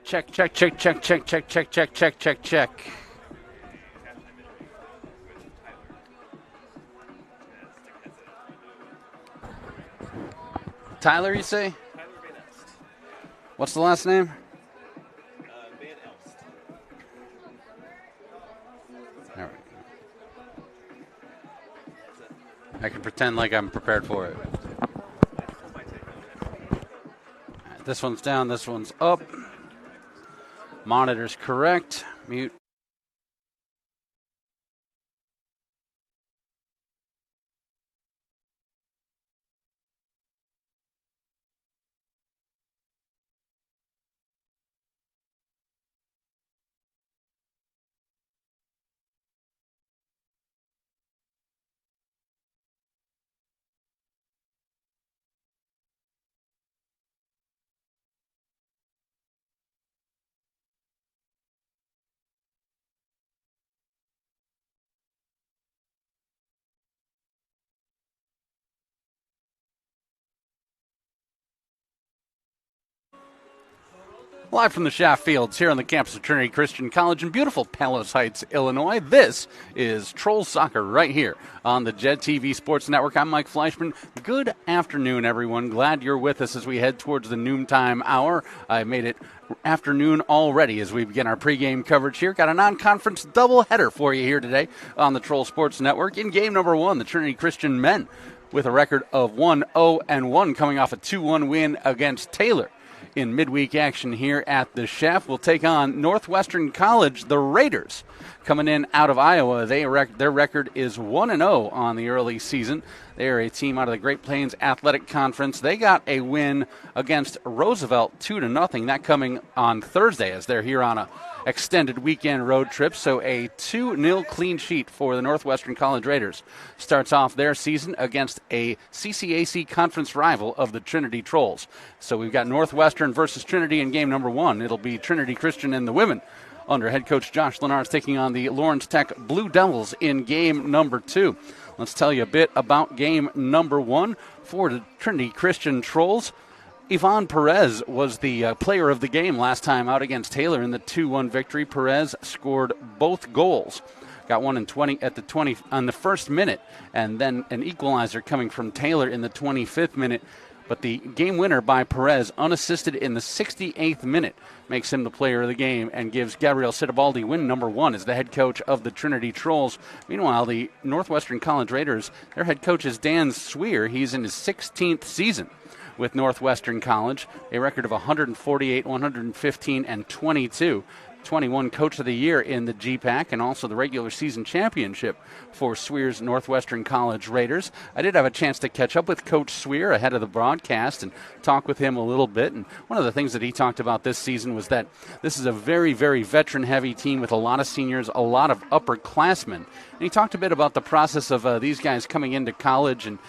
Check, check, check, check, check, check, check, check, check, check, check. Tyler, you say? What's the last name? All right. I can pretend like I'm prepared for it. Right, this one's down, this one's up. Monitor's correct. Mute. Live from the Shaft Fields here on the campus of Trinity Christian College in beautiful Palos Heights, Illinois. This is Trolls Soccer right here on the Jet TV Sports Network. I'm Mike Fleischman. Good afternoon, everyone. Glad you're with us as we head towards the noontime hour. I made it afternoon already as we begin our pregame coverage here. Got a non-conference doubleheader for you here today on the Troll Sports Network. In game number one, the Trinity Christian men with a record of 1-0-1 coming off a 2-1 win against Taylor. In midweek action here at the Shaft, we'll take on Northwestern College, the Raiders, coming in out of Iowa. Their record is 1-0 on the early season. They are a team out of the Great Plains Athletic Conference. They got a win against Roosevelt 2-0. That coming on Thursday as they're here on a extended weekend road trip. So a 2-0 clean sheet for the Northwestern College Raiders. Starts off their season against a CCAC conference rival of the Trinity Trolls. So we've got Northwestern versus Trinity in game number one. It'll be Trinity Christian and the women under head coach Josh Lenars taking on the Lawrence Tech Blue Devils in game number two. Let's tell you a bit about game number one for the Trinity Christian Trolls. Yvonne Perez was the player of the game last time out against Taylor in the 2-1 victory. Perez scored both goals. Got one in 20 at the 20 on the first minute, and then an equalizer coming from Taylor in the 25th minute. But the game winner by Perez, unassisted in the 68th minute, makes him the player of the game and gives Gabrielle Sitabaldi win number one as the head coach of the Trinity Trolls. Meanwhile, the Northwestern College Raiders, their head coach is Dan Sweer. He's in his 16th season with Northwestern College, a record of 148, 115, and 22. 21 Coach of the Year in the GPAC and also the regular season championship for Sweer's Northwestern College Raiders. I did have a chance to catch up with Coach Sweer ahead of the broadcast and talk with him a little bit. And one of the things that he talked about this season was that this is a very, very veteran-heavy team with a lot of seniors, a lot of upperclassmen. And he talked a bit about the process of these guys coming into college and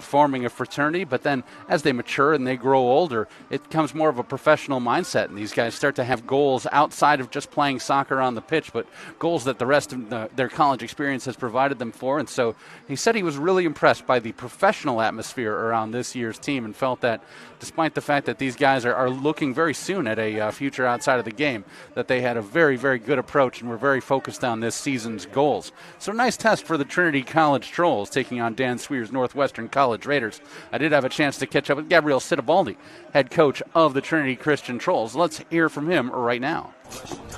forming a fraternity. But then as they mature and they grow older, it becomes more of a professional mindset. And these guys start to have goals outside of just playing soccer on the pitch, but goals that the rest of their college experience has provided them for. And so he said he was really impressed by the professional atmosphere around this year's team and felt that despite the fact that these guys are looking very soon at a future outside of the game, that they had a very, very good approach and were very focused on this season's goals. So nice test for the Trinity College Trolls taking on Dan Sweer's Northwestern College Raiders. I did have a chance to catch up with Gabrielle Sitabaldi, head coach of the Trinity Christian Trolls. Let's hear from him right now.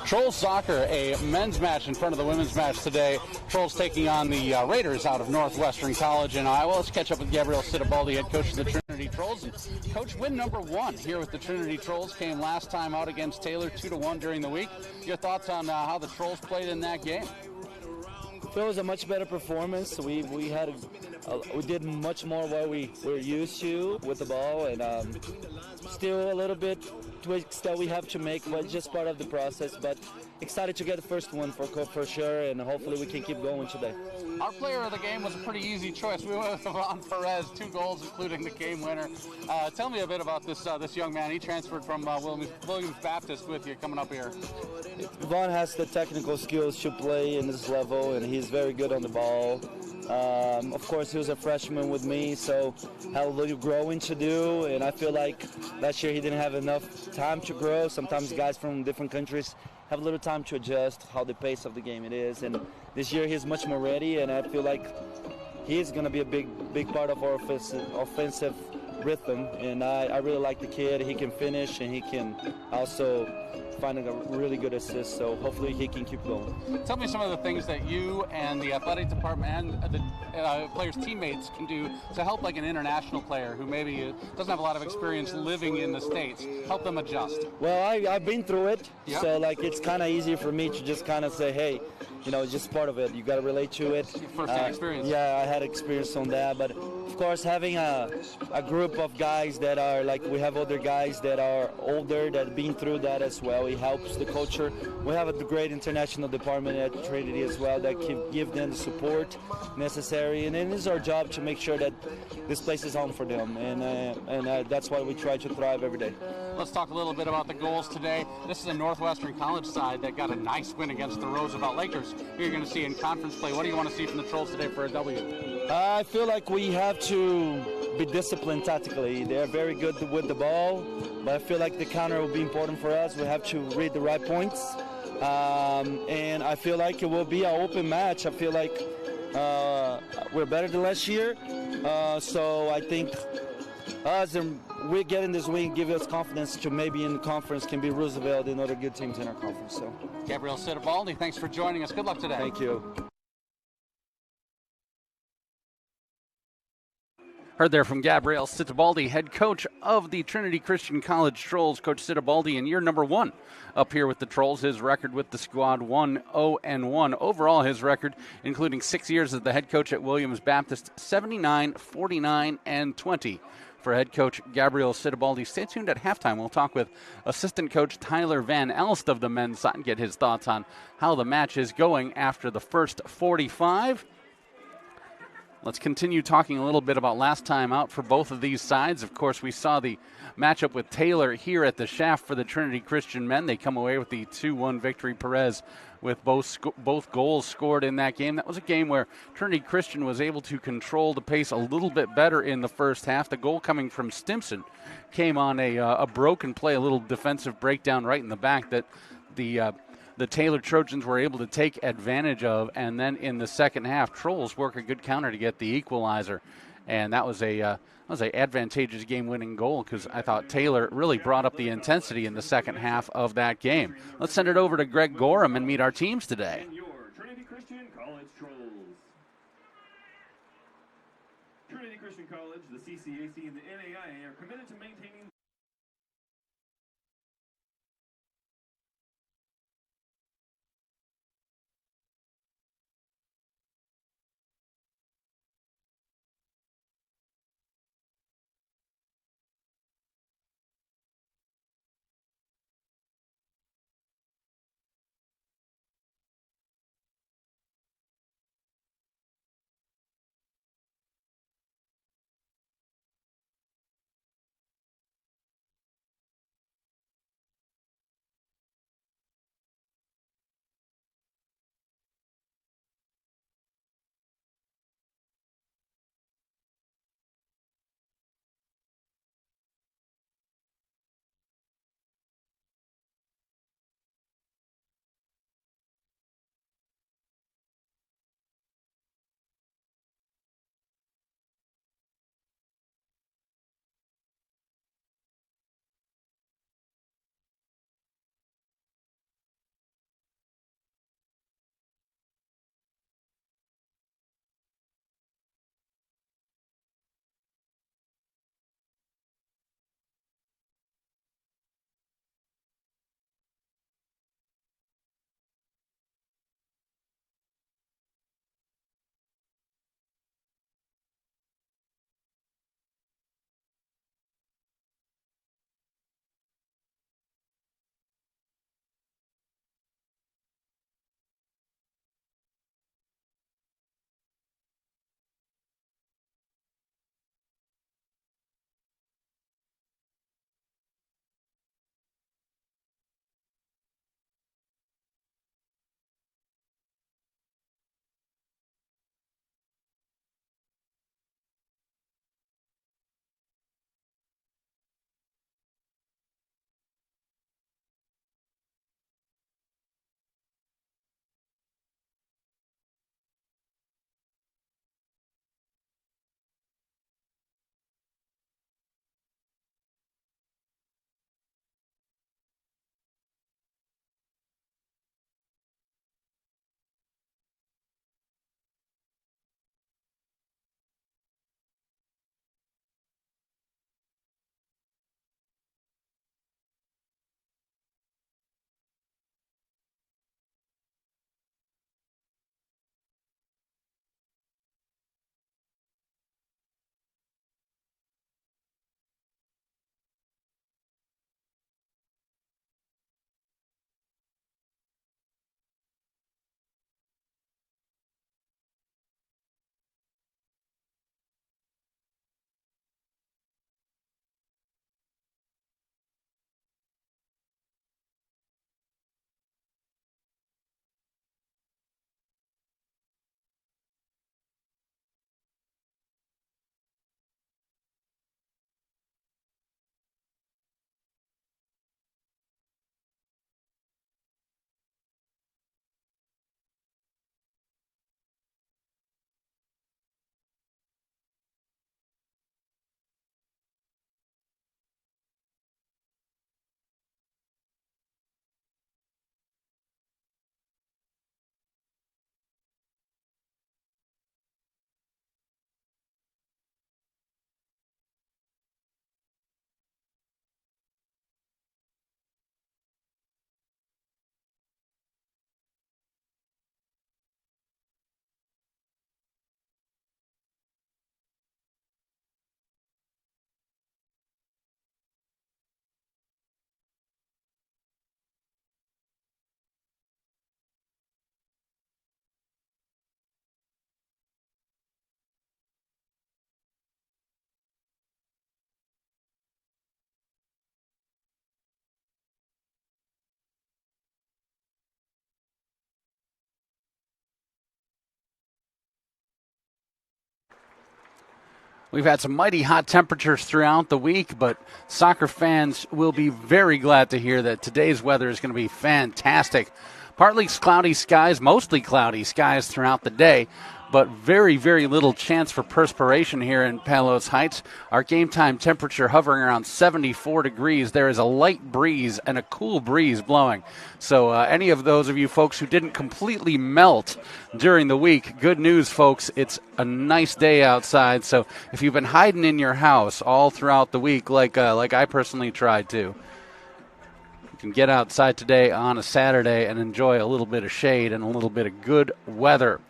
Trolls soccer, a men's match in front of the women's match today. Trolls taking on the Raiders out of Northwestern College in Iowa. Let's catch up with Gabrielle Sitabaldi, head coach of the Trinity Trolls. And coach, win number one here with the Trinity Trolls came last time out against Taylor 2-1 during the week. Your thoughts on how the Trolls played in that game? It was a much better performance. We did much more what we were used to with the ball, and still a little bit tweaks that we have to make, but just part of the process. But excited to get the first one for sure, and hopefully we can keep going today. Our player of the game was a pretty easy choice. We went with Yvonne Perez, 2 goals, including the game winner. Tell me a bit about this young man. He transferred from Williams Baptist with you coming up here. Yvonne has the technical skills to play in this level, and he's very good on the ball. Of course, he was a freshman with me, so had a little growing to do. And I feel like last year he didn't have enough time to grow. Sometimes guys from different countries have a little time to adjust how the pace of the game it is. And this year he's much more ready, and I feel like he's going to be a big part of our offensive rhythm. And I really like the kid. He can finish, and he can also find a really good assist. So hopefully he can keep going. Tell me some of the things that you and the athletic department and the players' teammates can do to help like an international player who maybe doesn't have a lot of experience living in the States, help them adjust. Well, I've been through it, yep. So like it's kind of easier for me to just kind of say, hey, it's just part of it. You got to relate to it. First-hand experience. Yeah, I had experience on that, but of course having a group of guys that are like, we have other guys that are older that have been through that as well. It helps the culture. We have a great international department at Trinity as well that can give them the support necessary, and it is our job to make sure that this place is home for them, and that's why we try to thrive every day. Let's talk a little bit about the goals today. This is a Northwestern College side that got a nice win against the Roosevelt Lakers. Who you're going to see in conference play. What do you want to see from the Trolls today for a W? I feel like we have to be disciplined tactically. They're very good with the ball, but I feel like the counter will be important for us. We have to read the right points, and I feel like it will be an open match. I feel like we're better than last year, so I think us and we're getting this win give us confidence to maybe in the conference can be Roosevelt and other good teams in our conference. So, Gabriel Sitabaldi, thanks for joining us. Good luck today. Thank you. Heard there from Gabriel Sitabaldi, head coach of the Trinity Christian College Trolls. Coach Sitabaldi in year number 1 up here with the Trolls. His record with the squad 1-0-1. Overall, his record, including 6 years as the head coach at Williams Baptist, 79, 49, and 20. For head coach Gabriel Sitabaldi. Stay tuned at halftime. We'll talk with assistant coach Tyler Van Elst of the men's side and get his thoughts on how the match is going after the first 45. Let's continue talking a little bit about last time out for both of these sides. Of course, we saw the matchup with Taylor here at the Shaft for the Trinity Christian men. They come away with the 2-1 victory. Perez with both goals scored in that game. That was a game where Trinity Christian was able to control the pace a little bit better in the first half. The goal coming from Stimson came on a broken play, a little defensive breakdown right in the back that the Taylor Trojans were able to take advantage of, and then in the second half, Trolls work a good counter to get the equalizer, and that was a advantageous game-winning goal because I thought Taylor really brought up the intensity in the second half of that game. Let's send it over to Greg Gorham and meet our teams today. And your Trinity Christian College Trolls. Trinity Christian College, the CCAC, and the NAIA are committed to maintaining We've had some mighty hot temperatures throughout the week, but soccer fans will be very glad to hear that today's weather is going to be fantastic. Partly cloudy skies, mostly cloudy skies throughout the day, but very, very little chance for perspiration here in Palos Heights. Our game time temperature hovering around 74 degrees. There is a light breeze and a cool breeze blowing. So any of those of you folks who didn't completely melt during the week, good news, folks. It's a nice day outside. So if you've been hiding in your house all throughout the week, like I personally tried to, you can get outside today on a Saturday and enjoy a little bit of shade and a little bit of good weather.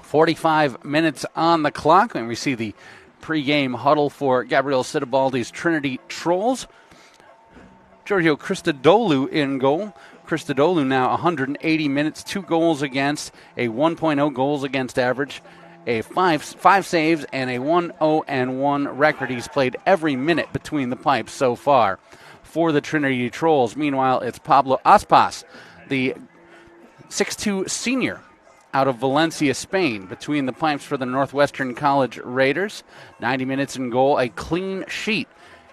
45 minutes on the clock, and we see the pregame huddle for Gabriel Sitabaldi's Trinity Trolls. Giorgio Christodoulou in goal. Christodoulou now 180 minutes, 2 goals against, a 1.0 goals against average, a 5 saves, and a 1-0-1 record. He's played every minute between the pipes so far for the Trinity Trolls. Meanwhile, it's Pablo Aspas, the 6'2 senior out of Valencia, Spain, between the pipes for the Northwestern College Raiders. 90 minutes in goal, a clean sheet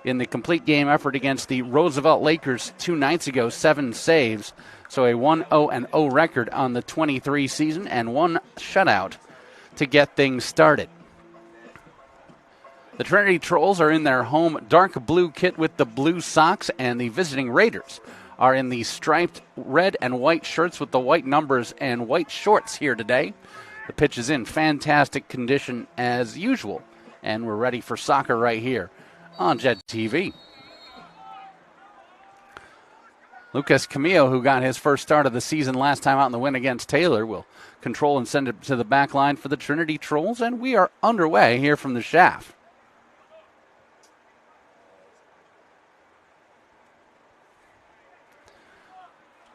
in the complete game effort against the Roosevelt Lakers 2 nights ago, 7 saves. So a 1-0-0 record on the 23 season and 1 shutout to get things started. The Trinity Trolls are in their home dark blue kit with the blue socks, and the visiting Raiders are in the striped red and white shirts with the white numbers and white shorts here today. The pitch is in fantastic condition as usual, and we're ready for soccer right here on Jet TV. Lucas Camillo, who got his first start of the season last time out in the win against Taylor, will control and send it to the back line for the Trinity Trolls, and we are underway here from the Shaft.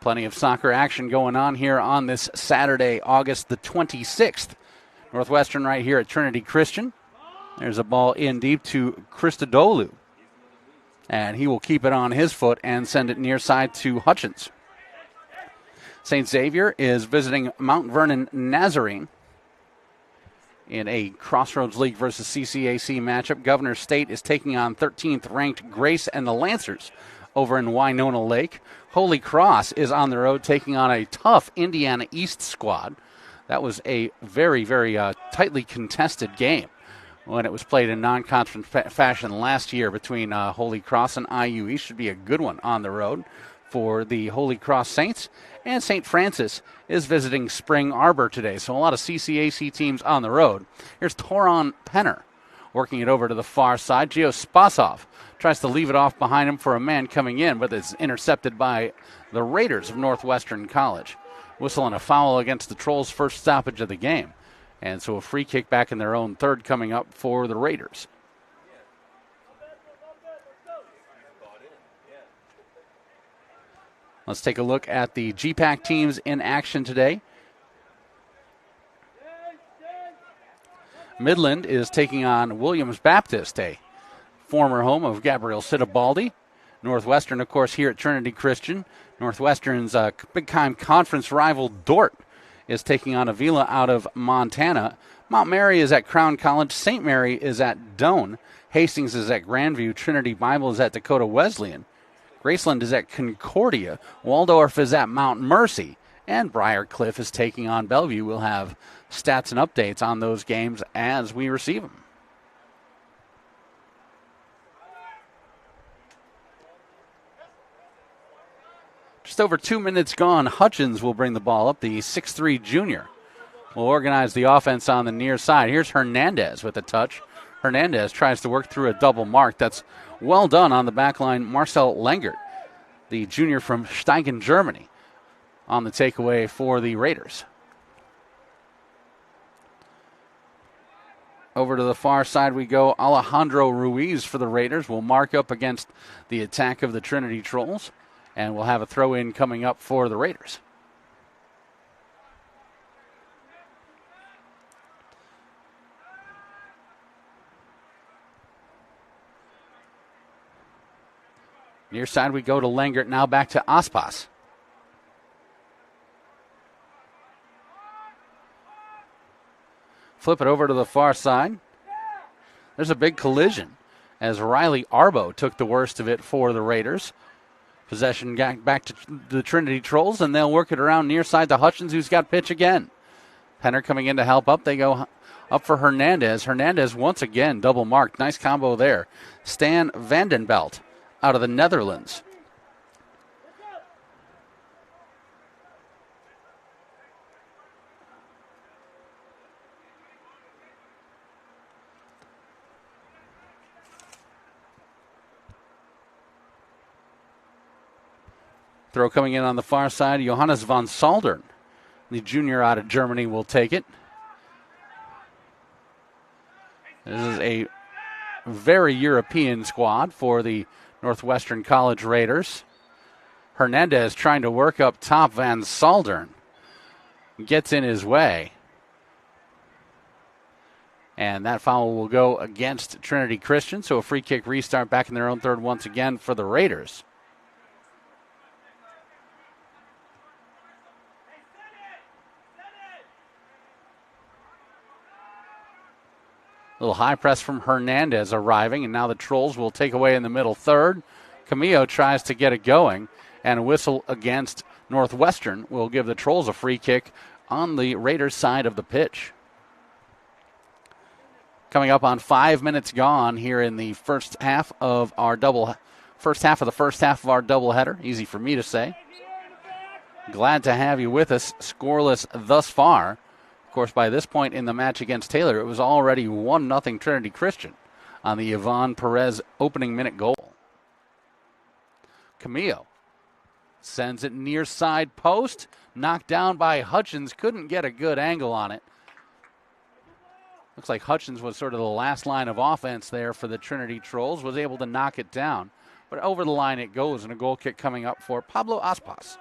Plenty of soccer action going on here on this Saturday, August the 26th. Northwestern right here at Trinity Christian. There's a ball in deep to Christodoulou. And he will keep it on his foot and send it near side to Hutchins. St. Xavier is visiting Mount Vernon Nazarene in a Crossroads League versus CCAC matchup. Governor State is taking on 13th ranked Grace and the Lancers over in Winona Lake. Holy Cross is on the road taking on a tough Indiana East squad. That was a very, very tightly contested game when it was played in non-conference fashion last year between Holy Cross and IU East. Should be a good one on the road for the Holy Cross Saints. And St. Francis is visiting Spring Arbor today. So a lot of CCAC teams on the road. Here's Toron Penner working it over to the far side. Gio Spasov tries to leave it off behind him for a man coming in, but it's intercepted by the Raiders of Northwestern College. Whistle and a foul against the Trolls' first stoppage of the game. And so a free kick back in their own third coming up for the Raiders. Let's take a look at the GPAC teams in action today. Midland is taking on Williams Baptist, a former home of Gabriel Sitabaldi. Northwestern, of course, here at Trinity Christian. Northwestern's big-time conference rival Dort is taking on Avila out of Montana. Mount Mary is at Crown College. St. Mary is at Doane. Hastings is at Grandview. Trinity Bible is at Dakota Wesleyan. Graceland is at Concordia. Waldorf is at Mount Mercy. And Briarcliff is taking on Bellevue. We'll have stats and updates on those games as we receive them. Just over 2 minutes gone. Hutchins will bring the ball up. The 6'3 junior will organize the offense on the near side. Here's Hernandez with a touch. Hernandez tries to work through a double mark. That's well done on the back line. Marcel Lengert, the junior from Steigen, Germany, on the takeaway for the Raiders. Over to the far side we go. Alejandro Ruiz for the Raiders will mark up against the attack of the Trinity Trolls. And we'll have a throw-in coming up for the Raiders. Near side we go to Lengert, now back to Aspas. Flip it over to the far side. There's a big collision as Riley Arbo took the worst of it for the Raiders. Possession got back to the Trinity Trolls, and they'll work it around near side to Hutchins, who's got pitch again. Penner coming in to help up. They go up for Hernandez. Hernandez once again double marked. Nice combo there. Stan Vandenbelt out of the Netherlands. Throw coming in on the far side. Johannes von Saldern, the junior out of Germany, will take it. This is a very European squad for the Northwestern College Raiders. Hernandez trying to work up top. Van Saldern gets in his way. And that foul will go against Trinity Christian. So a free kick restart back in their own third once again for the Raiders. Little high press from Hernandez arriving, and now the Trolls will take away in the middle third. Camillo tries to get it going, and a whistle against Northwestern will give the Trolls a free kick on the Raiders' side of the pitch. Coming up on 5 minutes gone here in the first half of our first half of our doubleheader. Easy for me to say. Glad to have you with us. Scoreless thus far. Of course, by this point in the match against Taylor, it was already 1-0 Trinity Christian on the Yvonne Perez opening minute goal. Camillo sends it near side post. Knocked down by Hutchins. Couldn't get a good angle on it. Looks like Hutchins was sort of the last line of offense there for the Trinity Trolls. Was able to knock it down. But over the line it goes, and a goal kick coming up for Pablo Aspas.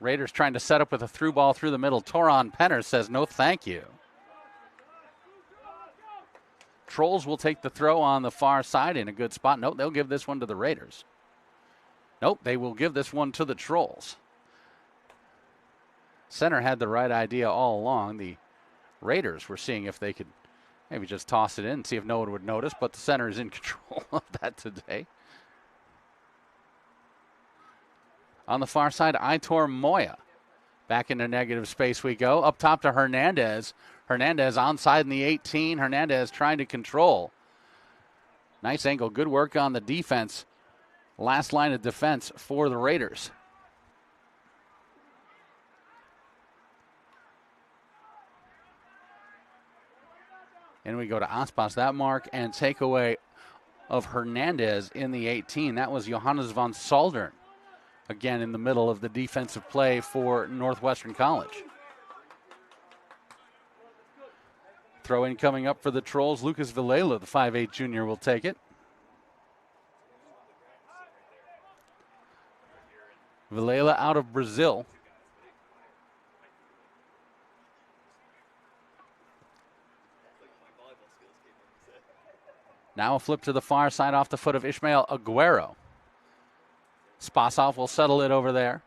Raiders trying to set up with a through ball through the middle. Toron Penner says no thank you. Trolls will take the throw on the far side in a good spot. Nope, they'll give this one to the Raiders. Nope, they will give this one to the Trolls. Center had the right idea all along. The Raiders were seeing if they could maybe just toss it in and see if no one would notice, but the center is in control of that today. On the far side, Aitor Moya. Back into negative space we go. Up top to Hernandez. Hernandez onside in the 18. Hernandez trying to control. Nice angle. Good work on the defense. Last line of defense for the Raiders. And we go to Aspas. That mark and takeaway of Hernandez in the 18. That was Johannes von Saldern. Again, in the middle of the defensive play for Northwestern College. Throw in coming up for the Trolls. Lucas Villela, the 5'8 junior, will take it. Villela out of Brazil. Now a flip to the far side off the foot of Ishmael Aguero. Spasov will settle it over there.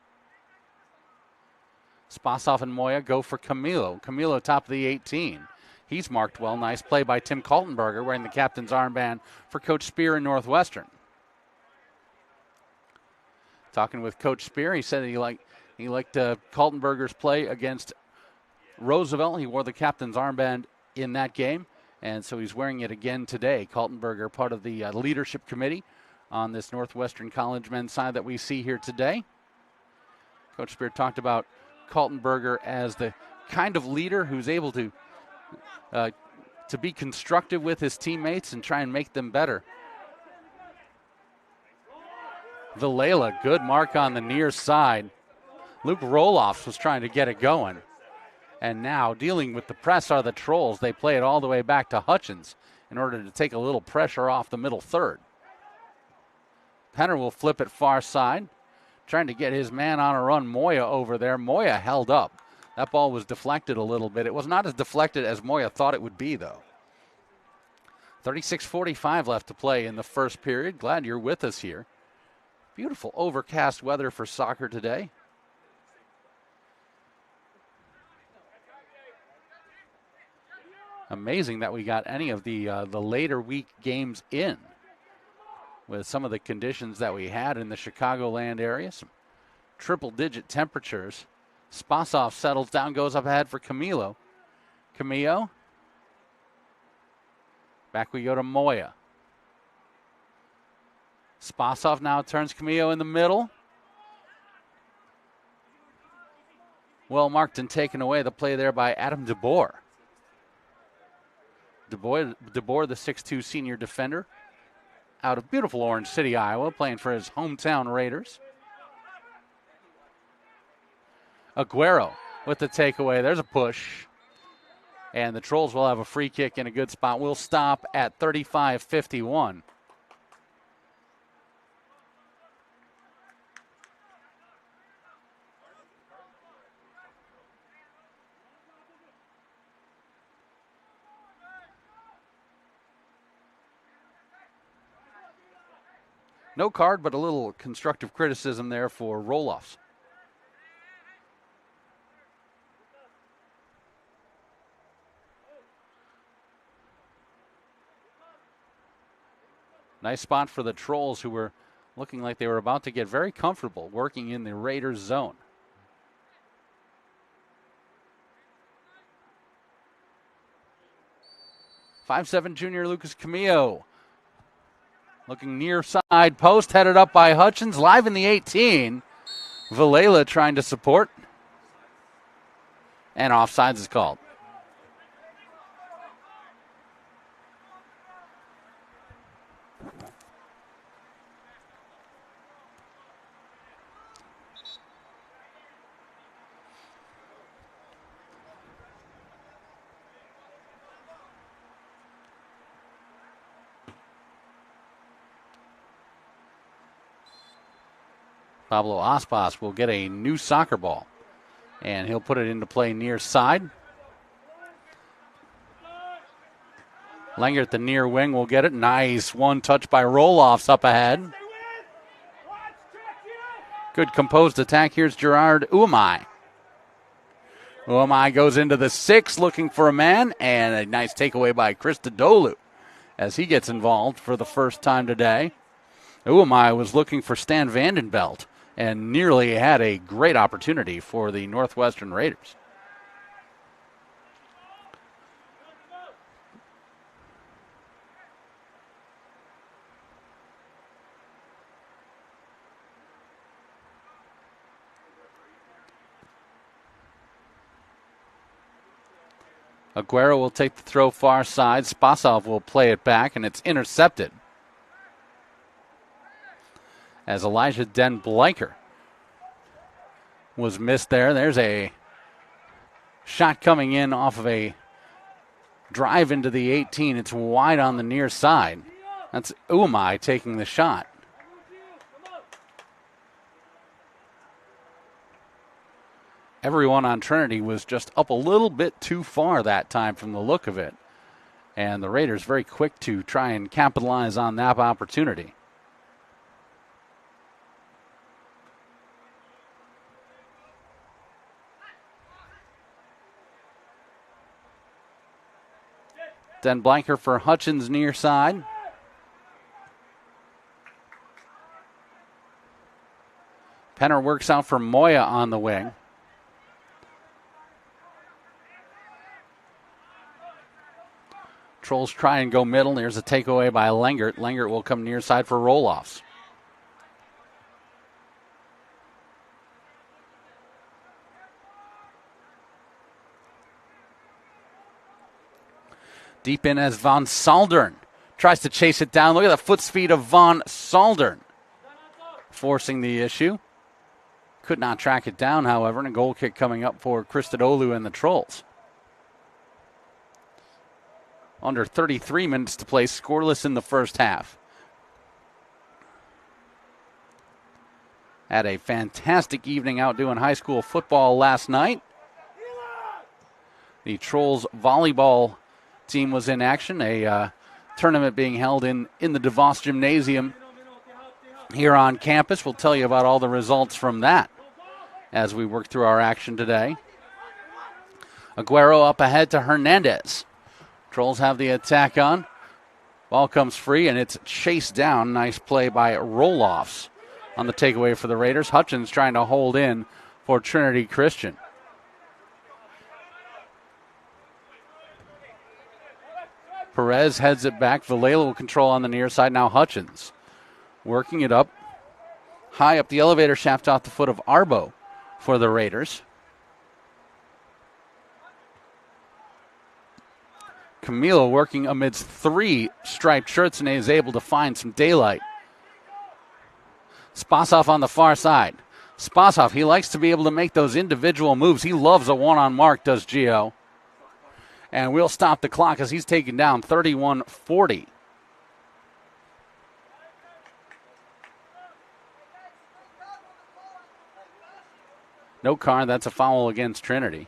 Spasov and Moya go for Camilo. Camilo top of the 18. He's marked well. Nice play by Tim Kaltenberger wearing the captain's armband for Coach Spear in Northwestern. Talking with Coach Spear, he said he liked Kaltenberger's play against Roosevelt. He wore the captain's armband in that game, and so he's wearing it again today. Kaltenberger, part of the leadership committee on this Northwestern College men's side that we see here today. Coach Spear talked about Kaltenberger as the kind of leader who's able to be constructive with his teammates and try and make them better. Villela, good mark on the near side. Luke Roloffs was trying to get it going. And now dealing with the press are the Trolls. They play it all the way back to Hutchins in order to take a little pressure off the middle third. Penner will flip it far side, trying to get his man on a run, Moya, over there. Moya held up. That ball was deflected a little bit. It was not as deflected as Moya thought it would be, though. 36:45 left to play in the first period. Glad you're with us here. Beautiful overcast weather for soccer today. Amazing that we got any of the later week games in with some of the conditions that we had in the Chicagoland area. Some triple-digit temperatures. Spasov settles down, goes up ahead for Camilo. Camillo. Back we go to Moya. Spasov now turns Camillo in the middle. Well marked and taken away. The play there by Adam DeBoer. DeBoer, the 6'2 senior defender, out of beautiful Orange City, Iowa, playing for his hometown Raiders. Aguero with the takeaway. There's a push. And the Trolls will have a free kick in a good spot. We'll stop at 35-51. No card, but a little constructive criticism there for roll-offs. Nice spot for the Trolls, who were looking like they were about to get very comfortable working in the Raiders zone. .57 junior Lucas Camillo. Looking near side post, headed up by Hutchins, live in the 18. Villela trying to support. And offsides is called. Pablo Aspas will get a new soccer ball, and he'll put it into play near side. Langer at the near wing will get it. Nice one touch by Roloffs up ahead. Good composed attack. Here's Gerard Uamai. Uamai goes into the 6 looking for a man, and a nice takeaway by Christodoulou as he gets involved for the first time today. Uamai was looking for Stan Vandenbelt and nearly had a great opportunity for the Northwestern Raiders. Aguero will take the throw far side. Spasov will play it back, and it's intercepted. As Elijah Den Bleicher was missed there. There's a shot coming in off of a drive into the 18. It's wide on the near side. That's Uamai taking the shot. Everyone on Trinity was just up a little bit too far that time from the look of it. And the Raiders very quick to try and capitalize on that opportunity. Den Blanker for Hutchins near side. Penner works out for Moya on the wing. Trolls try and go middle. There's a takeaway by Lengert. Lengert will come near side for roll-offs. Deep in as Von Saldern tries to chase it down. Look at the foot speed of Von Saldern, forcing the issue. Could not track it down, however, and a goal kick coming up for Christodoulou and the Trolls. Under 33 minutes to play, scoreless in the first half. Had a fantastic evening out doing high school football last night. The Trolls volleyball team was in action. A tournament being held in the DeVos Gymnasium here on campus. We'll tell you about all the results from that as we work through our action today. Aguero up ahead to Hernandez. Trolls have the attack on. Ball comes free, and it's chased down. Nice play by Roloffs on the takeaway for the Raiders. Hutchins trying to hold in for Trinity Christian. Perez heads it back. Valela will control on the near side. Now Hutchins working it up. High up the elevator shaft off the foot of Arbo for the Raiders. Camilo working amidst 3 striped shirts and is able to find some daylight. Spasov on the far side. Spasov, he likes to be able to make those individual moves. He loves a one-on mark, does Gio. And we'll stop the clock as he's taken down 31-40. No card, that's a foul against Trinity.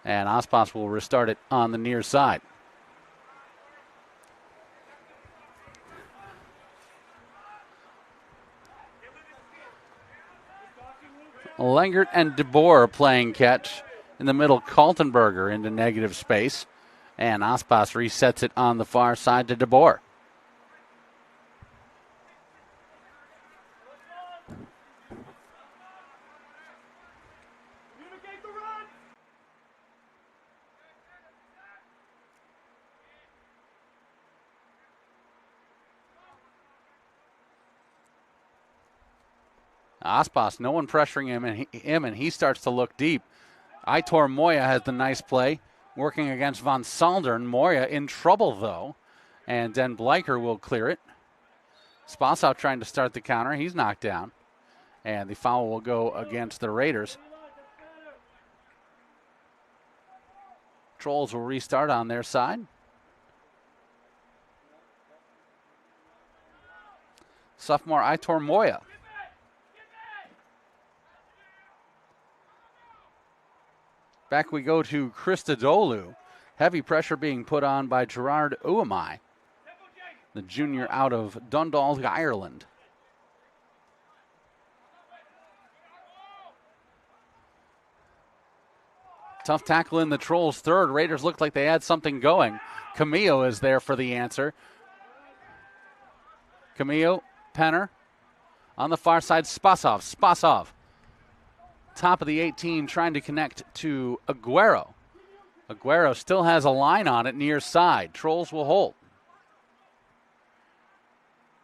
And Aspas will restart it on the near side. Langert and DeBoer playing catch in the middle. Kaltenberger into negative space. And Aspas resets it on the far side to DeBoer. Aspas, no one pressuring him, and he starts to look deep. Aitor Moya has the nice play, working against Von Saldern. Moya in trouble, though, and Den Bleicher will clear it. Spasov trying to start the counter. He's knocked down, and the foul will go against the Raiders. Trolls will restart on their side. Sophomore Aitor Moya. Back we go to Christodoulou. Heavy pressure being put on by Gerard Uamai, the junior out of Dundalk, Ireland. Tough tackle in the Trolls' third. Raiders looked like they had something going. Camillo is there for the answer. Camillo, Penner. On the far side, Spasov. Top of the 18 trying to connect to Aguero. Aguero still has a line on it near side. Trolls will hold.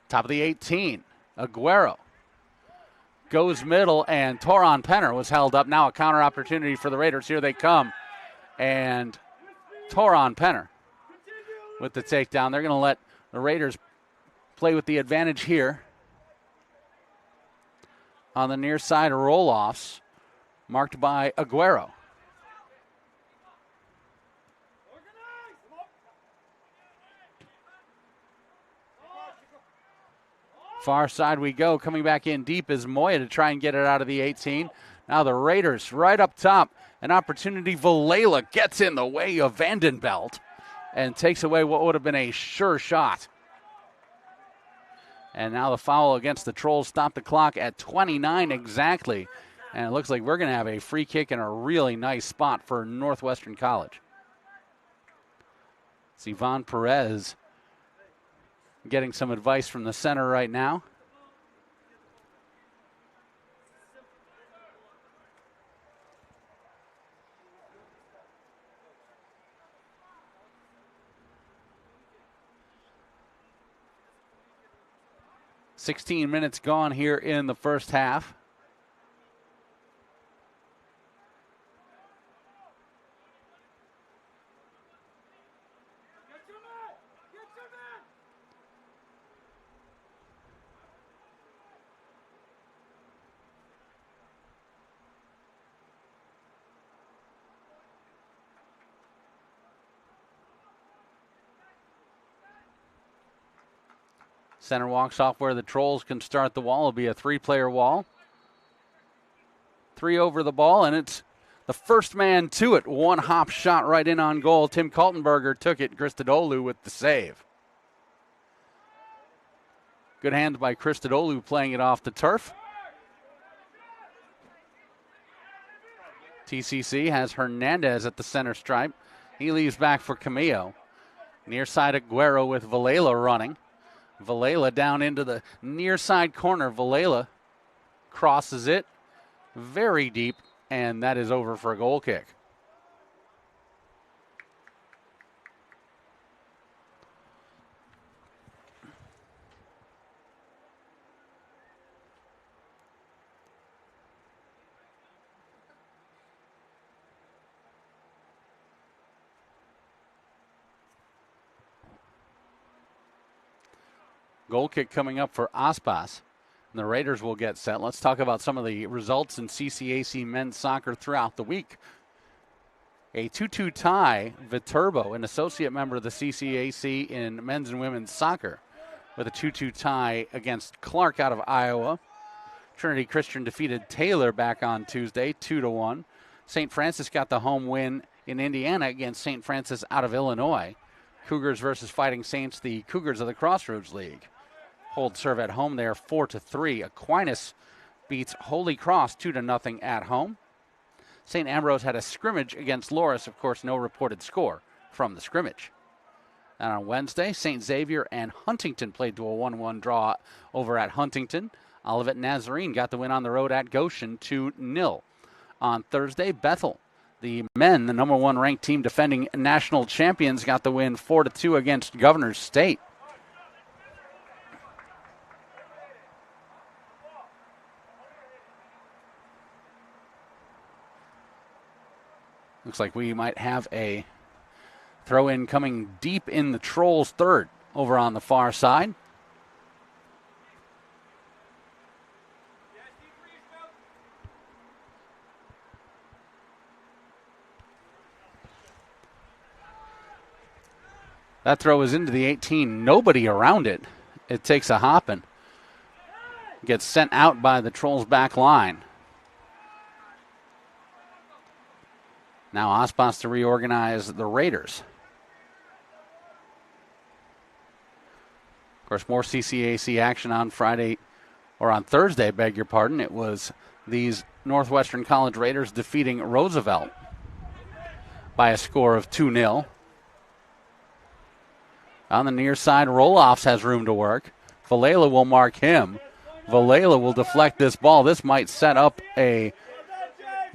Top of the 18. Aguero goes middle, and Toron Penner was held up. Now a counter opportunity for the Raiders. Here they come. And Toron Penner with the takedown. They're going to let the Raiders play with the advantage here. On the near side, roll-offs marked by Aguero. Far side we go. Coming back in deep is Moya to try and get it out of the 18. Now the Raiders right up top. An opportunity. Valela gets in the way of Vandenbelt and takes away what would have been a sure shot. And now the foul against the Trolls. Stop the clock at 29 exactly. And it looks like we're going to have a free kick in a really nice spot for Northwestern College. It's Ivan Perez getting some advice from the center right now. "16 minutes gone here in the first half. Center walks off where the Trolls can start the wall. It'll be a 3-player wall. 3 over the ball, and it's the first man to it. One hop shot right in on goal. Tim Kaltenberger took it. Christodoulou with the save. Good hands by Christodoulou playing it off the turf. TCC has Hernandez at the center stripe. He leaves back for Camillo. Near side Aguero with Valela running. Valela down into the near side corner. Valela crosses it very deep, and that is over for a goal kick. Goal kick coming up for Aspas. And the Raiders will get set. Let's talk about some of the results in CCAC men's soccer throughout the week. A 2-2 tie, Viterbo, an associate member of the CCAC in men's and women's soccer, with a 2-2 tie against Clark out of Iowa. Trinity Christian defeated Taylor back on Tuesday, 2-1. St. Francis got the home win in Indiana against St. Francis out of Illinois. Cougars versus Fighting Saints, the Cougars of the Crossroads League. Hold serve at home there, 4-3. Aquinas beats Holy Cross 2-0 at home. St. Ambrose had a scrimmage against Loris. Of course, no reported score from the scrimmage. And on Wednesday, St. Xavier and Huntington played to a 1-1 draw over at Huntington. Olivet Nazarene got the win on the road at Goshen, 2-0. On Thursday, Bethel, the men, the number 1 ranked team defending national champions, got the win 4-2 against Governor's State. Looks like we might have a throw-in coming deep in the Trolls' third over on the far side. That throw is into the 18. Nobody around it. It takes a hop and gets sent out by the Trolls' back line. Now Aspas to reorganize the Raiders. Of course, more CCAC action on Friday, or on Thursday, beg your pardon. It was these Northwestern College Raiders defeating Roosevelt by a score of 2-0. On the near side, Roloffs has room to work. Valela will mark him. Valela will deflect this ball. This might set up a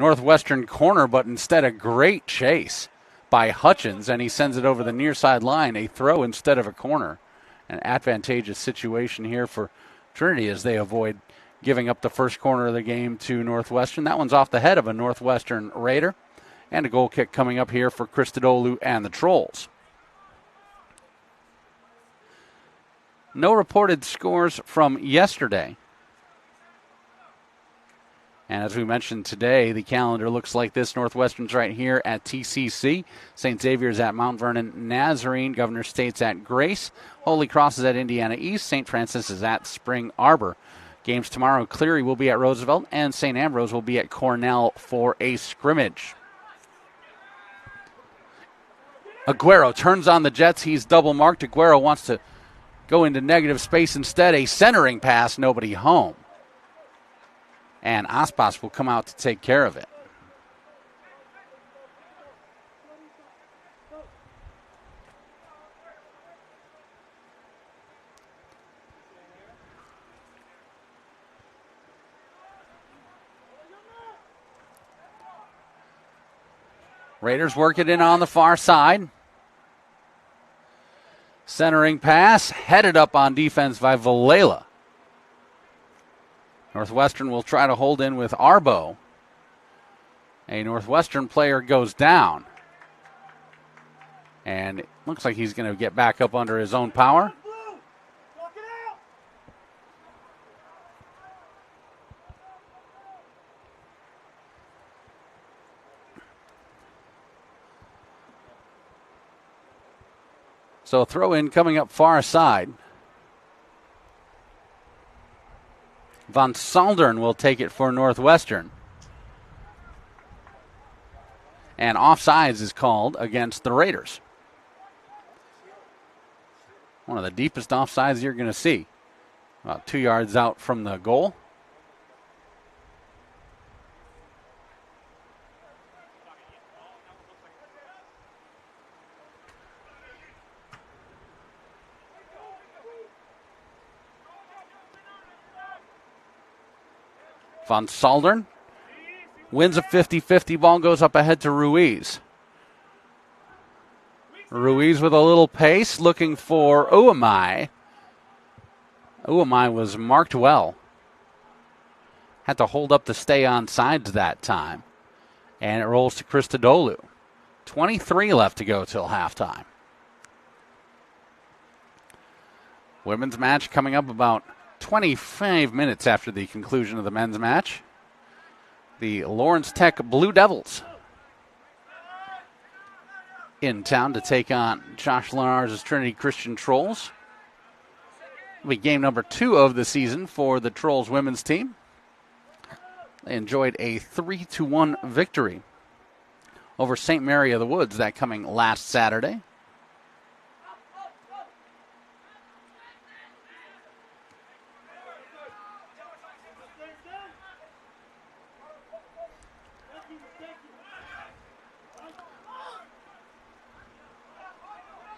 Northwestern corner, but instead a great chase by Hutchins, and he sends it over the near side line, a throw instead of a corner. An advantageous situation here for Trinity as they avoid giving up the first corner of the game to Northwestern. That one's off the head of a Northwestern Raider, and a goal kick coming up here for Christodoulou and the Trolls. No reported scores from yesterday. And as we mentioned today, the calendar looks like this. Northwestern's right here at TCC. St. Xavier's at Mount Vernon. Nazarene, Governor State's at Grace. Holy Cross is at Indiana East. St. Francis is at Spring Arbor. Games tomorrow, Cleary will be at Roosevelt, and St. Ambrose will be at Cornell for a scrimmage. Aguero turns on the Jets. He's double marked. Aguero wants to go into negative space instead. A centering pass, nobody home. And Aspas will come out to take care of it. Raiders work it in on the far side. Centering pass, headed up on defense by Valela. Northwestern will try to hold in with Arbo. A Northwestern player goes down. And it looks like he's going to get back up under his own power. So a throw in coming up far side. Von Saldern will take it for Northwestern. And offsides is called against the Raiders. One of the deepest offsides you're going to see. About 2 yards out from the goal. Von Saldern wins a 50-50. Ball goes up ahead to Ruiz. Ruiz with a little pace, looking for Uamai. Uamai was marked well. Had to hold up to stay on sides that time. And it rolls to Christodoulou. 23 left to go till halftime. Women's match coming up about 25 minutes after the conclusion of the men's match. The Lawrence Tech Blue Devils in town to take on Josh Lenars' Trinity Christian Trolls. It'll be game number 2 of the season for the Trolls women's team. They enjoyed a 3-1 victory over St. Mary of the Woods, that coming last Saturday.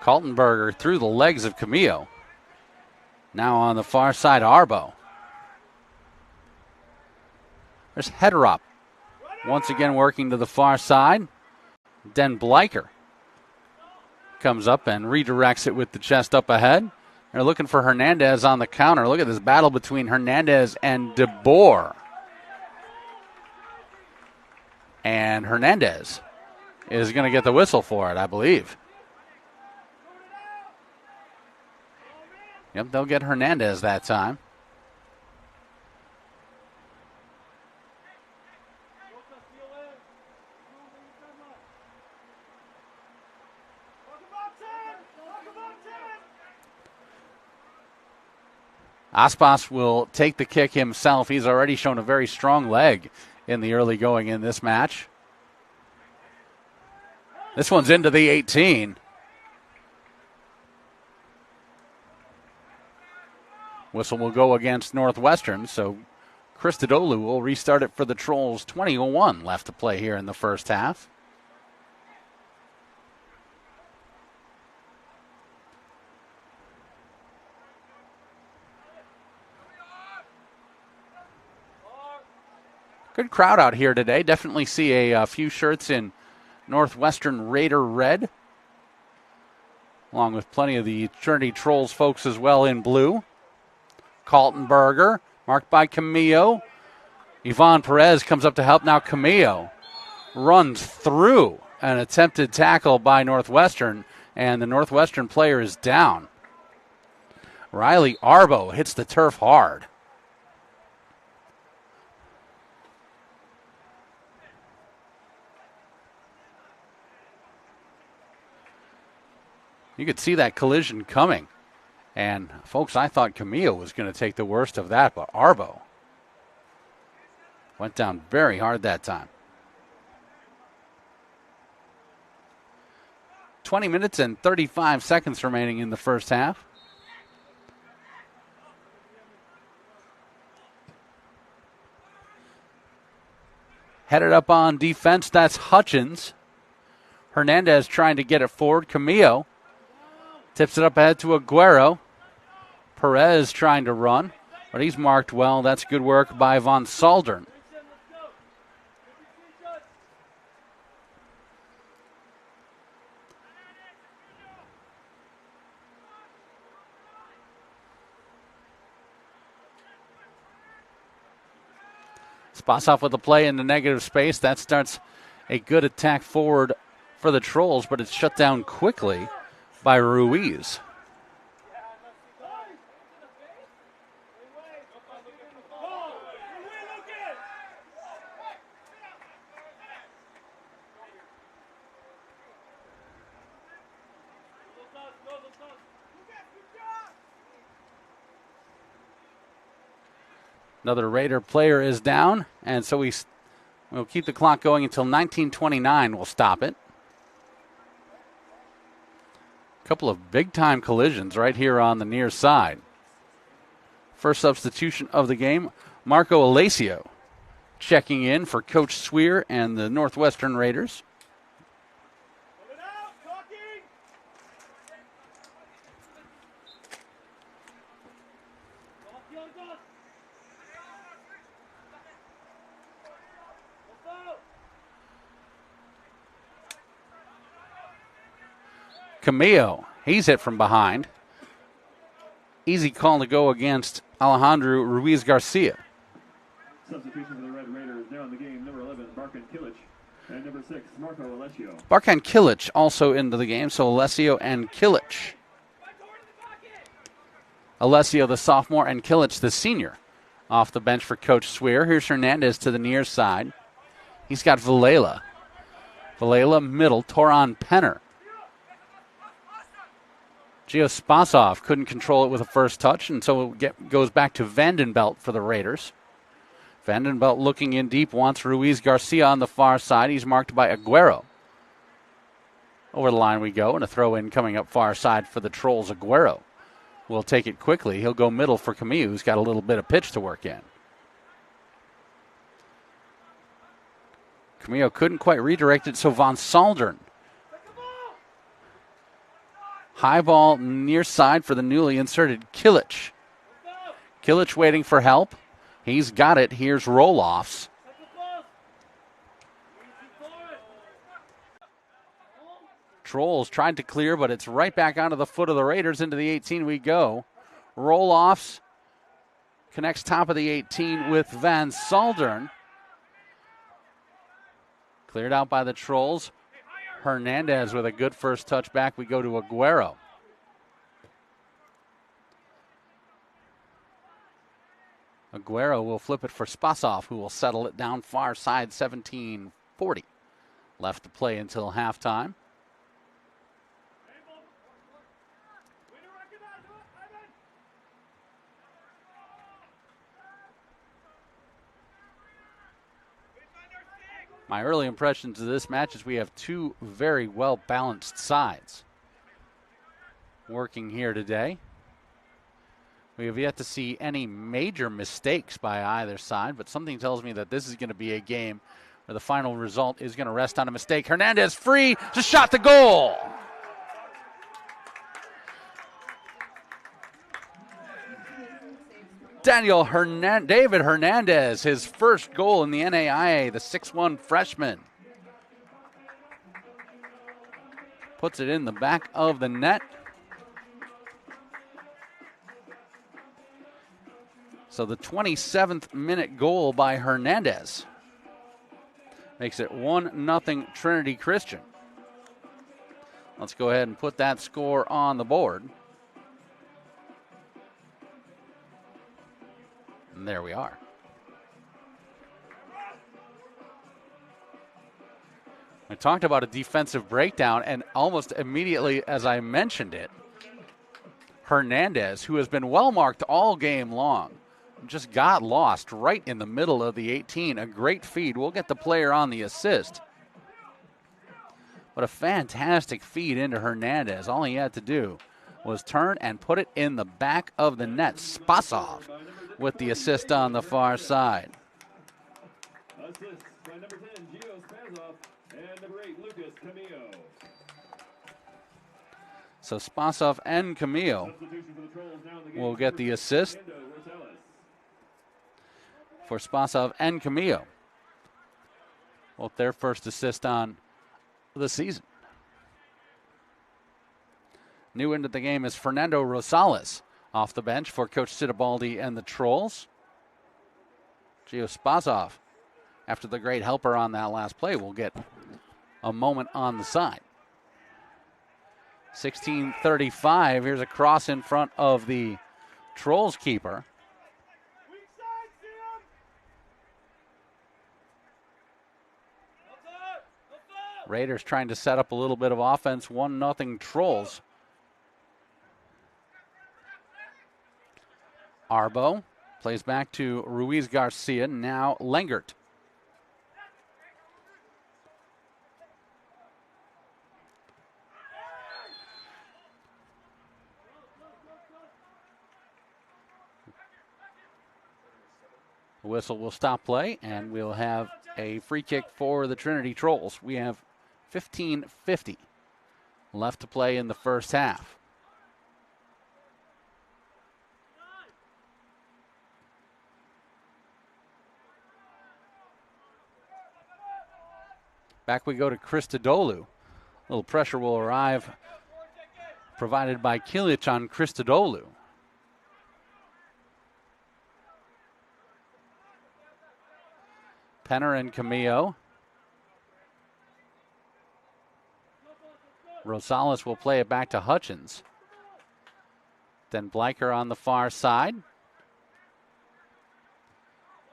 Kaltenberger through the legs of Camillo. Now on the far side, Arbo. There's Hederop. Once again working to the far side. Den Bleicher comes up and redirects it with the chest up ahead. They're looking for Hernandez on the counter. Look at this battle between Hernandez and DeBoer. And Hernandez is going to get the whistle for it, I believe. Yep, they'll get Hernandez that time. Aspas will take the kick himself. He's already shown a very strong leg in the early going in this match. This one's into the 18. Whistle will go against Northwestern, so Christodoulou will restart it for the Trolls. 20:01 left to play here in the first half. Good crowd out here today. Definitely see a few shirts in Northwestern Raider red, along with plenty of the Trinity Trolls folks as well in blue. Kaltenberger, marked by Camillo. Yvonne Perez comes up to help. Now Camillo runs through an attempted tackle by Northwestern, and the Northwestern player is down. Riley Arbo hits the turf hard. You could see that collision coming. And, folks, I thought Camillo was going to take the worst of that, but Arbo went down very hard that time. 20 minutes and 35 seconds remaining in the first half. Headed up on defense, that's Hutchins. Hernandez trying to get it forward. Camillo tips it up ahead to Aguero. Perez trying to run, but he's marked well. That's good work by Von Saldern. Spasov with the play in the negative space. That starts a good attack forward for the Trolls, but it's shut down quickly by Ruiz. Another Raider player is down, and so we We'll keep the clock going until 19:29. We'll stop it. A couple of big-time collisions right here on the near side. First substitution of the game, Marco Alessio checking in for Coach Swear and the Northwestern Raiders. Camillo, he's hit from behind. Easy call to go against Alejandro Ruiz Garcia. Substitution for the Red Raiders now in the game, number 11, Barkan Kilic, and number 6, Marco Alessio. Barkan Kilic also into the game, so Alessio and Kilic. Alessio, the sophomore, and Kilic, the senior, off the bench for Coach Swear. Here's Hernandez to the near side. He's got Villela. Villela middle, Toron Penner. Gio Spasov couldn't control it with a first touch, and so it goes back to Vandenbelt for the Raiders. Vandenbelt looking in deep, wants Ruiz Garcia on the far side. He's marked by Aguero. Over the line we go, and a throw-in coming up far side for the Trolls. Aguero will take it quickly. He'll go middle for Camille, who's got a little bit of pitch to work in. Camillo couldn't quite redirect it, so Von Saldern. High ball near side for the newly inserted Kilic. Kilic waiting for help. He's got it. Here's roll-offs. Trolls tried to clear, but it's right back onto the foot of the Raiders. Into the 18 we go. Roll-offs. Connects top of the 18 with Van Saldern. Cleared out by the Trolls. Hernandez with a good first touch back. We go to Aguero. Aguero will flip it for Spasov, who will settle it down far side, 17:40. Left to play until halftime. My early impressions of this match is we have two very well-balanced sides working here today. We have yet to see any major mistakes by either side, but something tells me that this is going to be a game where the final result is going to rest on a mistake. Hernandez free, just shot the goal. David Hernandez, his first goal in the NAIA, the 6'1" freshman. Puts it in the back of the net. So the 27th minute goal by Hernandez makes it 1-0 Trinity Christian. Let's go ahead and put that score on the board. And there we are. I talked about a defensive breakdown, and almost immediately as I mentioned it, Hernandez, who has been well marked all game long, just got lost right in the middle of the 18. A great feed. We'll get the player on the assist. But a fantastic feed into Hernandez. All he had to do was turn and put it in the back of the net. Spasov with the assist on the far side. Assist by number 10, Gio Spasov, and number 8, Lucas Camillo. So Spasov and Camillo Substitution for the Trolls now in the game. will get the assist for Spasov and Camillo. Both their first assist on the season. New into the game is Fernando Rosales off the bench for Coach Sitabaldi and the Trolls. Gio Spasov, after the great helper on that last play, will get a moment on the side. 16:35. Here's a cross in front of the Trolls keeper. Raiders trying to set up a little bit of offense. 1-0 Trolls. Arbo plays back to Ruiz Garcia. Now Lengert. The whistle will stop play, and we'll have a free kick for the Trinity Trolls. We have 15:50 left to play in the first half. Back we go to Christodoulou. A little pressure will arrive, provided by Kilic on Christodoulou. Penner and Camillo. Rosales will play it back to Hutchins. Then Bleicher on the far side.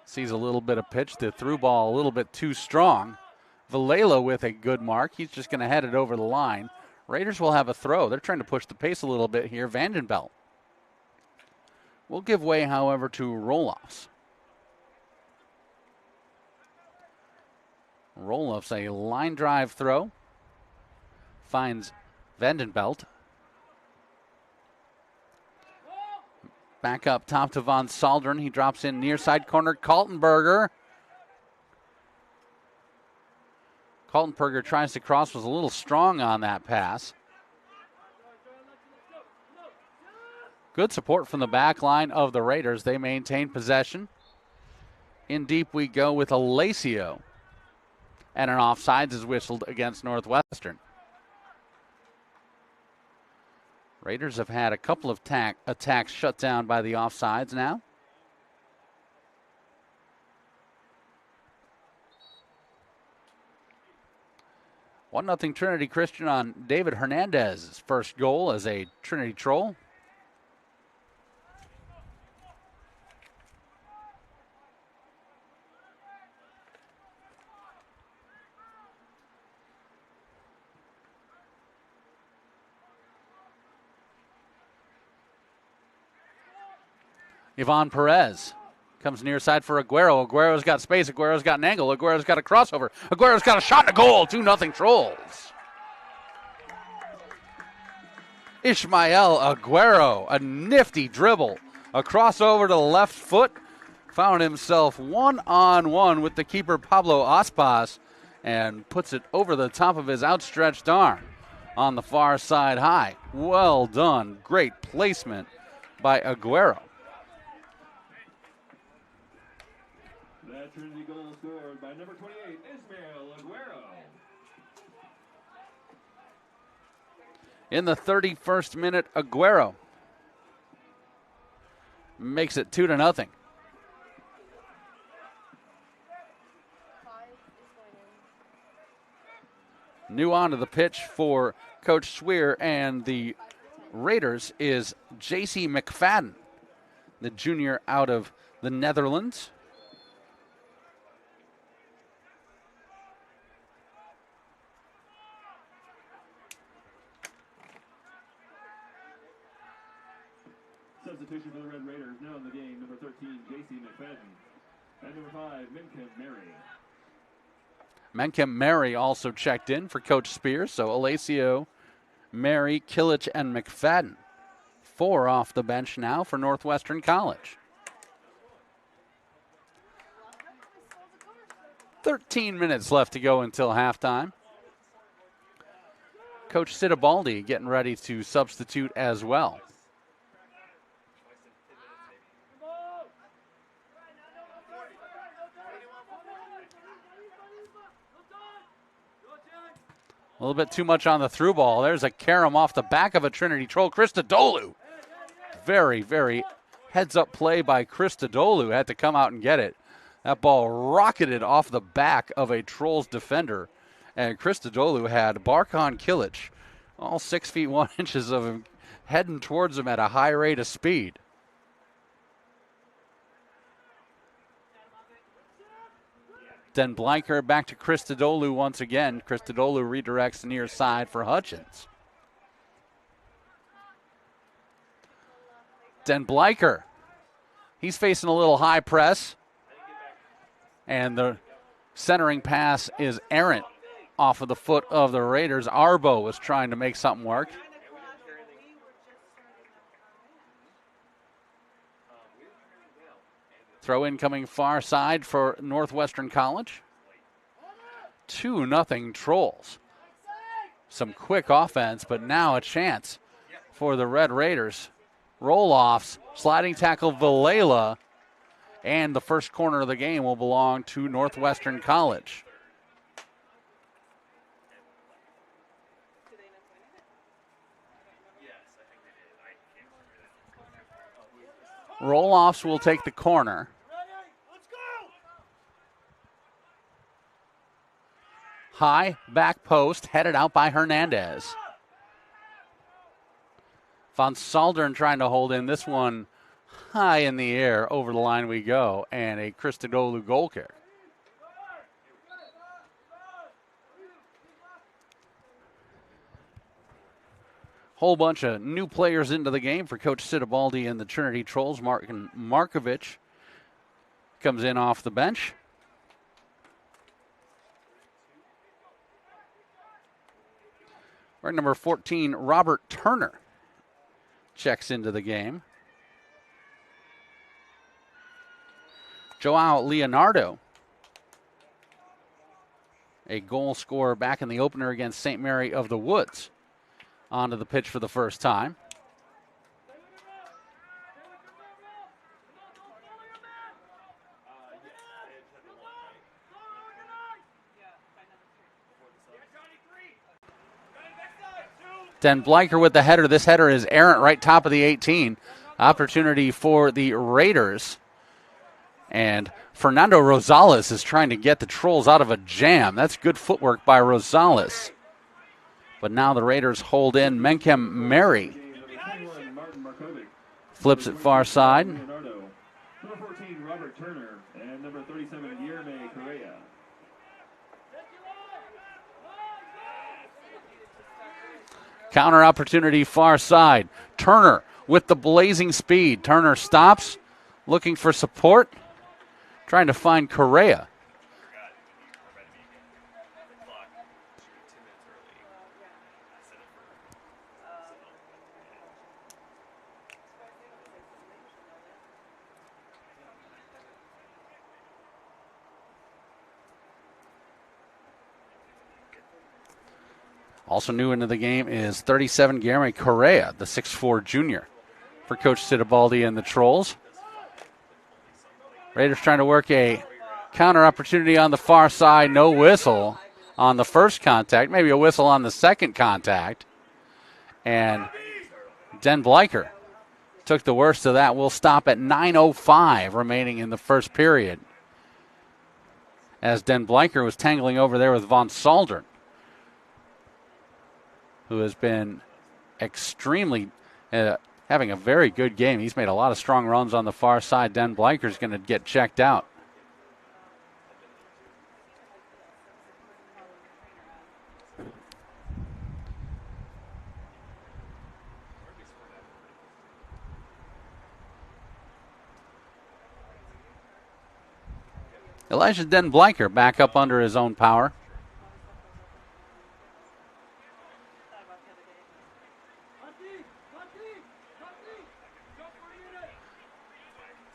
Sees a little bit of pitch. The through ball a little bit too strong. Vallejo with a good mark. He's just going to head it over the line. Raiders will have a throw. They're trying to push the pace a little bit here. Vandenbelt will give way, however, to roll-offs. Roll-offs, a line drive throw. Finds Vandenbelt. Back up top to Von Saldern. He drops in near side corner. Kaltenberger. Kaltenberger tries to cross, was a little strong on that pass. Good support from the back line of the Raiders. They maintain possession. In deep we go with Alacio. And an offsides is whistled against Northwestern. Raiders have had a couple of attacks shut down by the offsides now. One 0 Trinity Christian on David Hernandez's first goal as a Trinity Troll. Ivan Perez comes near side for Aguero. Aguero's got space. Aguero's got an angle. Aguero's got a crossover. Aguero's got a shot and a goal. 2-0 Trolls. Ishmael Aguero, a nifty dribble. A crossover to the left foot. Found himself one-on-one with the keeper Pablo Aspas and puts it over the top of his outstretched arm on the far side high. Well done. Great placement by Aguero. That Trinity goal scored by number 28, Ismael Aguero. In the 31st minute, Aguero makes it 2-0. New onto the pitch for Coach Swear and the Raiders is J.C. McFadden, the junior out of the Netherlands. Substitution for the Red Raiders now in the game, number 13, J.C. McFadden. And number 5, Menkem Mary. Menkem Mary also checked in for Coach Spears. So Alacio, Mary, Kilic, and McFadden. 4 off the bench now for Northwestern College. 13 minutes left to go until halftime. Coach Sitabaldi getting ready to substitute as well. A little bit too much on the through ball. There's a carom off the back of a Trinity Troll. Christodoulou. Very, very heads-up play by Christodoulou. Had to come out and get it. That ball rocketed off the back of a Trolls defender. And Christodoulou had Barkon Kilic, all 6 feet 1 inches of him, heading towards him at a high rate of speed. Then Bleicher back to Christodoulou once again. Christodoulou redirects near side for Hutchins. Then Bleicher. He's facing a little high press. And the centering pass is errant off of the foot of the Raiders. Arbo was trying to make something work. Throw in coming far side for Northwestern College. 2-0 Trolls. Some quick offense, but now a chance for the Red Raiders. Roll-offs, sliding tackle Valela, and the first corner of the game will belong to Northwestern College. Roll-offs will take the corner. High back post, headed out by Hernandez. Von Saldern trying to hold in this one high in the air. Over the line we go, and a Christodoulou goal kick. Whole bunch of new players into the game for Coach Sitabaldi and the Trinity Trolls. Martin Markovich comes in off the bench. Our number 14, Robert Turner, checks into the game. Joao Leonardo, a goal scorer back in the opener against St. Mary of the Woods, onto the pitch for the first time. Den Bleicher with the header. This header is errant right top of the 18. Opportunity for the Raiders. And Fernando Rosales is trying to get the Trolls out of a jam. That's good footwork by Rosales. But now the Raiders hold in. Menkem Mary flips it far side. Number 14, Robert Turner, and number 37, Guillermo Correa. Counter opportunity far side. Turner with the blazing speed. Turner stops, looking for support, trying to find Correa. Also new into the game is 37, Guillermo Correa, the 6'4 junior for Coach Sitabaldi and the Trolls. Raiders trying to work a counter opportunity on the far side. No whistle on the first contact. Maybe a whistle on the second contact. And Den Bleicher took the worst of that. We'll stop at 9:05 remaining in the first period, as Den Bleicher was tangling over there with Von Saldern, who has been extremely having a very good game. He's made a lot of strong runs on the far side. Den Bleicher's going to get checked out. Elijah Den Bleicher back up under his own power.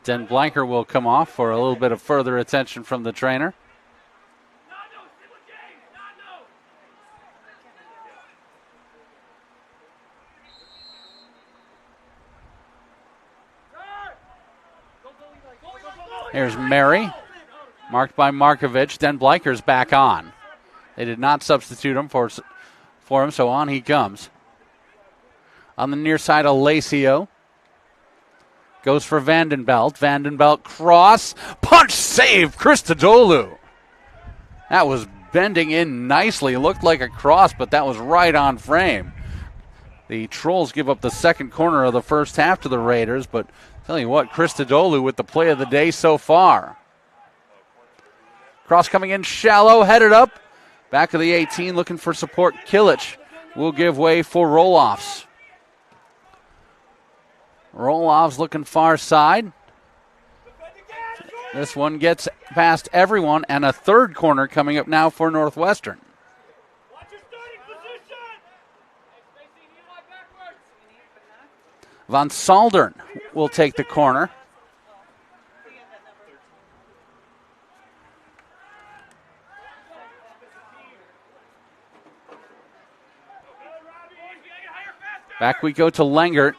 Den Bleicher will come off for a little bit of further attention from the trainer. Here's Mary, marked by Markovich. Den Bleicher's back on. They did not substitute him for him, so on he comes. On the near side, Alacio goes for Vandenbelt. Vandenbelt cross. Punch save, Christodoulou. That was bending in nicely. Looked like a cross, but that was right on frame. The Trolls give up the second corner of the first half to the Raiders, but tell you what, Christodoulou with the play of the day so far. Cross coming in shallow, headed up. Back of the 18, looking for support. Kilich will give way for roll-offs. Roll-offs looking far side. This one gets past everyone, and a third corner coming up now for Northwestern. Von Saldern will take the corner. Back we go to Langert.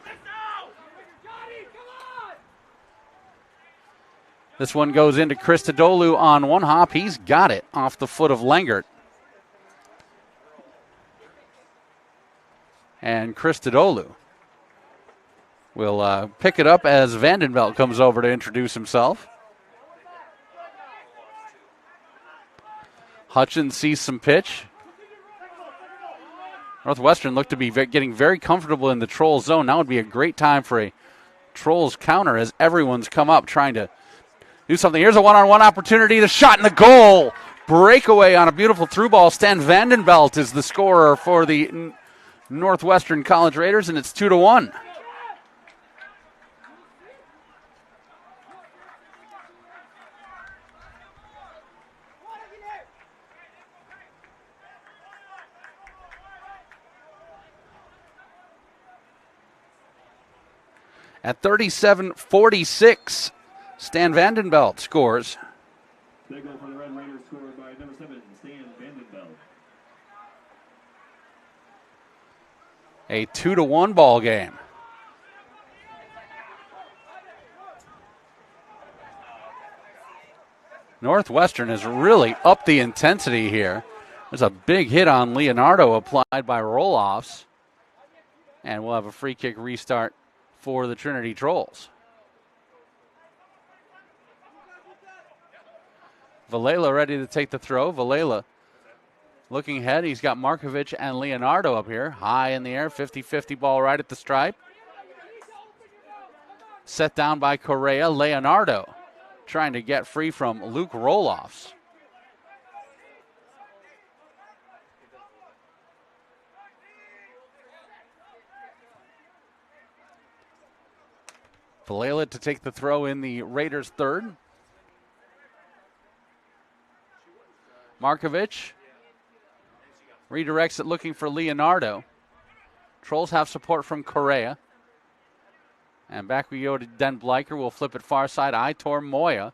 This one goes into Christodoulou on one hop. He's got it off the foot of Langert. And Christodoulou will pick it up as Vandenbelt comes over to introduce himself. Hutchins sees some pitch. Northwestern looked to be getting very comfortable in the Trolls zone. Now would be a great time for a Trolls counter as everyone's come up trying to do something. Here's a one-on-one opportunity. The shot in the goal. Breakaway on a beautiful through ball. Stan Vandenbelt is the scorer for the Northwestern College Raiders, and it's 2-1. At 37-46, Stan Vandenbelt scores. The goal for the Red Raiders scored by number 7, Stan Vandenbelt. A 2-1 ball game. Northwestern has really upped the intensity here. There's a big hit on Leonardo applied by Roloffs. And we'll have a free kick restart for the Trinity Trolls. Valela ready to take the throw. Valela looking ahead. He's got Markovic and Leonardo up here. High in the air, 50-50 ball right at the stripe. Set down by Correa. Leonardo trying to get free from Luke Roloffs. Valela to take the throw in the Raiders' third. Markovic redirects it looking for Leonardo. Trolls have support from Correa. And back we go to Den Bleicher. We'll flip it far side. Aitor Moya.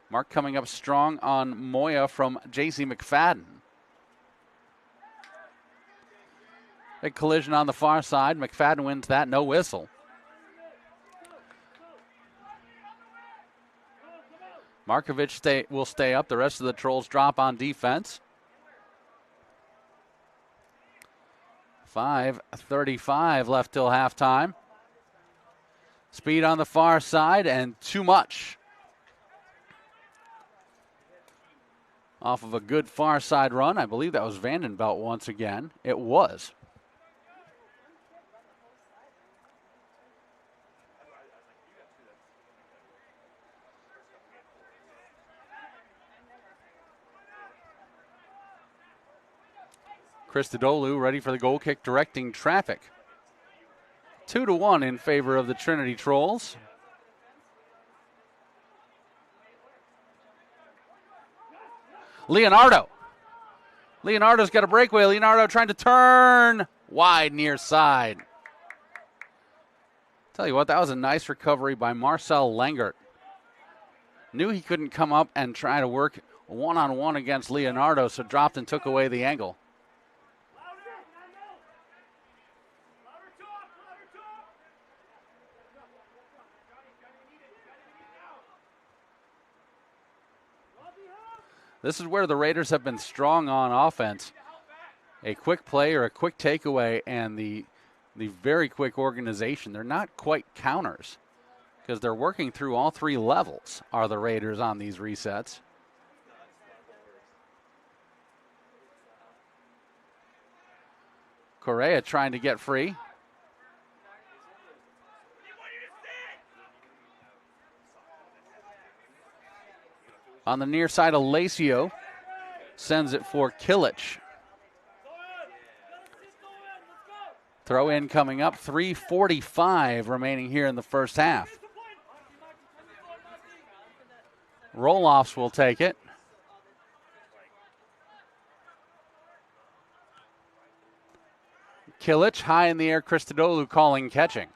Mark coming up strong on Moya from J.C. McFadden. Big collision on the far side. McFadden wins that. No whistle. Markovic will stay up. The rest of the Trolls drop on defense. 5:35 left till halftime. Speed on the far side and too much. Off of a good far side run. I believe that was Vandenbelt once again. It was. Christodoulou ready for the goal kick, directing traffic. 2-1 in favor of the Trinity Trolls. Leonardo's got a breakaway. Leonardo trying to turn wide near side. Tell you what, that was a nice recovery by Marcel Langert. Knew he couldn't come up and try to work one-on-one against Leonardo, so dropped and took away the angle. This is where the Raiders have been strong on offense. A quick play or a quick takeaway and the very quick organization. They're not quite counters because they're working through all three levels, are the Raiders on these resets. Correa trying to get free. On the near side, Alacio sends it for Kilich. Throw in coming up, 3:45 remaining here in the first half. Roloffs will take it. Kilich high in the air, Christodoulou calling catching.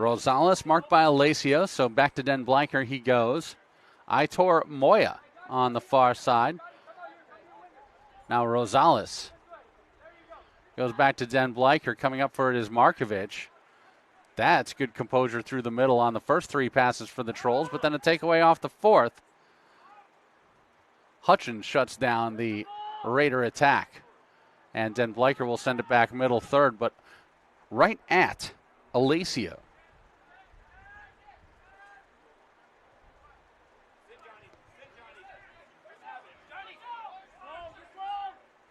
Rosales marked by Alacio, so back to Den Bleicher he goes. Aitor Moya on the far side. Now Rosales goes back to Den Bleicher. Coming up for it is Markovic. That's good composure through the middle on the first three passes for the Trolls, but then a takeaway off the fourth. Hutchins shuts down the Raider attack. And Den Bleicher will send it back middle third, but right at Alacio.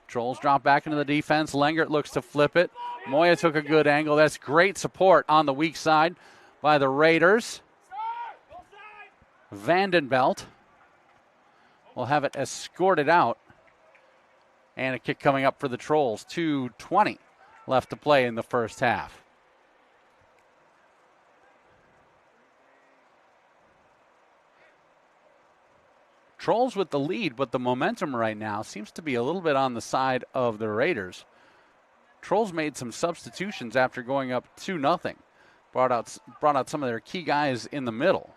Trolls drop back into the defense. Lengert looks to flip it. Moya took a good angle. That's great support on the weak side by the Raiders. Vandenbelt will have it escorted out. And a kick coming up for the Trolls. 2:20 left to play in the first half. Trolls with the lead, but the momentum right now seems to be a little bit on the side of the Raiders. Trolls made some substitutions after going up 2-0. Brought out some of their key guys in the middle.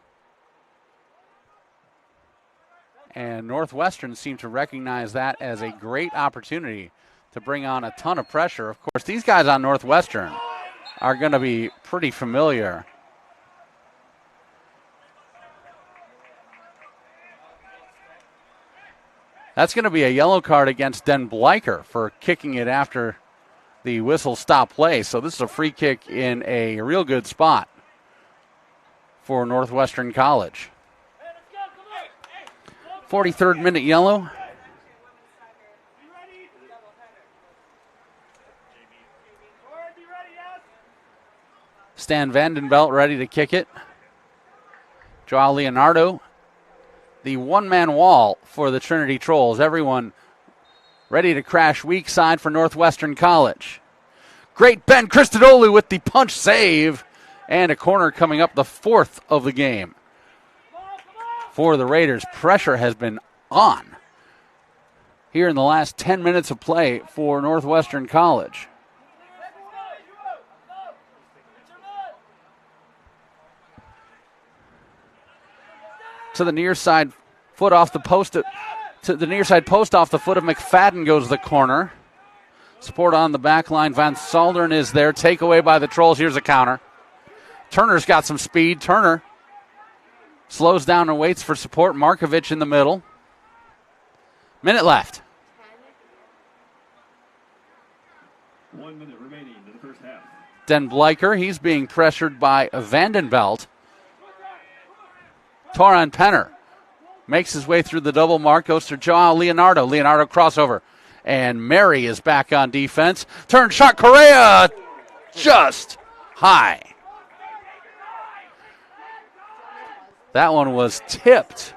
And Northwestern seemed to recognize that as a great opportunity to bring on a ton of pressure. Of course, these guys on Northwestern are going to be pretty familiar. That's going to be a yellow card against Den Bleicher for kicking it after the whistle stop play. So this is a free kick in a real good spot for Northwestern College. 43rd minute yellow. Stan Vandenbelt ready to kick it. Joao Leonardo, the one-man wall for the Trinity Trolls. Everyone ready to crash weak side for Northwestern College. Great Ben Christodoulou with the punch save. And a corner coming up, the fourth of the game. For the Raiders, pressure has been on here in the last 10 minutes of play for Northwestern College. To the near side foot off the post, to the near side post off the foot of McFadden goes the corner. Support on the back line. Van Saldern is there. Takeaway by the Trolls. Here's a counter. Turner's got some speed. Turner slows down and waits for support. Markovic in the middle. Minute left. 1 minute remaining in the first half. Den Bleicher, he's being pressured by Vandenbelt. Toran Penner makes his way through the double mark, goes to Joao Leonardo. Leonardo crossover. And Mary is back on defense. Turn shot, Correa just high. That one was tipped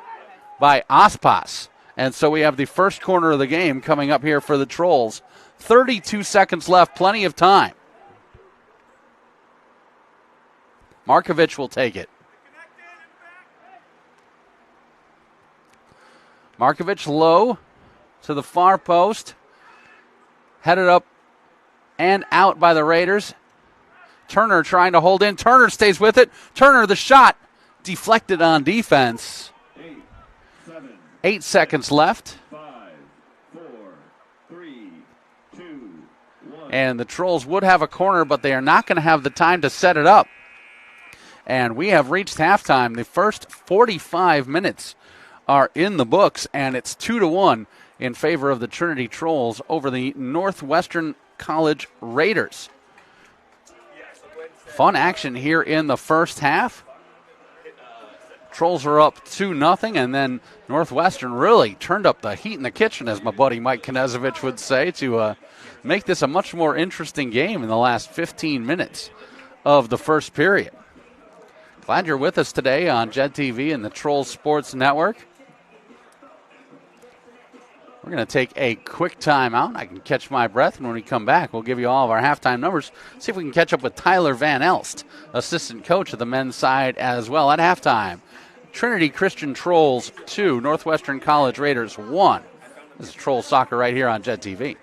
by Aspas. And so we have the first corner of the game coming up here for the Trolls. 32 seconds left, plenty of time. Markovic will take it. Markovic low to the far post. Headed up and out by the Raiders. Turner trying to hold in. Turner stays with it. Turner, the shot deflected on defense. 8 seconds left. 5, 4, 3, 2, 1. And the Trolls would have a corner, but they are not going to have the time to set it up. And we have reached halftime. The first 45 minutes are in the books, and it's 2-1 in favor of the Trinity Trolls over the Northwestern College Raiders. Fun action here in the first half. Trolls are up 2-0, and then Northwestern really turned up the heat in the kitchen, as my buddy Mike Knezovich would say, to make this a much more interesting game in the last 15 minutes of the first period. Glad you're with us today on Jed TV and the Trolls Sports Network. We're going to take a quick timeout. I can catch my breath, and when we come back, we'll give you all of our halftime numbers. See if we can catch up with Tyler Van Elst, assistant coach of the men's side as well at halftime. Trinity Christian Trolls 2, Northwestern College Raiders 1. This is Troll Soccer right here on Jed TV.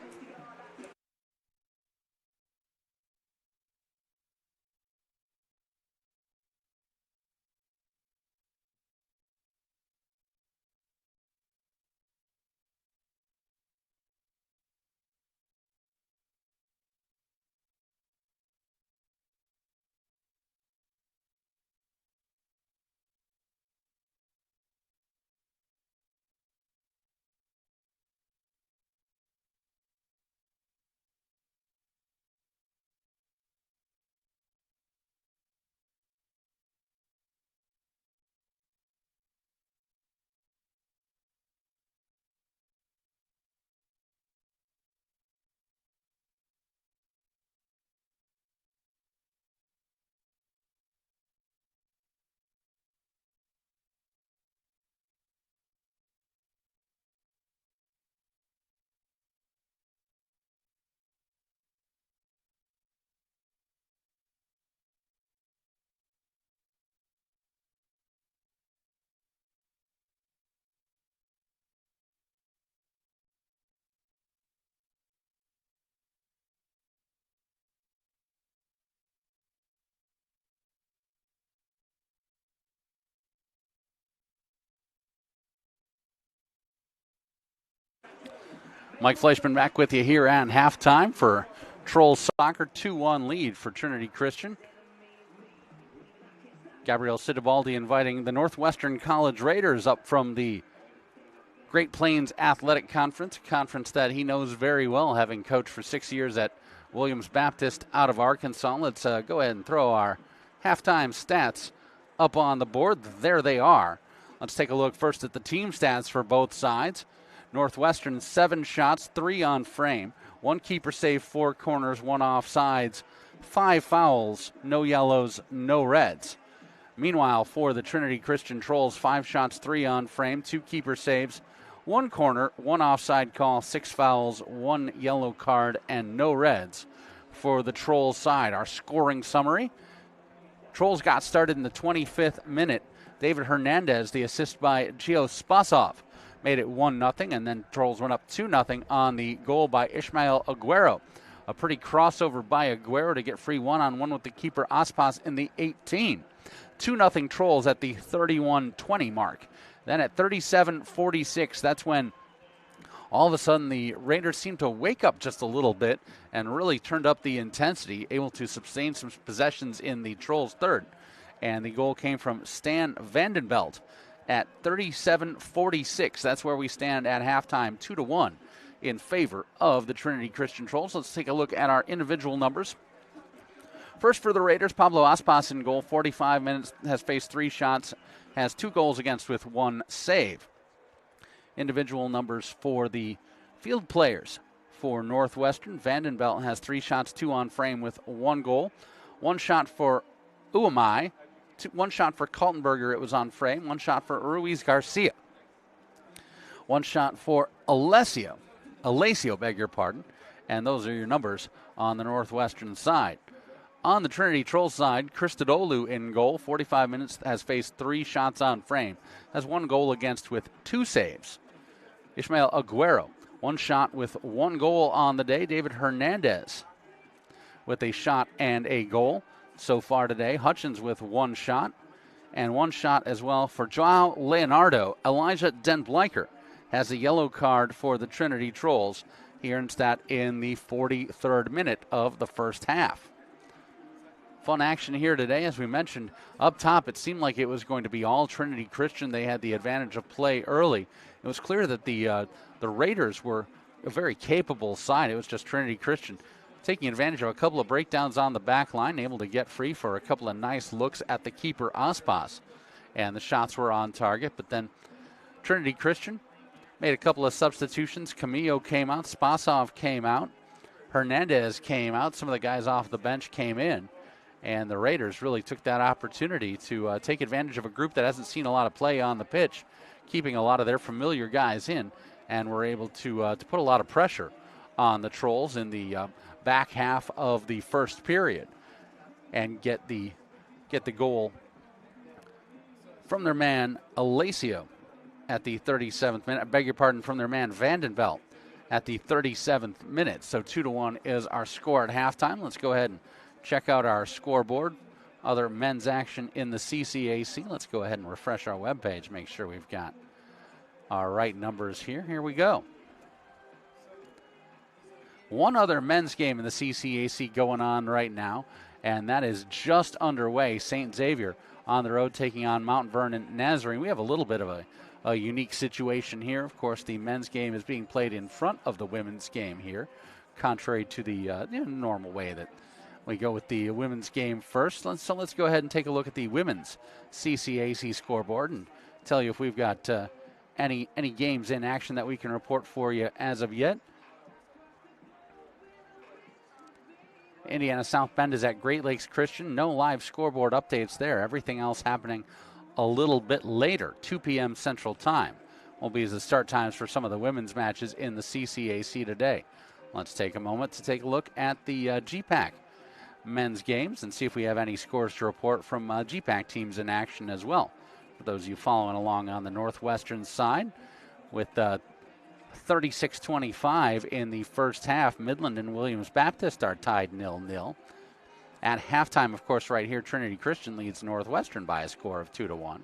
Mike Fleischman back with you here at halftime for Trolls Soccer. 2-1 lead for Trinity Christian. Gabriel Sitibaldi inviting the Northwestern College Raiders up from the Great Plains Athletic Conference, a conference that he knows very well, having coached for 6 years at Williams Baptist out of Arkansas. Let's go ahead and throw our halftime stats up on the board. There they are. Let's take a look first at the team stats for both sides. Northwestern, 7 shots, 3 on frame, 1 keeper save, 4 corners, 1 offsides, 5 fouls, no yellows, no reds. Meanwhile, for the Trinity Christian Trolls, 5 shots, 3 on frame, 2 keeper saves, 1 corner, 1 offside call, 6 fouls, 1 yellow card, and no reds for the Trolls side. Our scoring summary. Trolls got started in the 25th minute. David Hernandez, the assist by Gio Spasov, made it 1-0, and then Trolls went up 2-0 on the goal by Ishmael Aguero. A pretty crossover by Aguero to get free one-on-one with the keeper Aspas in the 18. 2-0 Trolls at the 31-20 mark. Then at 37-46, that's when all of a sudden the Raiders seemed to wake up just a little bit and really turned up the intensity, able to sustain some possessions in the Trolls' third. And the goal came from Stan Vandenbelt at 37-46. That's where we stand at halftime, 2-1 in favor of the Trinity Christian Trolls. Let's take a look at our individual numbers. First for the Raiders, Pablo Aspas in goal, 45 minutes, has faced 3 shots, has 2 goals against with 1 save. Individual numbers for the field players. For Northwestern, Vandenbelt has 3 shots, 2 on frame with 1 goal. 1 shot for Uamai, 1 shot for Kaltenberger, it was on frame. 1 shot for Ruiz Garcia. 1 shot for Alessio, beg your pardon. And those are your numbers on the Northwestern side. On the Trinity Trolls side, Christodoulou in goal, 45 minutes, has faced 3 shots on frame, has 1 goal against with 2 saves. Ishmael Aguero, 1 shot with 1 goal on the day. David Hernandez with a shot and a goal so far today. Hutchins with 1 shot, and 1 shot as well for Joao Leonardo. Elijah Denbleicher has a yellow card for the Trinity Trolls. He earns that in the 43rd minute of the first half. Fun action here today. As we mentioned up top, it seemed like it was going to be all Trinity Christian. They had the advantage of play early. It was clear that the Raiders were a very capable side. It was just Trinity Christian taking advantage of a couple of breakdowns on the back line, able to get free for a couple of nice looks at the keeper Aspas. And the shots were on target, but then Trinity Christian made a couple of substitutions. Camillo came out, Spasov came out, Hernandez came out, some of the guys off the bench came in. And the Raiders really took that opportunity to take advantage of a group that hasn't seen a lot of play on the pitch, keeping a lot of their familiar guys in, and were able to put a lot of pressure on the Trolls in the back half of the first period, and get the goal from their man Alessio at the 37th minute. I beg your pardon, from their man Vandenbelt at the 37th minute. So 2-1 is our score at halftime. Let's go ahead and check out our scoreboard. Other men's action in the CCAC. Let's go ahead and refresh our webpage, make sure we've got our right numbers here. Here we go. One other men's game in the CCAC going on right now, and that is just underway. St. Xavier on the road taking on Mount Vernon Nazarene. We have a little bit of a unique situation here. Of course, the men's game is being played in front of the women's game here, contrary to the normal way that we go with the women's game first. So let's go ahead and take a look at the women's CCAC scoreboard and tell you if we've got any games in action that we can report for you as of yet. Indiana South Bend is at Great Lakes Christian. No live scoreboard updates there. Everything else happening a little bit later, 2 p.m. Central Time will be the start times for some of the women's matches in the CCAC today. Let's take a moment to take a look at the GPAC men's games and see if we have any scores to report from GPAC teams in action as well. For those of you following along on the Northwestern side, with 36-25 in the first half, Midland and Williams Baptist are tied 0-0. At halftime, of course, right here, Trinity Christian leads Northwestern by a score of 2-1.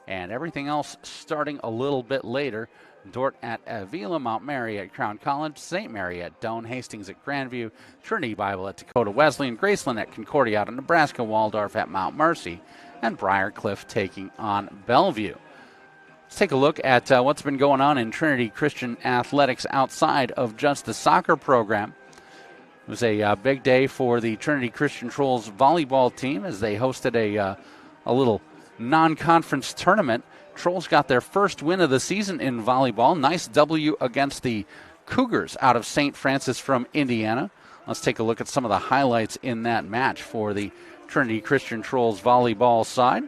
And everything else starting a little bit later. Dort at Avila, Mount Mary at Crown College, St. Mary at Doane, Hastings at Grandview, Trinity Bible at Dakota Wesleyan, Graceland at Concordia out of Nebraska, Waldorf at Mount Mercy, and Briarcliff taking on Bellevue. Let's take a look at what's been going on in Trinity Christian athletics outside of just the soccer program. It was a big day for the Trinity Christian Trolls volleyball team as they hosted a little non-conference tournament. Trolls got their first win of the season in volleyball. Nice W against the Cougars out of St. Francis from Indiana. Let's take a look at some of the highlights in that match for the Trinity Christian Trolls volleyball side.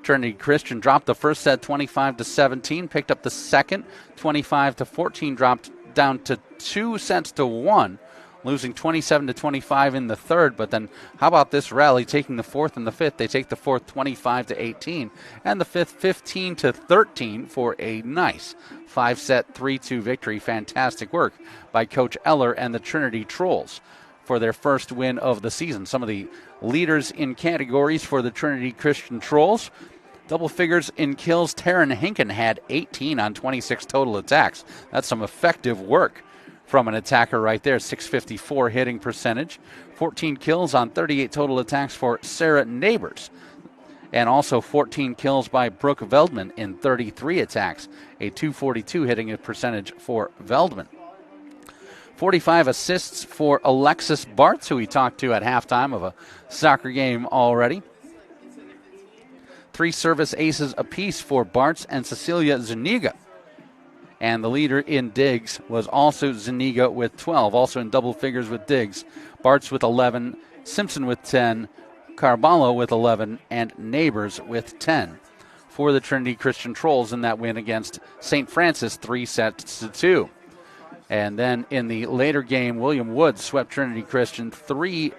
Trinity Christian dropped the first set 25-17, picked up the second 25-14, dropped down to 2 sets to 1. Losing 27-25 in the third, but then how about this rally taking the fourth and the fifth? They take the fourth 25-18 and the fifth 15-13 for a nice 5-set 3-2 victory. Fantastic work by Coach Eller and the Trinity Trolls for their first win of the season. Some of the leaders in categories for the Trinity Christian Trolls. Double figures in kills. Taryn Hinken had 18 on 26 total attacks. That's some effective work from an attacker right there. 654 hitting percentage. 14 kills on 38 total attacks for Sarah Neighbors. And also 14 kills by Brooke Veldman in 33 attacks. A 242 hitting percentage for Veldman. 45 assists for Alexis Bartz, who we talked to at halftime of a soccer game already. 3 service aces apiece for Bartz and Cecilia Zuniga. And the leader in digs was also Zuniga with 12, also in double figures with digs. Bartz with 11, Simpson with 10, Carballo with 11, and Neighbors with 10 for the Trinity Christian Trolls in that win against St. Francis 3-2. And then in the later game, William Woods swept Trinity Christian 3-0.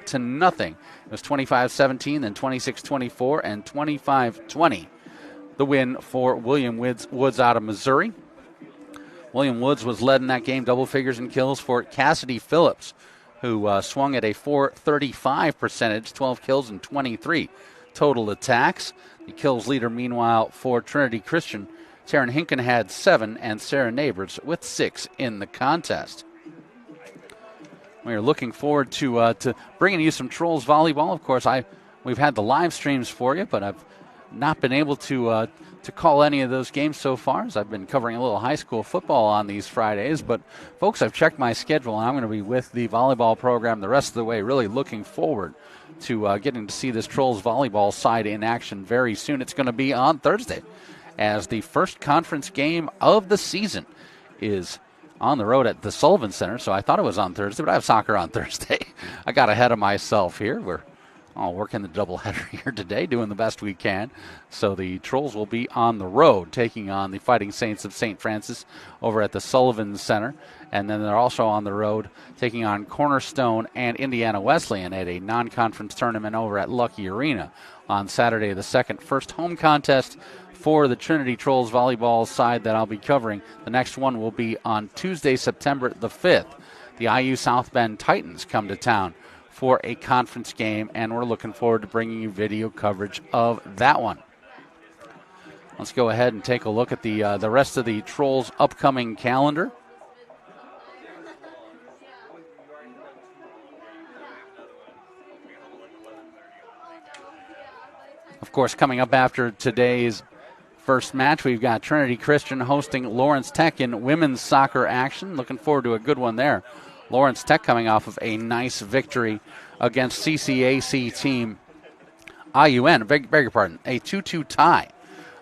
It was 25-17, then 26-24, and 25-20. The win for William Woods out of Missouri. William Woods was led in that game, double figures in kills for Cassidy Phillips, who swung at a .435 percentage, 12 kills and 23 total attacks. The kills leader, meanwhile, for Trinity Christian, Taryn Hinken had 7, and Sarah Neighbors with 6 in the contest. We are looking forward to bringing you some Trolls volleyball. Of course, we've had the live streams for you, but I've not been able to call any of those games so far, as I've been covering a little high school football on these Fridays. But, folks, I've checked my schedule, and I'm going to be with the volleyball program the rest of the way, really looking forward to getting to see this Trolls volleyball side in action very soon. It's going to be on Thursday, as the first conference game of the season is on the road at the Sullivan Center. So I thought it was on Thursday, but I have soccer on Thursday. I got ahead of myself here. We're working the doubleheader here today, doing the best we can. So the Trolls will be on the road, taking on the Fighting Saints of St. Francis over at the Sullivan Center. And then they're also on the road, taking on Cornerstone and Indiana Wesleyan at a non-conference tournament over at Lucky Arena on Saturday the 2nd. First home contest for the Trinity Trolls volleyball side that I'll be covering. The next one will be on Tuesday, September the 5th. The IU South Bend Titans come to town for a conference game, and we're looking forward to bringing you video coverage of that one. Let's go ahead and take a look at the rest of the Trolls' upcoming calendar. Of course, coming up after today's first match, we've got Trinity Christian hosting Lawrence Tech in women's soccer action. Looking forward to a good one there. Lawrence Tech coming off of a nice victory against CCAC team IUN, beg your pardon, a 2-2 tie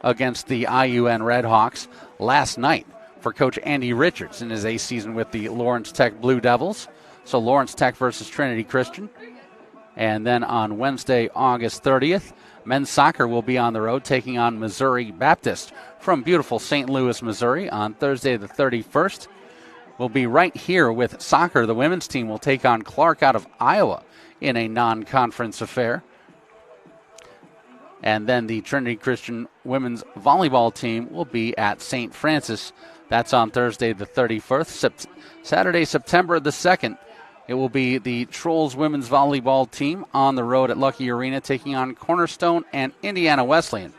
against the IUN Redhawks last night for Coach Andy Richards in his eighth season with the Lawrence Tech Blue Devils. So Lawrence Tech versus Trinity Christian. And then on Wednesday, August 30th, men's soccer will be on the road taking on Missouri Baptist from beautiful St. Louis, Missouri. On Thursday the 31st, we'll be right here with soccer. The women's team will take on Clark out of Iowa in a non-conference affair. And then the Trinity Christian women's volleyball team will be at St. Francis. That's on Thursday the 31st. Saturday, September the 2nd, It will be the Trolls women's volleyball team on the road at Lucky Arena taking on Cornerstone and Indiana Wesleyan.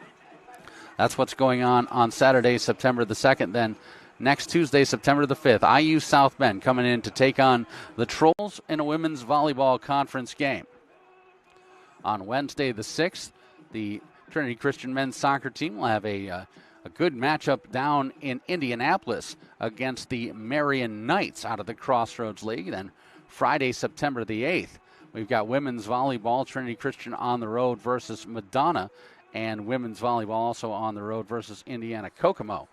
That's what's going on Saturday, September the 2nd. Then next Tuesday, September the 5th, IU South Bend coming in to take on the Trolls in a women's volleyball conference game. On Wednesday the 6th, the Trinity Christian men's soccer team will have a good matchup down in Indianapolis against the Marion Knights out of the Crossroads League. Then Friday, September the 8th, we've got women's volleyball, Trinity Christian on the road versus Madonna, and women's volleyball also on the road versus Indiana Kokomo.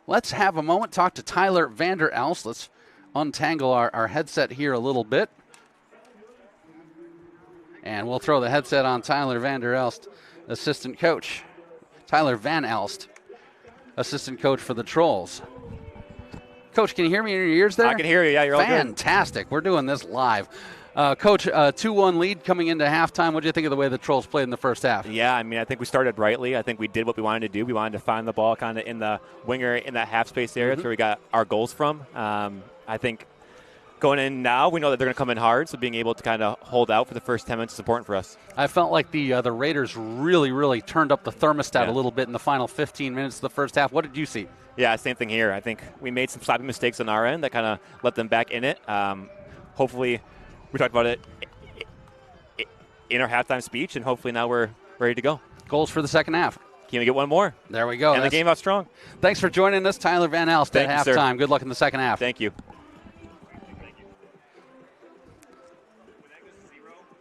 Let's have a moment, talk to Tyler Vander Elst. Let's untangle our headset here a little bit. And we'll throw the headset on Tyler Vander Elst, assistant coach. Tyler Van Elst, assistant coach for the Trolls. Coach, can you hear me in your ears there? I can hear you. Yeah, you're all good. Fantastic. We're doing this live. Coach, 2-1 lead coming into halftime. What do you think of the way the Trolls played in the first half? Yeah, I mean, I think we started rightly. I think we did what we wanted to do. We wanted to find the ball kind of in the winger in that half space area. That's where we got our goals from. I think going in now, we know that they're going to come in hard, so being able to kind of hold out for the first 10 minutes is important for us. I felt like the Raiders really turned up the thermostat a little bit in the final 15 minutes of the first half. What did you see? Yeah, same thing here. I think we made some sloppy mistakes on our end that kind of let them back in it. Hopefully, we talked about it in our halftime speech, and hopefully now we're ready to go. Goals for the second half. Can we get one more? There we go. And the game out strong. Thanks for joining us, Tyler Van Elst, at halftime. Good luck in the second half. Thank you.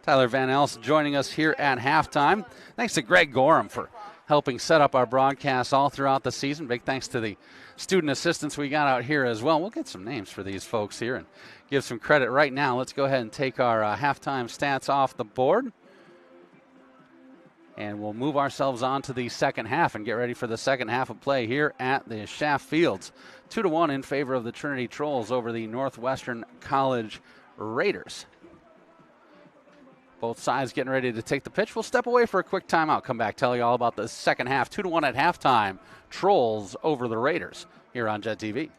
Tyler Van Elst joining us here at halftime. Thanks to Greg Gorham for helping set up our broadcasts all throughout the season. Big thanks to the student assistants we got out here as well. We'll get some names for these folks here and give some credit right now. Let's go ahead and take our halftime stats off the board. And we'll move ourselves on to the second half and get ready for the second half of play here at the Schaff Fields. 2-1 in favor of the Trinity Trolls over the Northwestern College Raiders. Both sides getting ready to take the pitch. We'll step away for a quick timeout. Come back, tell you all about the second half. 2-1 at halftime. Trolls over the Raiders here on Jet TV.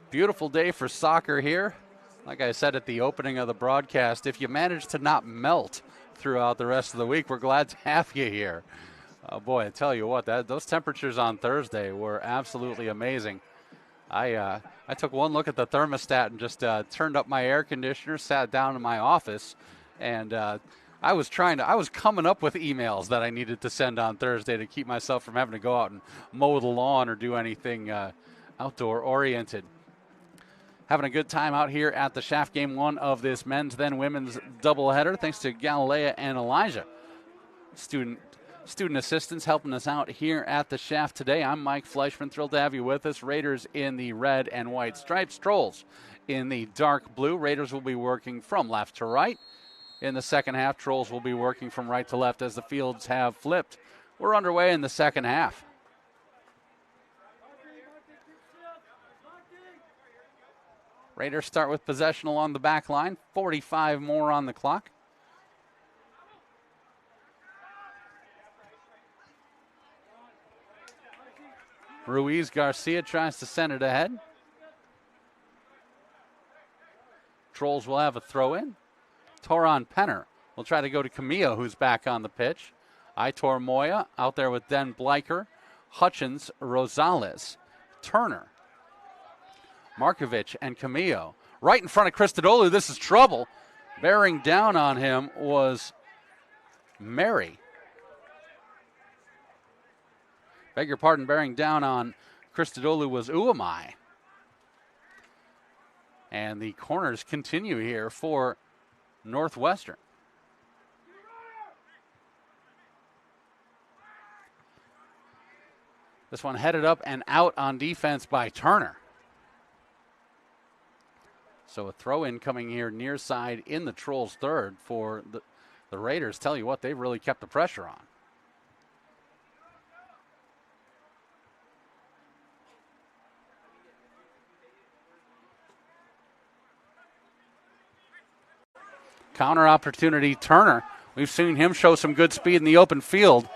Beautiful day for soccer here. Like I said at the opening of the broadcast, if you manage to not melt throughout the rest of the week, we're glad to have you here. Oh boy, I tell you what, those temperatures on Thursday were absolutely amazing. I took one look at the thermostat and just turned up my air conditioner, sat down in my office, and I was coming up with emails that I needed to send on Thursday to keep myself from having to go out and mow the lawn or do anything outdoor oriented. Having a good time out here at the Schaff Game 1 of this men's then women's doubleheader. Thanks to Galilea and Elijah, student assistants helping us out here at the Schaff today. I'm Mike Fleischman, thrilled to have you with us. Raiders in the red and white stripes, Trolls in the dark blue. Raiders will be working from left to right. In the second half, Trolls will be working from right to left as the fields have flipped. We're underway in the second half. Raiders start with possession along the back line. 45 more on the clock. Ruiz Garcia tries to send it ahead. Trolls will have a throw in. Toron Penner will try to go to Camillo, who's back on the pitch. Aitor Moya out there with Den Bleicher. Hutchins, Rosales, Turner, Markovic, and Camillo. Right in front of Christodoulou. This is trouble. Bearing down on him was Mary. Beg your pardon, bearing down on Christodoulou was Uamai. And the corners continue here for Northwestern. This one headed up and out on defense by Turner. So a throw in coming here near side in the Trolls' third for the Raiders. Tell you what, they've really kept the pressure on. Counter opportunity, Turner. We've seen him show some good speed in the open field.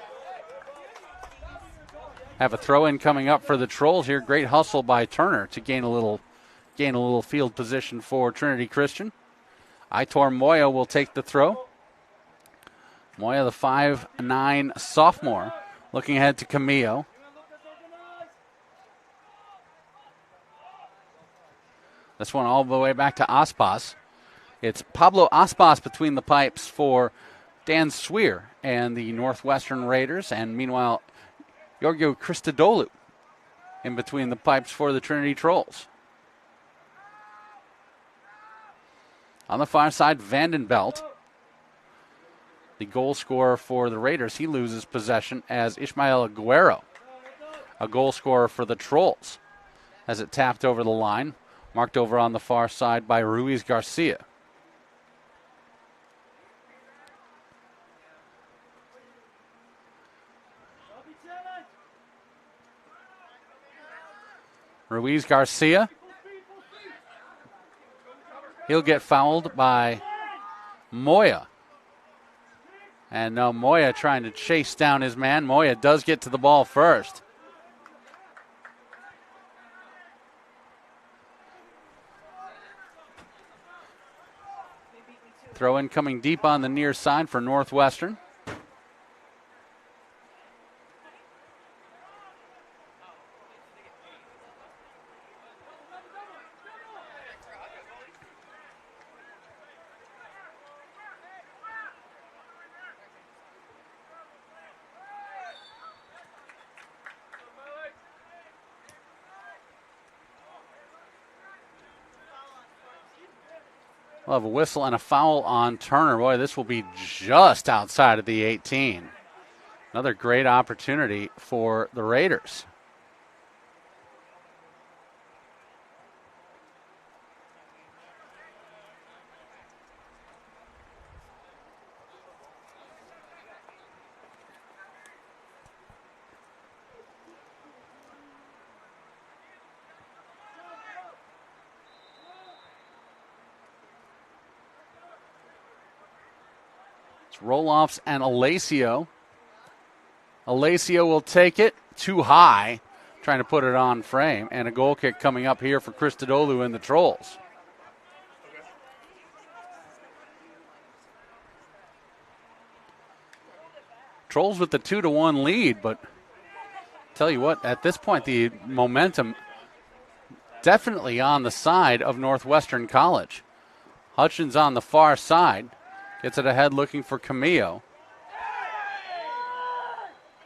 Have a throw in coming up for the Trolls here. Great hustle by Turner to gain a little field position for Trinity Christian. Aitor Moya will take the throw. Moya, the 5'9" sophomore, looking ahead to Camillo. This one all the way back to Aspas. It's Pablo Aspas between the pipes for Dan Sweer and the Northwestern Raiders. And meanwhile, Giorgio Christodoulou in between the pipes for the Trinity Trolls. On the far side, Vandenbelt, the goal scorer for the Raiders. He loses possession as Ishmael Aguero, a goal scorer for the Trolls, as it tapped over the line, marked over on the far side by Ruiz Garcia. Ruiz Garcia. He'll get fouled by Moya. And now Moya trying to chase down his man. Moya does get to the ball first. Throw in coming deep on the near side for Northwestern. We'll have a whistle and a foul on Turner. Boy, this will be just outside of the 18. Another great opportunity for the Raiders. Roll-offs and Alacio. Alacio will take it too high, trying to put it on frame, and a goal kick coming up here for Christodoulou and the Trolls. Trolls with the 2-1 lead, but tell you what, at this point the momentum definitely on the side of Northwestern College. Hutchins on the far side. Gets it ahead looking for Camillo.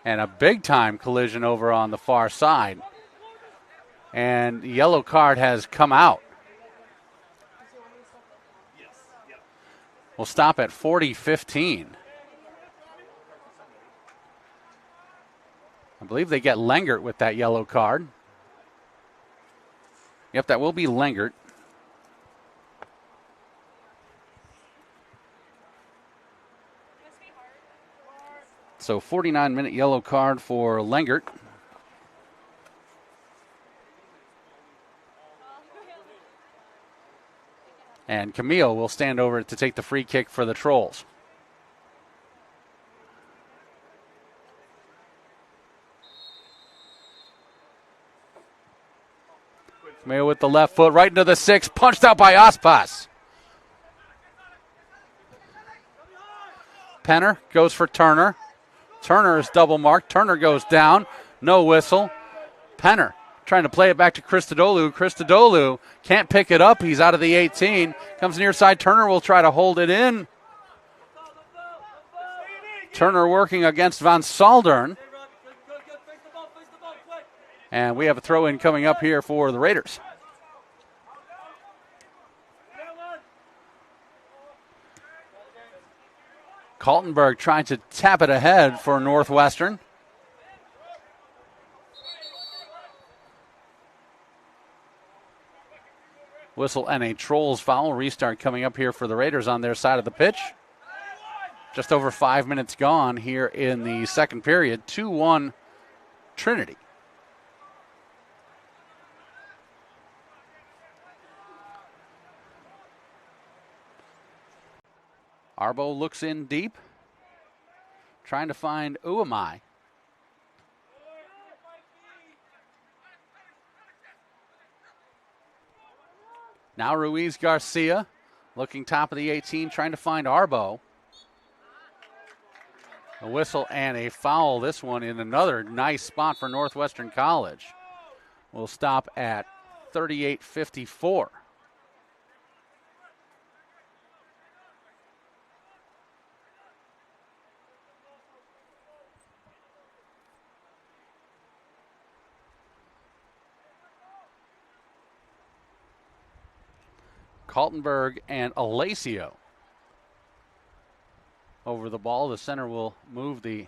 And a big-time collision over on the far side. And the yellow card has come out. We'll stop at 40-15. I believe they get Lengert with that yellow card. Yep, that will be Lengert. So 49-minute yellow card for Lengert. And Camillo will stand over to take the free kick for the Trolls. Camillo with the left foot right into the 6, punched out by Aspas. Penner goes for Turner. Turner is double marked. Turner goes down. No whistle. Penner trying to play it back to Christodoulou. Christodoulou can't pick it up. He's out of the 18. Comes near side. Turner will try to hold it in. Turner working against Van Saldern. And we have a throw-in coming up here for the Raiders. Kaltenberg trying to tap it ahead for Northwestern. Whistle and a Trolls foul. Restart coming up here for the Raiders on their side of the pitch. Just over 5 minutes gone here in the second period. 2-1 Trinity. Arbo looks in deep, trying to find Uamai. Now Ruiz Garcia looking top of the 18, trying to find Arbo. A whistle and a foul. This one in another nice spot for Northwestern College. We'll stop at 38-54. Kaltenberg and Alacio over the ball. The center will move the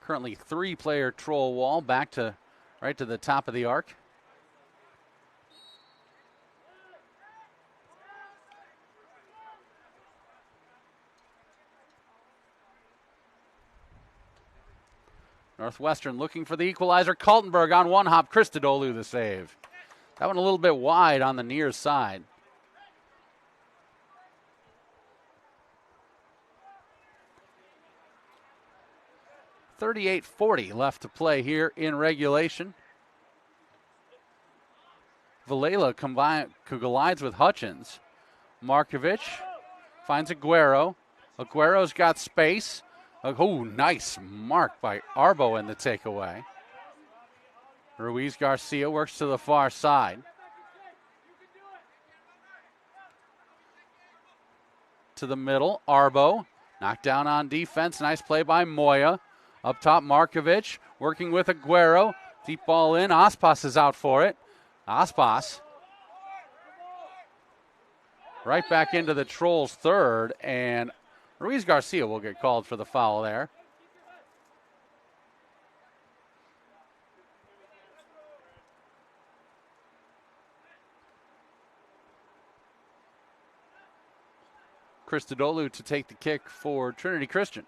currently 3-player Troll wall back to right to the top of the arc. Northwestern looking for the equalizer. Kaltenberg on one hop. Christodoulou the save. That one a little bit wide on the near side. .38-40 left to play here in regulation. Valela collides with Hutchins. Markovic finds Aguero. Aguero's got space. Oh, nice mark by Arbo in the takeaway. Ruiz Garcia works to the far side. To the middle, Arbo knocked down on defense. Nice play by Moya. Up top, Markovic working with Aguero. Deep ball in. Aspas is out for it. Aspas right back into the Trolls' third, and Ruiz Garcia will get called for the foul there. Christodoulou to take the kick for Trinity Christian.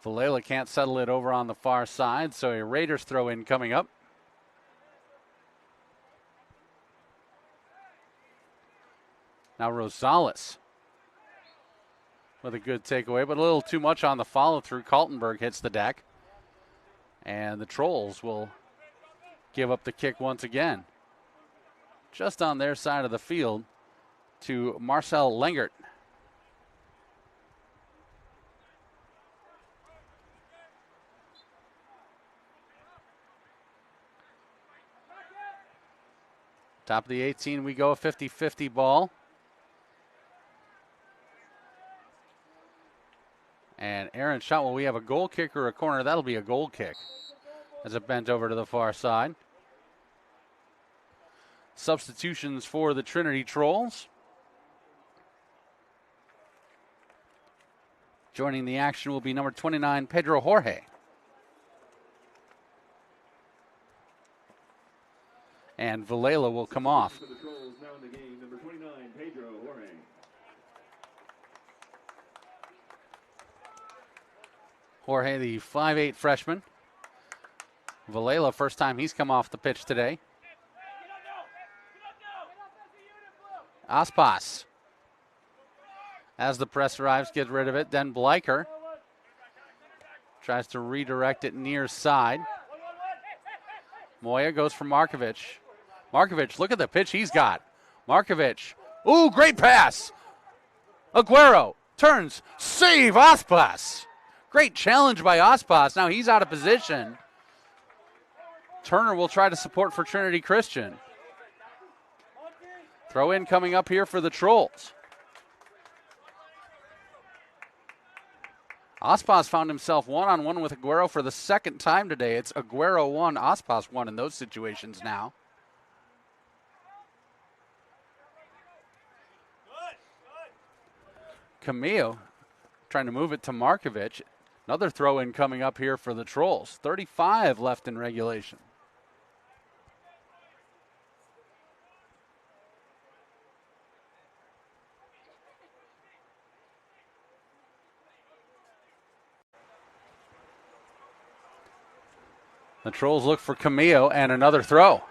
Valela can't settle it over on the far side, so a Raiders throw in coming up. Now Rosales with a good takeaway, but a little too much on the follow-through. Kaltenberg hits the deck, and the Trolls will give up the kick once again. Just on their side of the field to Marcel Lengert. Top of the 18, we go, a 50-50 ball. And Aaron shot, well, we have a goal kick or a corner. That'll be a goal kick as it bent over to the far side. Substitutions for the Trinity Trolls. Joining the action will be number 29, Pedro Jorge. And Valela will come off. For the Trolls now in the game, number 29, Pedro Jorge. Jorge, the 5'8" freshman. Valela, first time he's come off the pitch today. Aspas. As the press arrives, gets rid of it. Then Bleicher tries to redirect it near side. Moya goes for Markovic. Markovic, look at the pitch he's got. Markovic. Ooh, great pass. Aguero turns. Save Aspas. Great challenge by Aspas. Now he's out of position. Turner will try to support for Trinity Christian. Throw in coming up here for the Trolls. Aspas found himself one-on-one with Aguero for the second time today. It's Aguero 1, Aspas 1 in those situations now. Camillo trying to move it to Markovic. Another throw in coming up here for the Trolls. 35 left in regulation. The Trolls look for Camillo and another throw.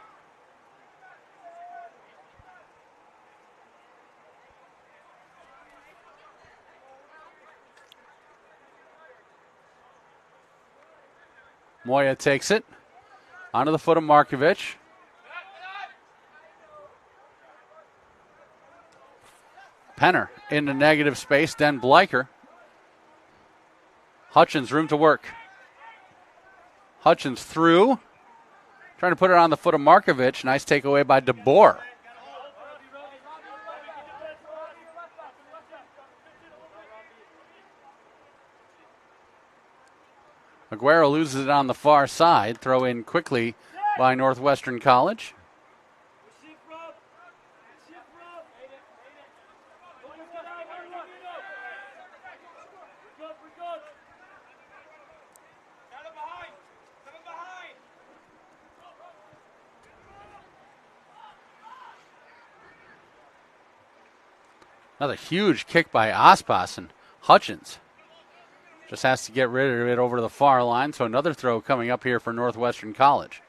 Moya takes it onto the foot of Markovic. Penner into negative space, then Bleicher. Hutchins, room to work. Hutchins through, trying to put it on the foot of Markovic. Nice takeaway by DeBoer. Aguero loses it on the far side. Throw in quickly by Northwestern College. Another huge kick by Aspas, and Hutchins just has to get rid of it over to the far line. So another throw coming up here for Northwestern College.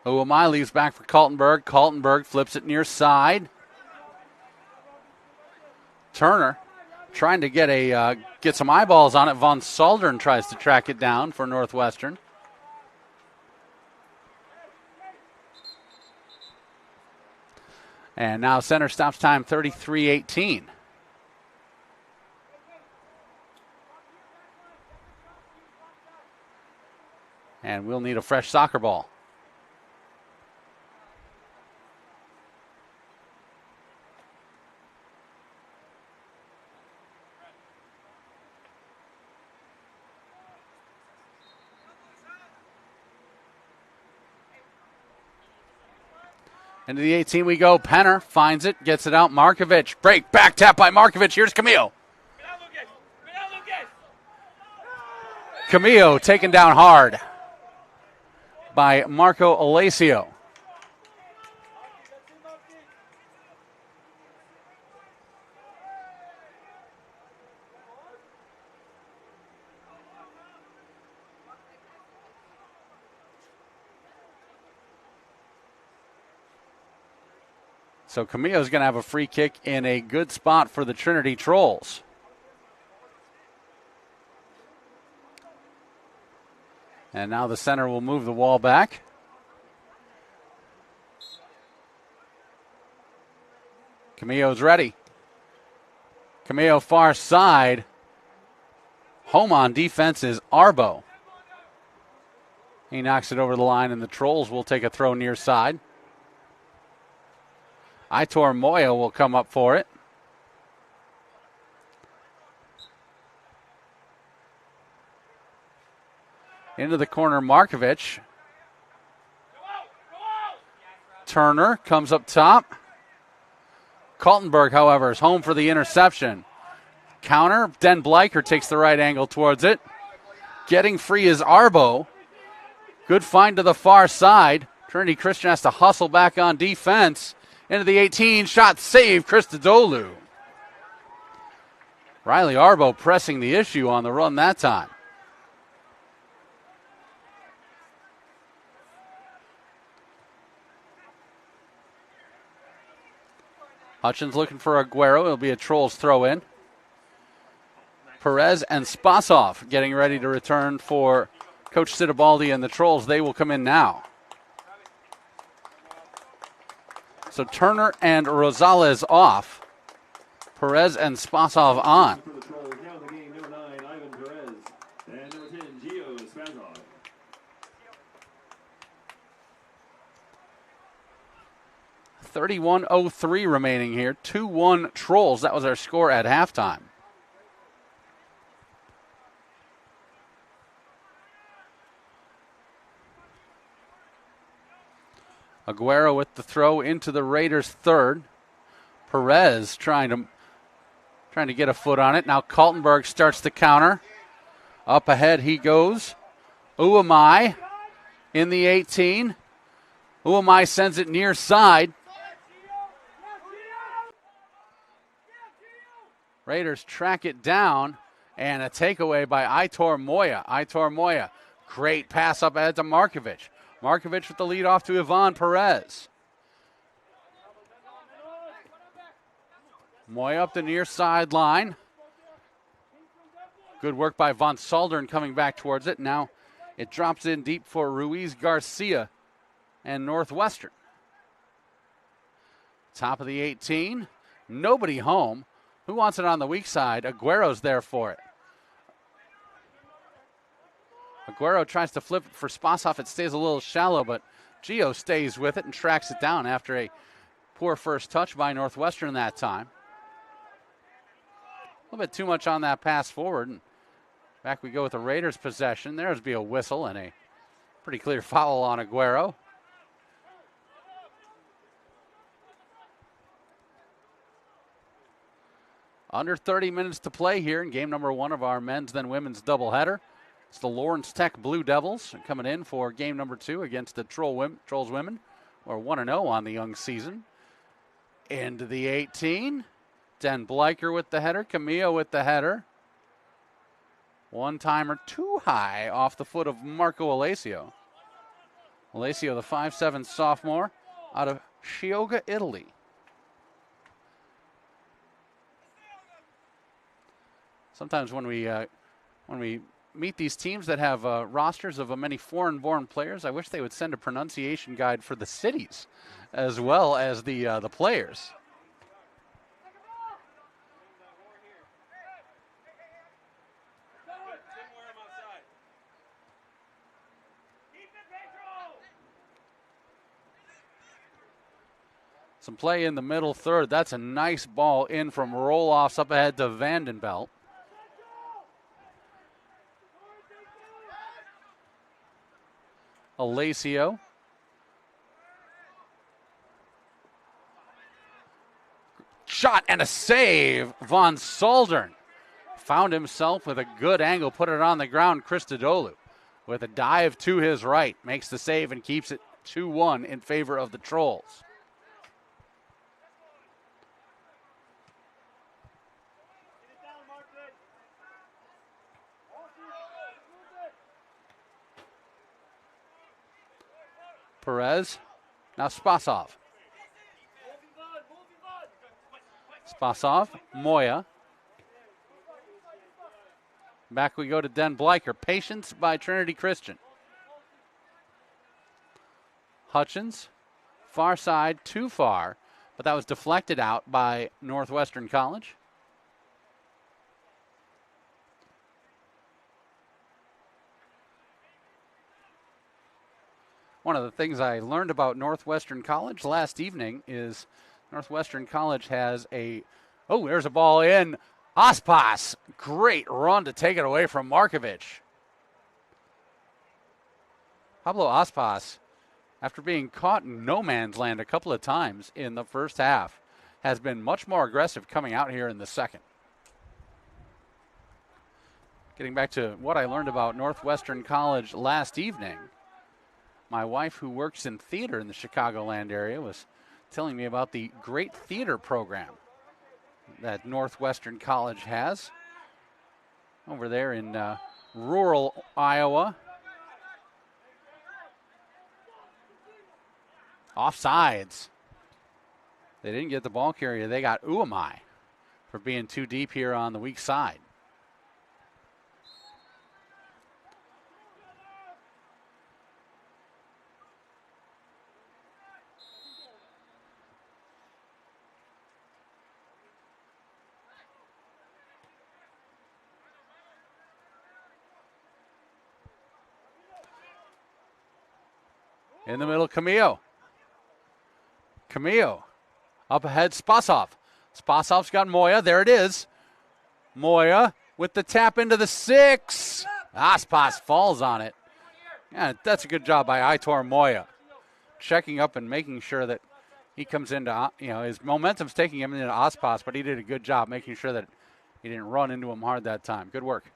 Uwamai leaves back for Kaltenberg. Kaltenberg flips it near side. Turner trying to get some eyeballs on it. Von Saldern tries to track it down for Northwestern. And now center stops time 33-18. And we'll need a fresh soccer ball. Into the 18 we go. Penner finds it, gets it out. Markovic. Break, back tap by Markovic. Here's Camillo. Camillo taken down hard by Marco Alessio. So Camillo's going to have a free kick in a good spot for the Trinity Trolls. And now the center will move the wall back. Camillo's ready. Camillo far side. Home on defense is Arbo. He knocks it over the line, and the Trolls will take a throw near side. Aitor Moya will come up for it. Into the corner, Markovic. Turner comes up top. Kaltenberg, however, is home for the interception. Counter, Den Bleicher takes the right angle towards it. Getting free is Arbo. Good find to the far side. Trinity Christian has to hustle back on defense. Into the 18, shot saved, Christodoulou. Riley Arbo pressing the issue on the run that time. Hutchins looking for Aguero. It'll be a Trolls throw in. Perez and Spasov getting ready to return for Coach Sitabaldi and the Trolls. They will come in now. So Turner and Rosales off. Perez and Spasov on. For the Trolls, now in the game, number 9, Ivan Perez. And number 10, Gio Spasov. 31:03 remaining here. 2-1 Trolls. That was our score at halftime. Aguero with the throw into the Raiders' third. Perez trying to get a foot on it. Now Kaltenberg starts the counter. Up ahead he goes. Uamai in the 18. Uamai sends it near side. Raiders track it down, and a takeaway by Aitor Moya. Aitor Moya, great pass up ahead to Markovic. Markovic with the lead off to Ivan Perez. Moya up the near sideline. Good work by Von Saldern coming back towards it. Now it drops in deep for Ruiz Garcia and Northwestern. Top of the 18. Nobody home. Who wants it on the weak side? Aguero's there for it. Aguero tries to flip it for Spasov. It stays a little shallow, but Gio stays with it and tracks it down after a poor first touch by Northwestern that time. A little bit too much on that pass forward. And back we go with the Raiders' possession. There's be a whistle and a pretty clear foul on Aguero. Under 30 minutes to play here in game number 1 of our men's then women's doubleheader. It's the Lawrence Tech Blue Devils coming in for game number 2 against the Trolls women, or 1-0 on the young season. Into the 18. Den Bleicher with the header. Camillo with the header. One-timer too high off the foot of Marco Alessio. Alessio, the 5'7" sophomore out of Chioggia, Italy. Sometimes when we meet these teams that have rosters of many foreign-born players, I wish they would send a pronunciation guide for the cities as well as the players. Some play in the middle third. That's a nice ball in from roll-offs up ahead to Vandenbelt. Alessio. Shot and a save. Von Saldern found himself with a good angle, put it on the ground. Christodoulou with a dive to his right. Makes the save and keeps it 2-1 in favor of the Trolls. Perez. Now Spasov. Spasov. Moya. Back we go to Den Bleicher. Patience by Trinity Christian. Hutchins. Far side. Too far. But that was deflected out by Northwestern College. One of the things I learned about Northwestern College last evening is Northwestern College has there's a ball in. Aspas, great run to take it away from Markovic. Pablo Aspas, after being caught in no man's land a couple of times in the first half, has been much more aggressive coming out here in the second. Getting back to what I learned about Northwestern College last evening, my wife, who works in theater in the Chicagoland area, was telling me about the great theater program that Northwestern College has over there in rural Iowa. Offsides. They didn't get the ball carrier. They got Uamai for being too deep here on the weak side. In the middle, Camillo. Camillo. Up ahead, Spasov. Spasov's got Moya. There it is. Moya with the tap into the 6. Aspas falls on it. Yeah, that's a good job by Aitor Moya. checking up and making sure that he comes into, his momentum's taking him into Aspas, but he did a good job making sure that he didn't run into him hard that time. Good work.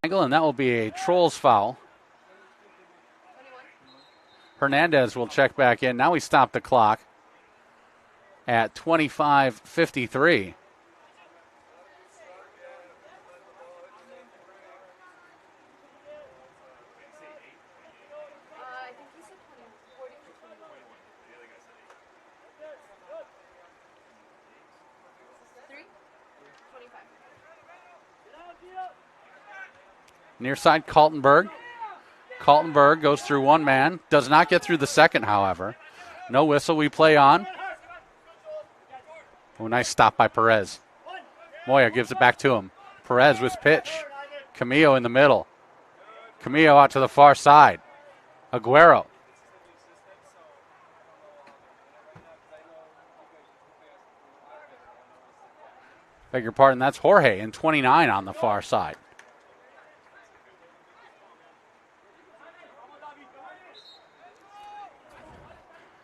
Tangle, and that will be a Trolls foul. Hernandez will check back in. Now we stop the clock at 25:53. Near side, Kaltenberg. Kaltenberg goes through one man. Does not get through the second, however. No whistle. We play on. Oh, nice stop by Perez. Moya gives it back to him. Perez with pitch. Camillo in the middle. Camillo out to the far side. Aguero. Beg your pardon, that's Jorge in 29 on the far side.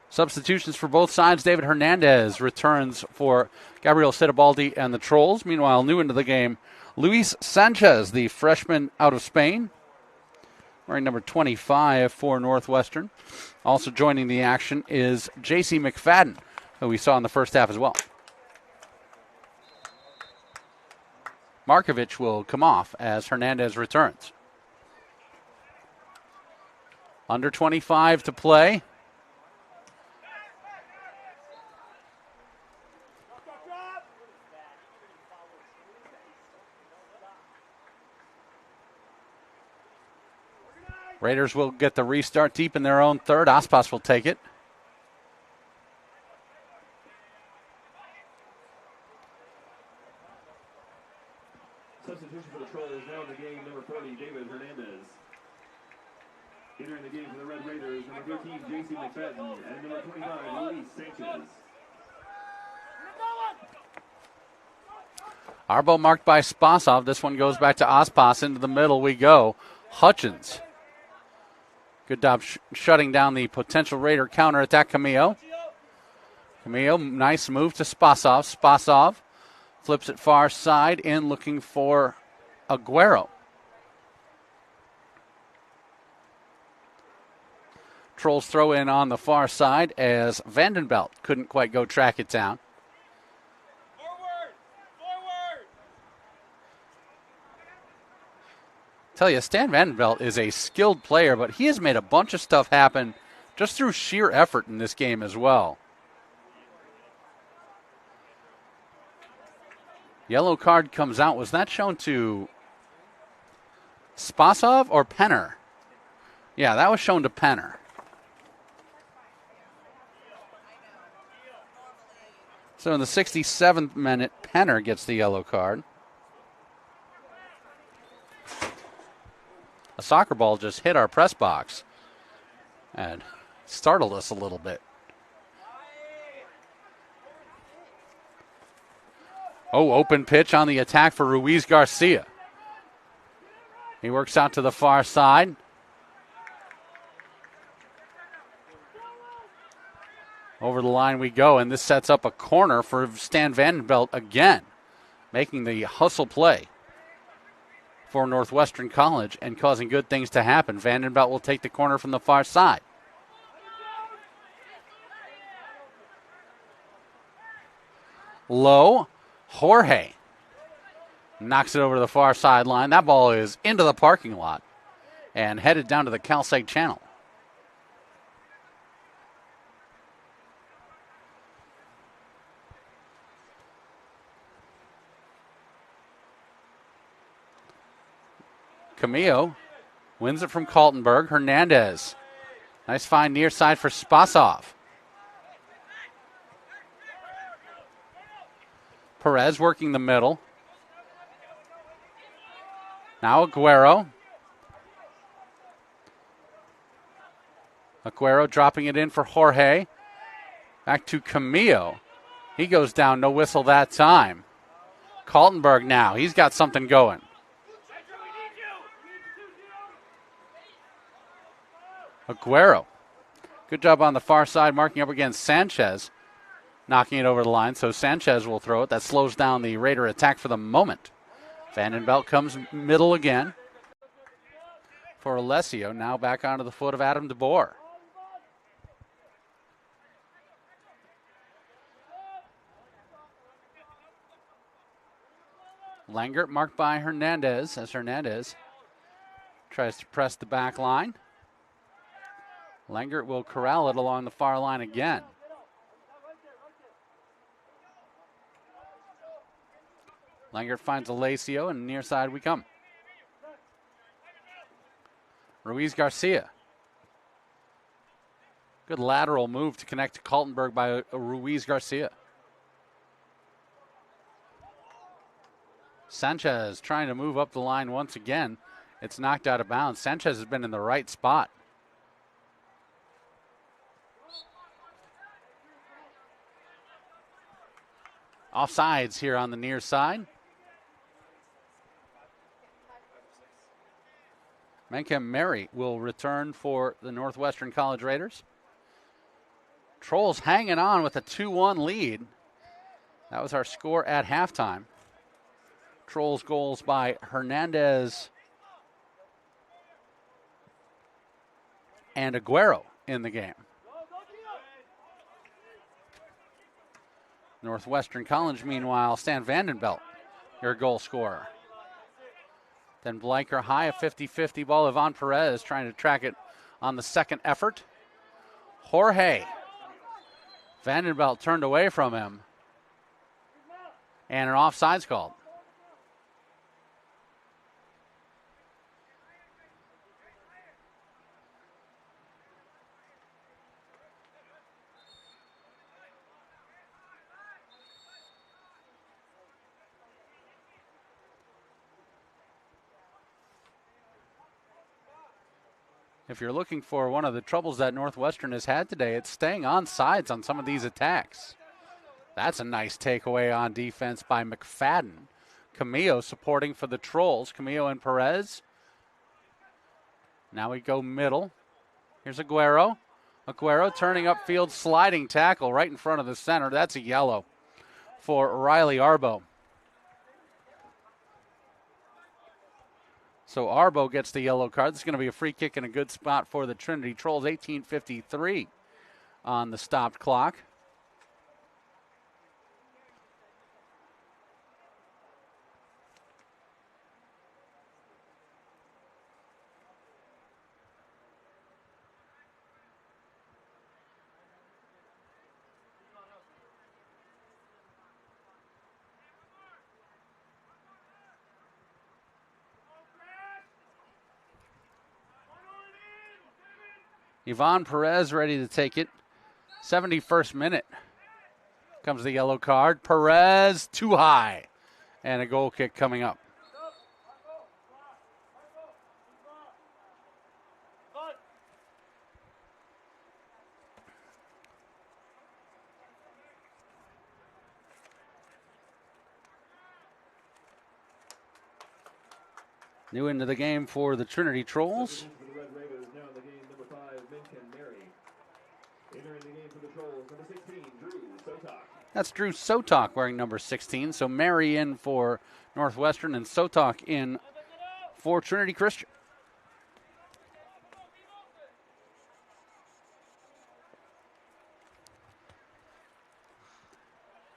Substitutions for both sides. David Hernandez returns for Gabriel Sitabaldi and the Trolls. Meanwhile, new into the game, Luis Sanchez, the freshman out of Spain, wearing number 25 for Northwestern. Also joining the action is J.C. McFadden, who we saw in the first half as well. Markovic will come off as Hernandez returns. Under 25 to play. Raiders will get the restart deep in their own third. Aspas will take it. Substitution for the Trolls now in the game, number 40, David Hernandez. Entering the game for the Red Raiders, number 13, J.C. McFadden, and number 25, Luis Sanchez. Arbo marked by Spasov. This one goes back to Aspas. Into the middle we go. Hutchins. Good job shutting down the potential Raider counterattack. Camillo, nice move to Spasov. Spasov flips it far side in looking for Aguero. Trolls throw in on the far side as Vandenbelt couldn't quite go track it down. Tell you, Stan Vandenbelt is a skilled player, but he has made a bunch of stuff happen just through sheer effort in this game as well. Yellow card comes out. Was that shown to Spasov or Penner? Yeah, that was shown to Penner. So in the 67th minute, Penner gets the yellow card. A soccer ball just hit our press box and startled us a little bit. Oh, open pitch on the attack for Ruiz Garcia. He works out to the far side. Over the line we go, and this sets up a corner for Stan Vandenbelt again, making the hustle play for Northwestern College and causing good things to happen. Vandenbelt will take the corner from the far side. Low, Jorge knocks it over to the far sideline. That ball is into the parking lot and headed down to the Cal-Site Channel. Camillo wins it from Kaltenberg. Hernandez. Nice find near side for Spasov. Perez working the middle. Now Aguero. Aguero dropping it in for Jorge. Back to Camillo. He goes down, no whistle that time. Kaltenberg now. He's got something going. Aguero. Good job on the far side, marking up against Sanchez, knocking it over the line. So Sanchez will throw it. That slows down the Raider attack for the moment. Vandenbelt comes middle again for Alessio. Now back onto the foot of Adam DeBoer. Langert marked by Hernandez as Hernandez tries to press the back line. Langert will corral it along the far line again. Langert finds Alessio, and near side we come. Ruiz Garcia. Good lateral move to connect to Kaltenberg by Ruiz Garcia. Sanchez trying to move up the line once again. It's knocked out of bounds. Sanchez has been in the right spot. Offsides here on the near side. Menkem Mary will return for the Northwestern College Raiders. Trolls hanging on with a 2-1 lead. That was our score at halftime. Trolls goals by Hernandez and Aguero in the game. Northwestern College, meanwhile, Stan Vandenbelt, your goal scorer. Then Bleicher high, a 50-50 ball. Ivan Perez trying to track it on the second effort. Jorge. Vandenbelt turned away from him. And an offsides called. If you're looking for one of the troubles that Northwestern has had today, it's staying on sides on some of these attacks. That's a nice takeaway on defense by McFadden. Camillo supporting for the Trolls. Camillo and Perez. Now we go middle. Here's Aguero. Aguero turning upfield, sliding tackle right in front of the center. That's a yellow for Riley Arbo. So Arbo gets the yellow card. This is going to be a free kick in a good spot for the Trinity Trolls. 18:53 on the stopped clock. Ivan Perez ready to take it. 71st minute comes the yellow card. Perez too high. And a goal kick coming up. New into the game for the Trinity Trolls. That's Drew Sotok wearing number 16. So Mary in for Northwestern and Sotok in for Trinity Christian.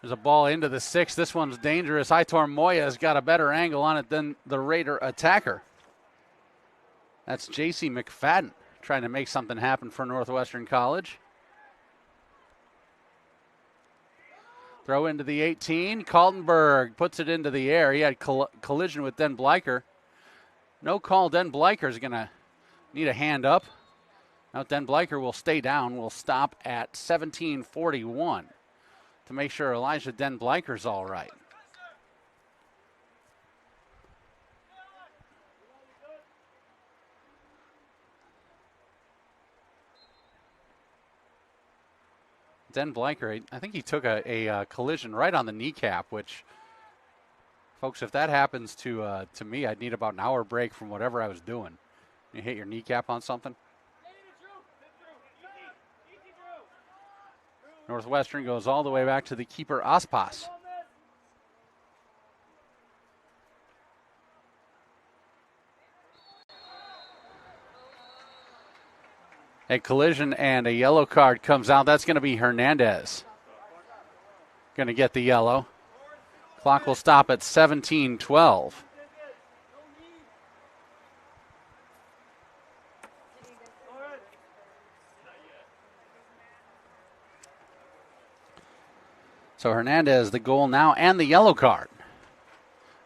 There's a ball into the 6. This one's dangerous. Aitor Moya has got a better angle on it than the Raider attacker. That's J.C. McFadden trying to make something happen for Northwestern College. Throw into the 18. Kaltenberg puts it into the air. He had collision with Den Bleicher. No call. Den Bleicher is going to need a hand up. Now Den Bleicher will stay down. We'll stop at 17:41 to make sure Elijah Den Bleicher's all right. Den Bleicher, I think he took a collision right on the kneecap, which Folks, if that happens to me, I'd need about an hour break from whatever I was doing. You hit your kneecap on something? Northwestern goes all the way back to the keeper, Aspas. A collision and a yellow card comes out. That's going to be Hernandez. Going to get the yellow. Clock will stop at 17:12. So Hernandez, the goal now, and the yellow card.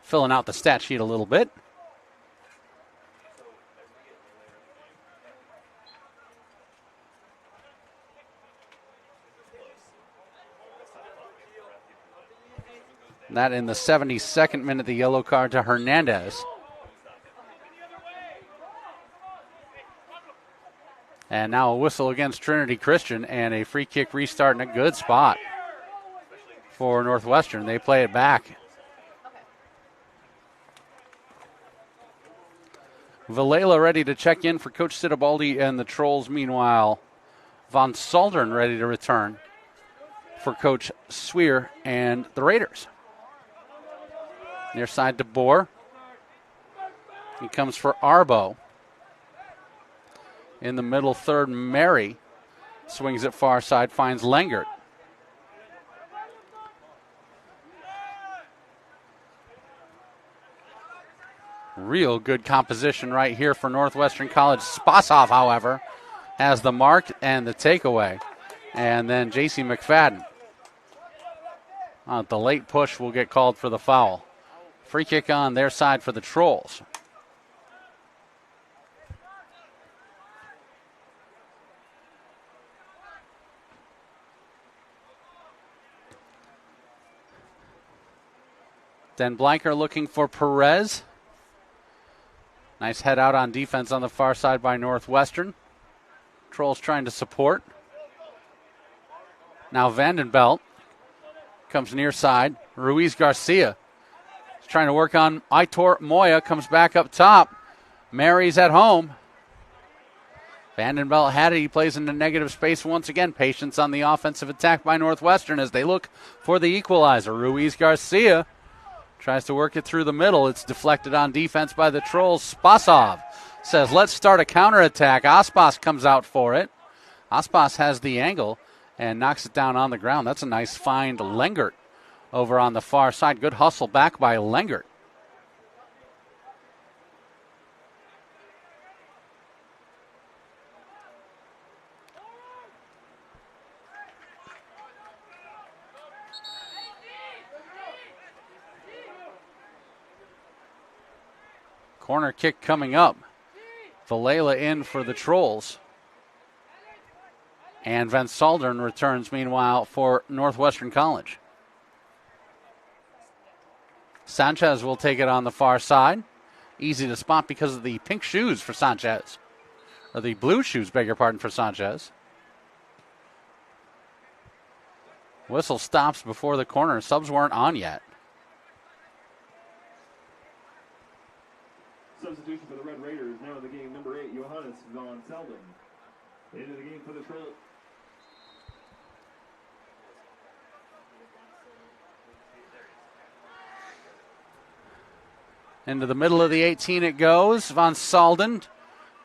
Filling out the stat sheet a little bit. That in the 72nd minute, the yellow card to Hernandez. And now a whistle against Trinity Christian and a free kick restart in a good spot for Northwestern. They play it back. Valela ready to check in for Coach Sitabaldi and the Trolls. Meanwhile, Von Saldern ready to return for Coach Sweer and the Raiders. Near side to Bohr. He comes for Arbo. In the middle third, Mary swings it far side, finds Lengert. Real good composition right here for Northwestern College. Spasov, however, has the mark and the takeaway. And then J.C. McFadden. The late push will get called for the foul. Free kick on their side for the Trolls. Den Blanker looking for Perez. Nice head out on defense on the far side by Northwestern. Trolls trying to support. Now Vandenbelt comes near side. Ruiz Garcia is trying to work on Aitor Moya. Comes back up top. Mary's at home. Vandenbelt had it. He plays into negative space once again. Patience on the offensive attack by Northwestern as they look for the equalizer. Ruiz Garcia tries to work it through the middle. It's deflected on defense by the Trolls. Spasov says, let's start a counterattack. Aspas comes out for it. Aspas has the angle and knocks it down on the ground. That's a nice find. Lengert over on the far side. Good hustle back by Lengert. Corner kick coming up. Valela in for the Trolls. And Van Saldern returns, meanwhile, for Northwestern College. Sanchez will take it on the far side. Easy to spot because of the pink shoes for Sanchez. Or the blue shoes, beg your pardon, for Sanchez. Whistle stops before the corner. Subs weren't on yet. Substitution for the Red Raiders, now in the game, number 8, Johannes Von Selden. Into the game for the Trolls. Into the middle of the 18 it goes. Von Salden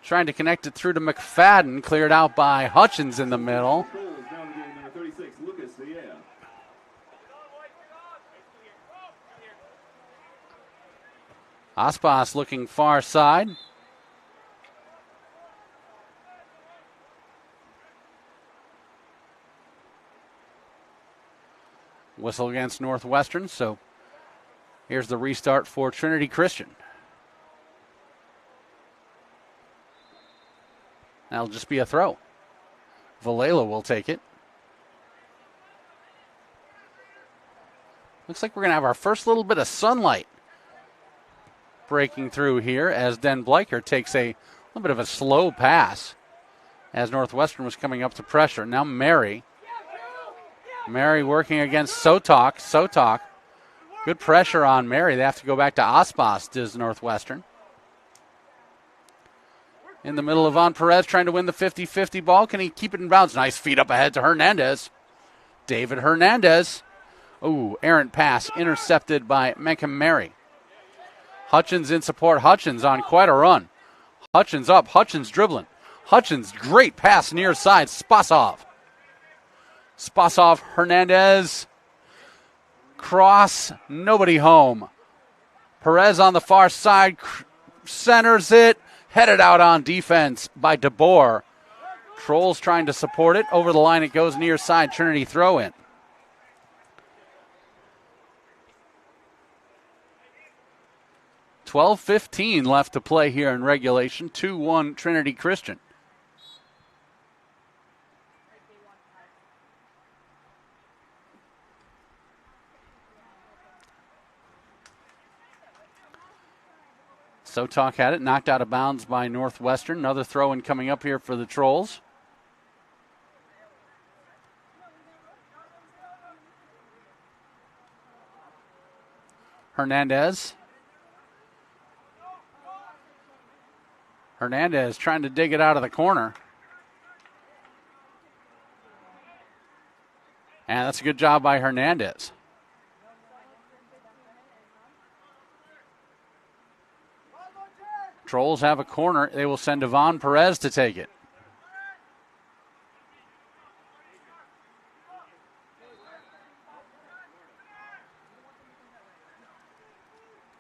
trying to connect it through to McFadden. Cleared out by Hutchins in the middle. Trolls, now in the game, number 36, Lucas Villa. Aspas looking far side. Whistle against Northwestern, so here's the restart for Trinity Christian. That'll just be a throw. Valela will take it. Looks like we're going to have our first little bit of sunlight breaking through here as Den Bleicher takes a little bit of a slow pass as Northwestern was coming up to pressure. Now Mary working against Sotok. Sotok Good pressure on Mary. They have to go back to Aspas, does Northwestern. In the middle, Yvonne Perez trying to win the 50-50 ball. Can he keep it in bounds? Nice feed up ahead to Hernandez. David Hernandez. Ooh, errant pass intercepted by Mary. Hutchins in support. Hutchins on quite a run. Hutchins up. Hutchins dribbling. Hutchins, great pass near side. Spasov. Hernandez. Cross. Nobody home. Perez on the far side. Centers it. Headed out on defense by DeBoer. Trolls trying to support it. Over the line it goes near side. Trinity throw in. $12:15 left to play here in regulation. 2-1 Trinity Christian. Sotok had it, knocked out of bounds by Northwestern. Another throw-in coming up here for the Trolls. Hernandez trying to dig it out of the corner. And that's a good job by Hernandez. Trolls have a corner. They will send Yvonne Perez to take it.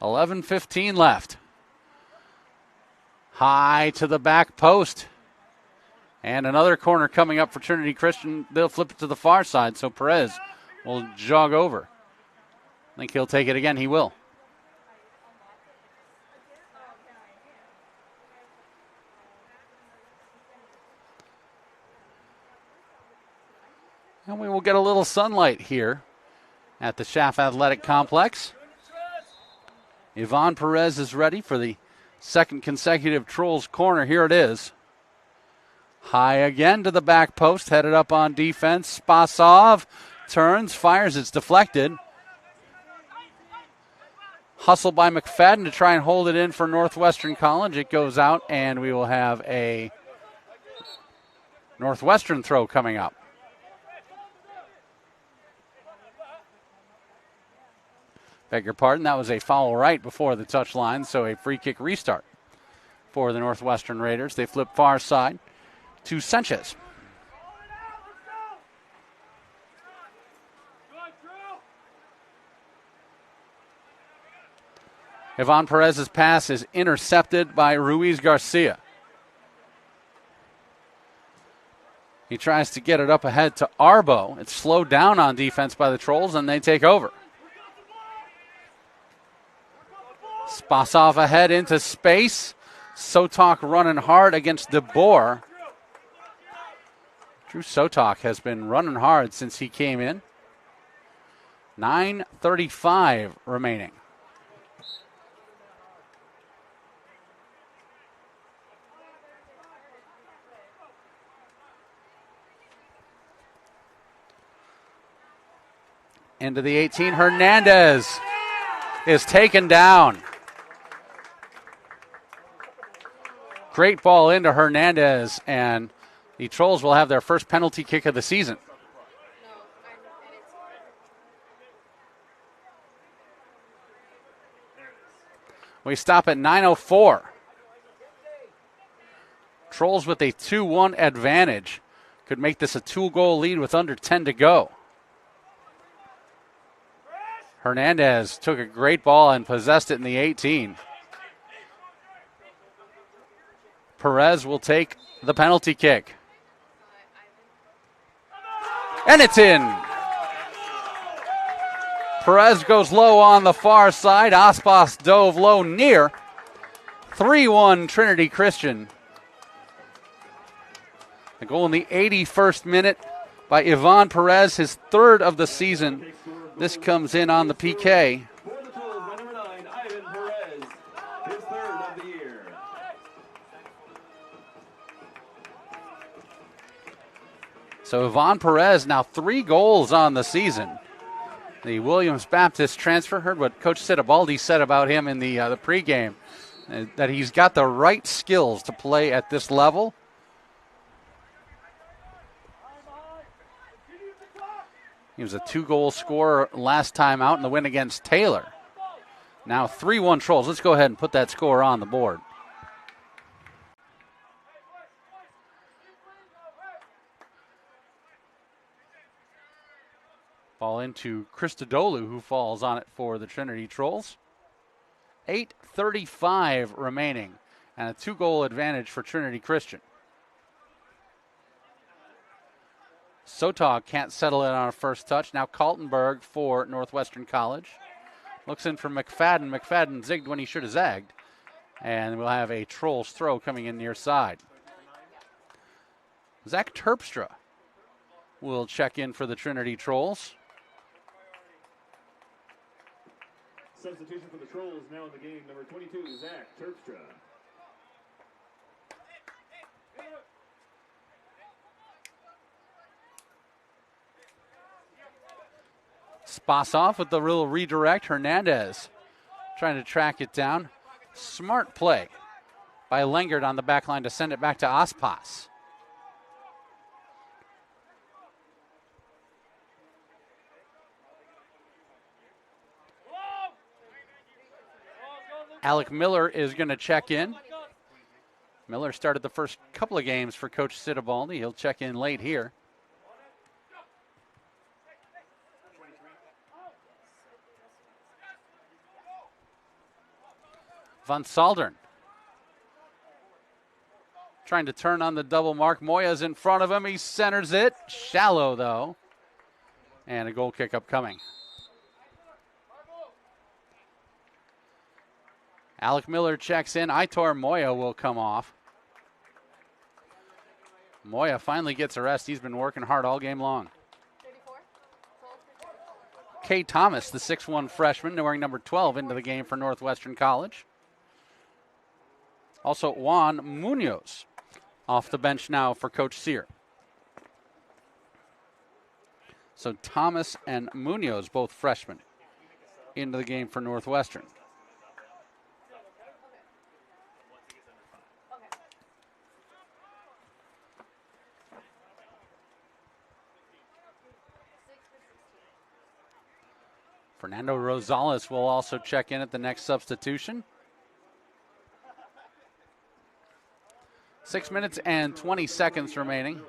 $11:15 left. High to the back post. And another corner coming up for Trinity Christian. They'll flip it to the far side, so Perez will jog over. I think he'll take it again. He will. And we will get a little sunlight here at the Schaff Athletic Complex. Yvonne Perez is ready for the second consecutive Trolls corner. Here it is. High again to the back post, headed up on defense. Spasov turns, fires, it's deflected. Hustle by McFadden to try and hold it in for Northwestern College. It goes out, and we will have a Northwestern throw coming up. Beg your pardon, that was a foul right before the touchline, so a free kick restart for the Northwestern Raiders. They flip far side to Sanchez. Yvonne Perez's pass is intercepted by Ruiz Garcia. He tries to get it up ahead to Arbo. It's slowed down on defense by the Trolls, and they take over. Spasov ahead into space. Sotok running hard against DeBoer. Drew Sotok has been running hard since he came in. 9:35 remaining. Into the 18, Hernandez is taken down. Great ball into Hernandez, and the Trolls will have their first penalty kick of the season. We stop at 9:04. Trolls with a 2-1 advantage could make this a 2-goal lead with under 10 to go. Hernandez took a great ball and possessed it in the 18. Perez will take the penalty kick. And it's in. Perez goes low on the far side. Aspas dove low near. 3-1 Trinity Christian. The goal in the 81st minute by Yvonne Perez, his third of the season. This comes in on the PK. So Yvonne Perez now 3 goals on the season. the Williams Baptist transfer. Heard what Coach Sitabaldi said about him in the pregame, that he's got the right skills to play at this level. He was a 2-goal scorer last time out in the win against Taylor. Now 3-1 Trolls. Let's go ahead and put that score on the board. Ball into Christodoulou, who falls on it for the Trinity Trolls. 8:35 remaining, and a 2-goal advantage for Trinity Christian. Sotog can't settle it on a first touch. Now Kaltenberg for Northwestern College. Looks in for McFadden. McFadden zigged when he should have zagged. And we'll have a Trolls throw coming in near side. Zach Terpstra will check in for the Trinity Trolls. Substitution for the Trolls now in the game, number 22, Zach Terpstra. Spasov with the real redirect. Hernandez trying to track it down. Smart play by Lengard on the back line to send it back to Aspas. Alec Miller is going to check in. Miller started the first couple of games for Coach Sitabaldi. He'll check in late here. Van Saldern trying to turn on the double mark. Moya's in front of him. He centers it. Shallow, though. And a goal kick upcoming. Alec Miller checks in. Aitor Moya will come off. Moya finally gets a rest. He's been working hard all game long. Kay Thomas, the 6'1 freshman, wearing number 12 into the game for Northwestern College. Also, Juan Munoz off the bench now for Coach Sear. So Thomas and Munoz, both freshmen, into the game for Northwestern. Fernando Rosales will also check in at the next substitution. 6 minutes and 20 seconds remaining.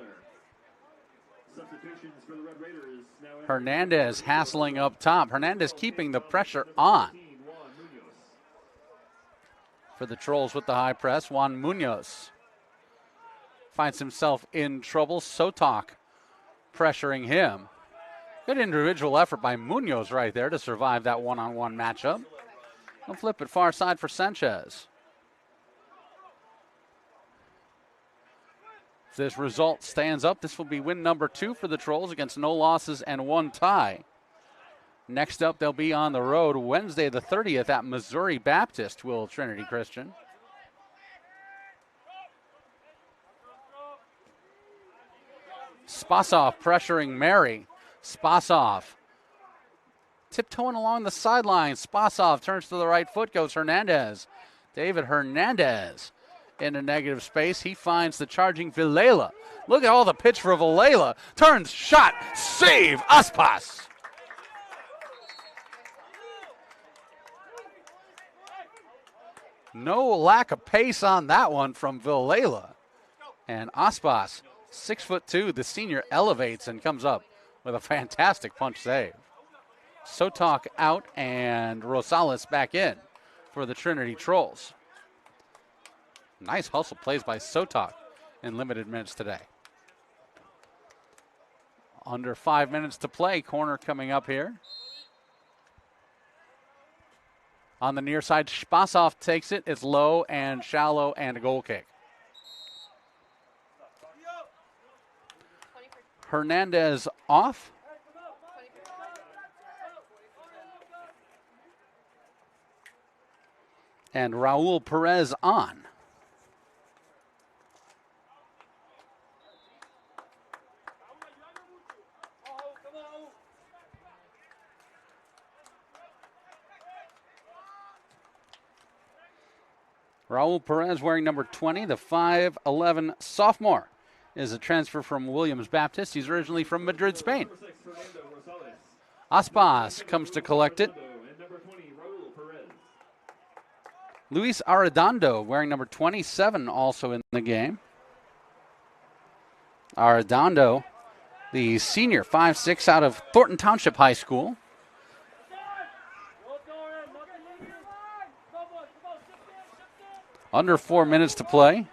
Hernandez hassling up top. Hernandez keeping the pressure on for the Trolls with the high press. Juan Munoz finds himself in trouble. Sotok pressuring him. Good individual effort by Munoz right there to survive that one-on-one matchup. He'll flip it far side for Sanchez. If this result stands up, this will be win number 2 for the Trolls against no losses and 1 tie. Next up, they'll be on the road Wednesday the 30th at Missouri Baptist, will Trinity Christian. Spasov pressuring Mary. Spasov tiptoeing along the sideline. Spasov turns to the right foot, goes Hernandez. David Hernandez in a negative space. He finds the charging Villela. Look at all the pitch for Villela. Turns, shot, save, Aspas. No lack of pace on that one from Villela. And Aspas, 6'2", the senior elevates and comes up with a fantastic punch save. Sotok out and Rosales back in for the Trinity Trolls. Nice hustle plays by Sotok in limited minutes today. Under 5 minutes to play. Corner coming up here. On the near side, Spasov takes it. It's low and shallow and a goal kick. Hernandez off. And Raul Perez on. Raul Perez wearing number 20, the 5'11 sophomore, is a transfer from Williams Baptist. He's originally from Madrid, Spain. Aspas comes to collect it. Luis Arredondo wearing number 27 also in the game. Arredondo, the senior, 5'6", out of Thornton Township High School. Under 4 minutes to play.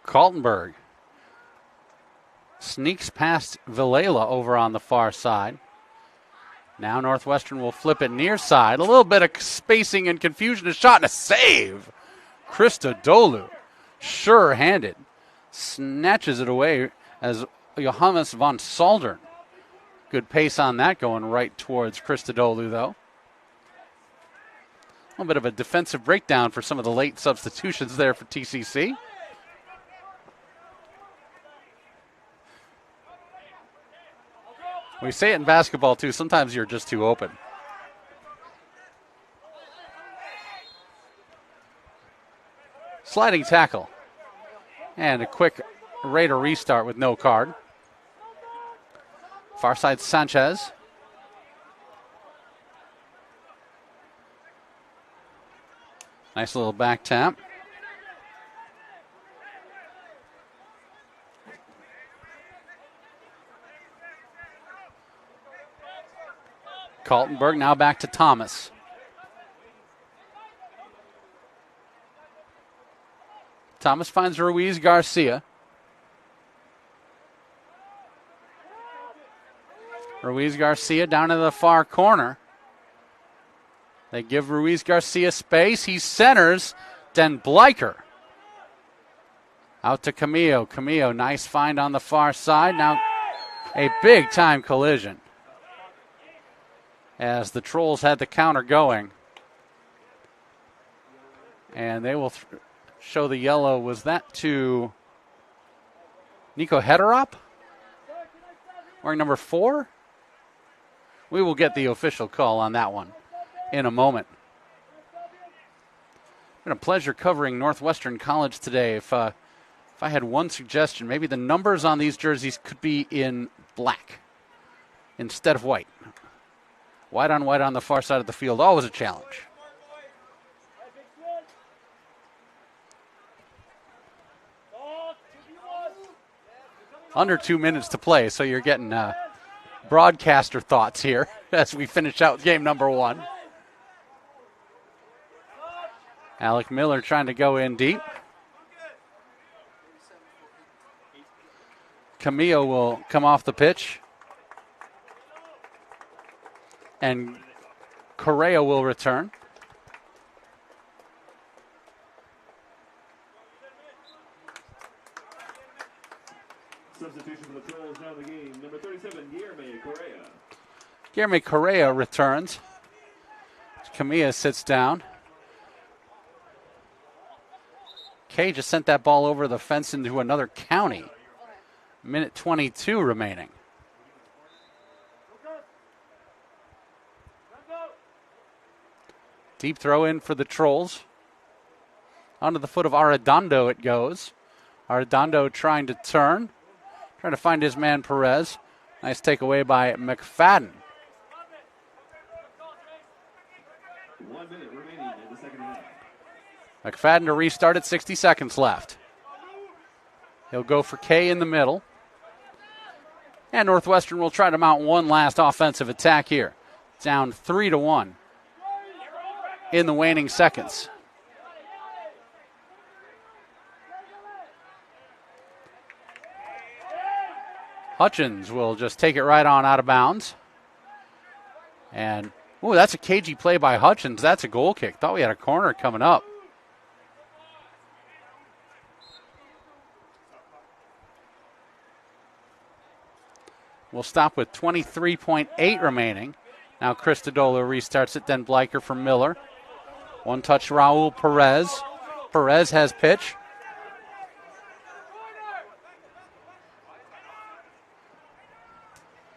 Kaltenberg sneaks past Villela over on the far side. Now Northwestern will flip it near side. A little bit of spacing and confusion. A shot and a save. Christodoulou, sure-handed, snatches it away as Johannes von Saldern. Good pace on that going right towards Christodoulou, though. A little bit of a defensive breakdown for some of the late substitutions there for TCC. We say it in basketball, too. Sometimes you're just too open. Sliding tackle. And a quick Raider restart with no card. Far side Sanchez. Nice little back tap. Kaltenberg now back to Thomas. Thomas finds Ruiz Garcia. Ruiz Garcia down in the far corner. They give Ruiz Garcia space. He centers. Den Bleicher. Out to Camillo. Camillo, nice find on the far side. Now a big time collision as the Trolls had the counter going. And they will show the yellow. Was that to Nico Hederop? Wearing number 4? We will get the official call on that one in a moment. It's been a pleasure covering Northwestern College today. If I had one suggestion, maybe the numbers on these jerseys could be in black instead of white. White on the far side of the field, always a challenge. Under 2 minutes to play, so you're getting broadcaster thoughts here as we finish out game number 1. Alec Miller trying to go in deep. Camillo will come off the pitch. And Correa will return. Substitution for the Trolls now in the game. Number 37, Guillermo Correa. Guillermo Correa returns. Camilla sits down. Kay just sent that ball over the fence into another county. Minute 22 remaining. Deep throw in for the Trolls. Onto the foot of Arredondo it goes. Arredondo trying to turn. Trying to find his man Perez. Nice takeaway by McFadden. 1 minute remaining in the second half. McFadden to restart at 60 seconds left. He'll go for Kay in the middle. And Northwestern will try to mount one last offensive attack here. Down 3-1 in the waning seconds. Hutchins will just take it right on out of bounds. And, ooh, that's a cagey play by Hutchins. That's a goal kick. Thought we had a corner coming up. We'll stop with 23.8 remaining. Now Christodoulou restarts it, then Bleicher for Miller. One touch, Raul Perez. Perez has pitch.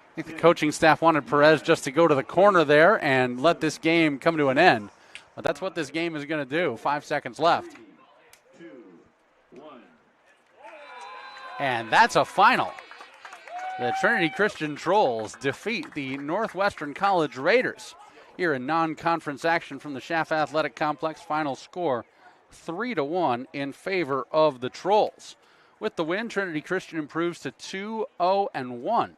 I think the coaching staff wanted Perez just to go to the corner there and let this game come to an end. But that's what this game is going to do. 5 seconds left. 3, 2, 1. And that's a final. The Trinity Christian Trolls defeat the Northwestern College Raiders here in non-conference action from the Schaff Athletic Complex. Final score 3-1 in favor of the Trolls. With the win, Trinity Christian improves to 2-0-1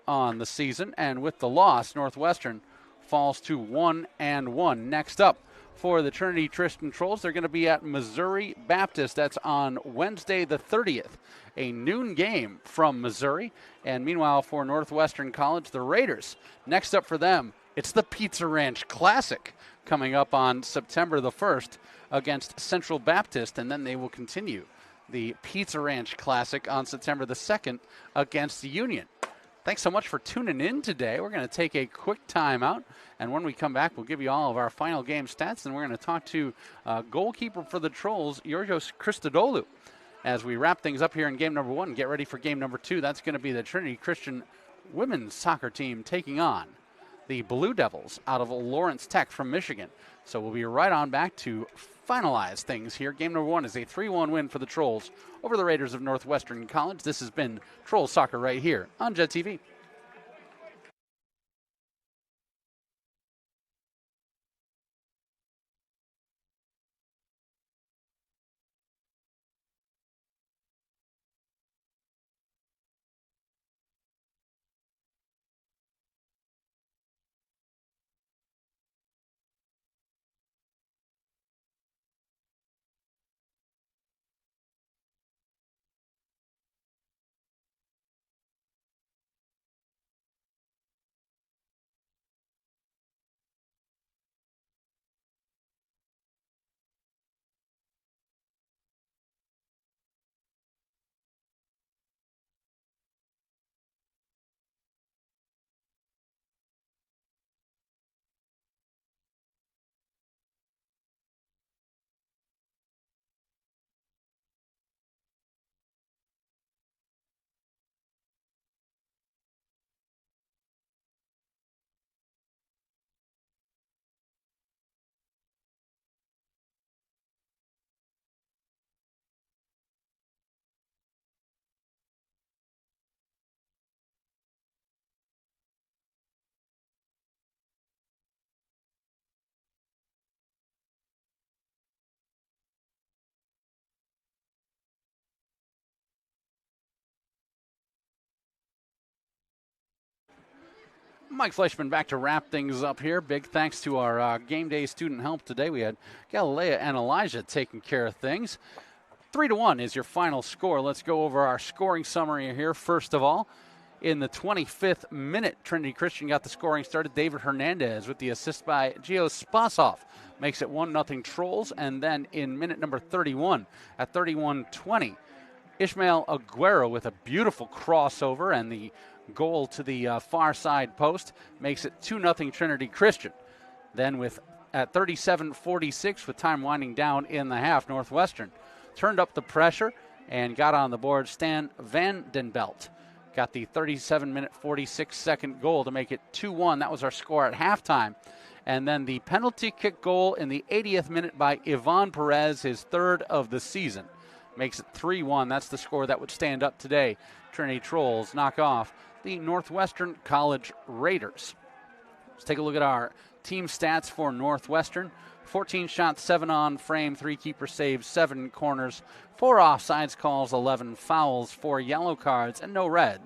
on the season, and with the loss, Northwestern falls to 1-1. Next up for the Trinity Christian Trolls, they're going to be at Missouri Baptist. That's on Wednesday the 30th, a noon game from Missouri. And meanwhile, for Northwestern College, the Raiders, next up for them, it's the Pizza Ranch Classic coming up on September the 1st against Central Baptist, and then they will continue the Pizza Ranch Classic on September the 2nd against Union. Thanks so much for tuning in today. We're going to take a quick timeout, and when we come back, we'll give you all of our final game stats, and we're going to talk to goalkeeper for the Trolls, Yorgos Christodoulou, as we wrap things up here in game number 1. Get ready for game number 2. That's going to be the Trinity Christian women's soccer team taking on the Blue Devils out of Lawrence Tech from Michigan. So we'll be right on back to finalize things here. Game number 1 is a 3-1 win for the Trolls over the Raiders of Northwestern College. This has been Troll Soccer right here on Jet TV. Mike Fleischman back to wrap things up here. Big thanks to our game day student help today. We had Galilea and Elijah taking care of things. 3-1 is your final score. Let's go over our scoring summary here. First of all, in the 25th minute, Trinity Christian got the scoring started. David Hernandez with the assist by Gio Spasoff makes it 1-0 Trolls. And then in minute number 31, at 31:20, Ishmael Aguero with a beautiful crossover and the goal to the far side post makes it 2-0 Trinity Christian. Then at 37:46, with time winding down in the half, Northwestern turned up the pressure and got on the board. Stan Vandenbelt got the 37-minute, 46-second goal to make it 2-1. That was our score at halftime. And then the penalty kick goal in the 80th minute by Ivan Perez, his third of the season, makes it 3-1. That's the score that would stand up today. Trinity Trolls knock off the Northwestern College Raiders. Let's take a look at our team stats for Northwestern. 14 shots, 7 on frame, 3 keeper saves, 7 corners, 4 offsides calls, 11 fouls, 4 yellow cards, and no red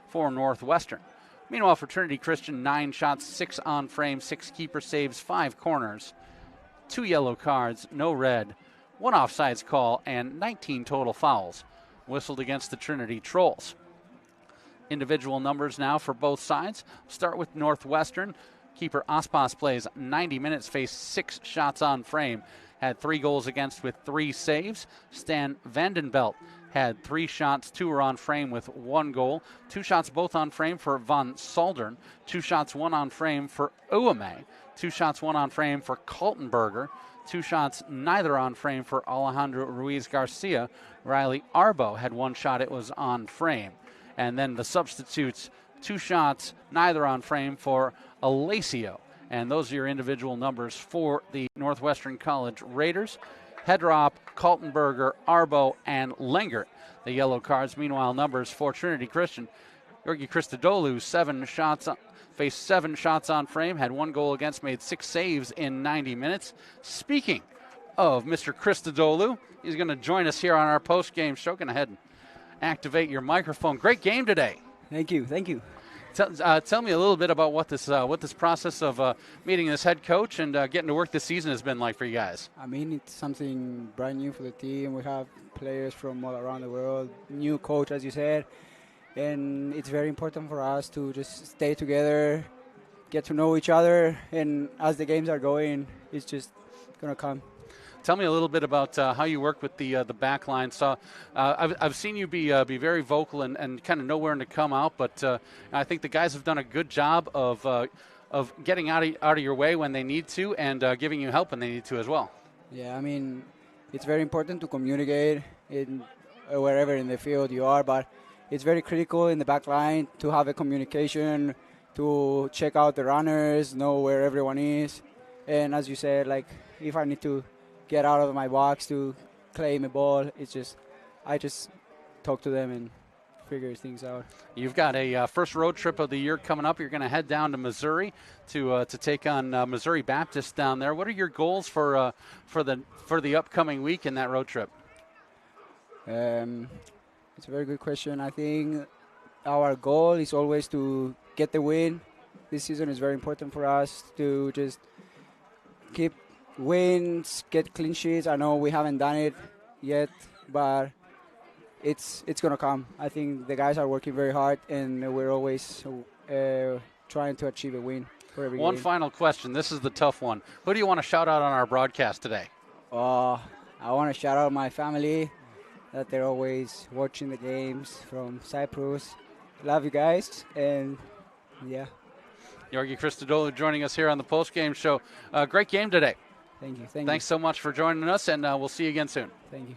for Northwestern. Meanwhile, for Trinity Christian, 9 shots, 6 on frame, 6 keeper saves, 5 corners, 2 yellow cards, no red, 1 offsides call, and 19 total fouls whistled against the Trinity Trolls. Individual numbers now for both sides. Start with Northwestern. Keeper Aspas plays 90 minutes, faced 6 shots on frame, had 3 goals against with 3 saves. Stan Vandenbelt had 3 shots, 2 were on frame with 1 goal. 2 shots both on frame for Van Saldern. 2 shots, 1 on frame for Uame. 2 shots, 1 on frame for Kaltenberger. 2 shots, neither on frame for Alejandro Ruiz Garcia. Riley Arbo had 1 shot, it was on frame. And then the substitutes, 2 shots, neither on frame for Alacio. And those are your individual numbers for the Northwestern College Raiders. Hedrop, Kaltenberger, Arbo, and Lengert, the yellow cards. Meanwhile, numbers for Trinity Christian. Georgi Christodoulou, faced 7 shots on frame, had 1 goal against, made 6 saves in 90 minutes. Speaking of Mr. Christodoulou, he's going to join us here on our post-game show. Go ahead and activate your microphone. Great game today. Thank you. Tell me a little bit about what this process of meeting this head coach and getting to work this season has been like for you guys. I mean, it's something brand new for the team. We have players from all around the world, new coach, as you said, and it's very important for us to just stay together, get to know each other, and as the games are going, it's just going to come. Tell me a little bit about how you work with the back line. So I've seen you be very vocal and kind of know where to come out, but I think the guys have done a good job of getting out of your way when they need to and giving you help when they need to as well. Yeah, I mean, it's very important to communicate in wherever in the field you are, but it's very critical in the back line to have a communication, to check out the runners, know where everyone is, and as you said, like if I need to get out of my box to claim a ball, I just talk to them and figure things out. You've got a first road trip of the year coming up. You're going to head down to Missouri to take on Missouri Baptist down there. What are your goals for the upcoming week in that road trip? It's a very good question. I think our goal is always to get the win. This season is very important for us to just keep wins, get clean sheets. I know we haven't done it yet, but it's going to come. I think the guys are working very hard, and we're always trying to achieve a win for every One game. final question. This is the tough one. Who do you want to shout out on our broadcast today? I want to shout out my family that they're always watching the games from Cyprus. Love you guys, and yeah. Georgi Christodoulou joining us here on the post-game show. Great game today. Thank you. Thanks so much for joining us, and we'll see you again soon. Thank you.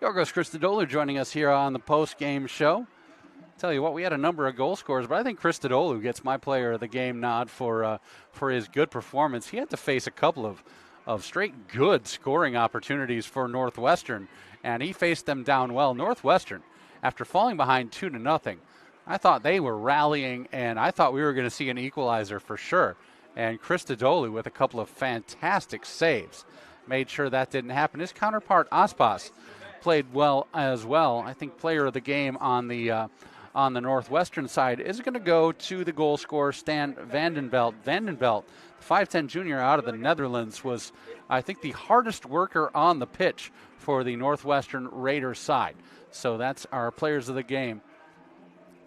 Yorgos Christodoulou joining us here on the post-game show. Tell you what, we had a number of goal scorers, but I think Christodoulou gets my player of the game nod for his good performance. He had to face a couple of straight good scoring opportunities for Northwestern, and he faced them down well. Northwestern, after falling behind 2-0, I thought they were rallying, and I thought we were going to see an equalizer for sure. And Christodoulou, with a couple of fantastic saves, made sure that didn't happen. His counterpart, Aspas, played well as well. I think player of the game on the Northwestern side is going to go to the goal scorer, Stan Vandenbelt. Vandenbelt, the 5'10 junior out of the Netherlands, was, I think, the hardest worker on the pitch for the Northwestern Raiders side. So that's our players of the game.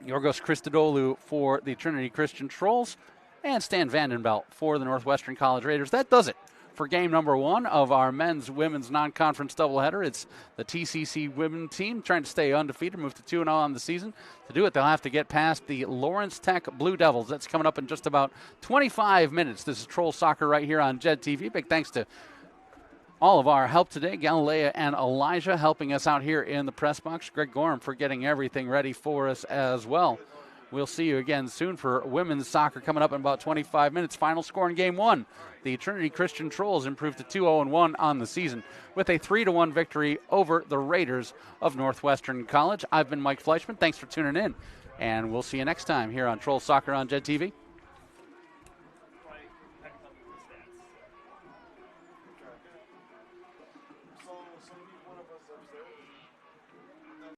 Yorgos Christodoulou for the Trinity Christian Trolls and Stan Vandenbelt for the Northwestern College Raiders. That does it for game number 1 of our men's-women's non-conference doubleheader. It's the TCC women team trying to stay undefeated, move to 2-0 on the season. To do it, they'll have to get past the Lawrence Tech Blue Devils. That's coming up in just about 25 minutes. This is Troll Soccer right here on Jed TV. Big thanks to all of our help today, Galilea and Elijah helping us out here in the press box. Greg Gorham for getting everything ready for us as well. We'll see you again soon for women's soccer coming up in about 25 minutes. Final score in game 1. The Trinity Christian Trolls improved to 2-0-1 on the season with a 3-1 victory over the Raiders of Northwestern College. I've been Mike Fleischman. Thanks for tuning in, and we'll see you next time here on Troll Soccer on Jed TV.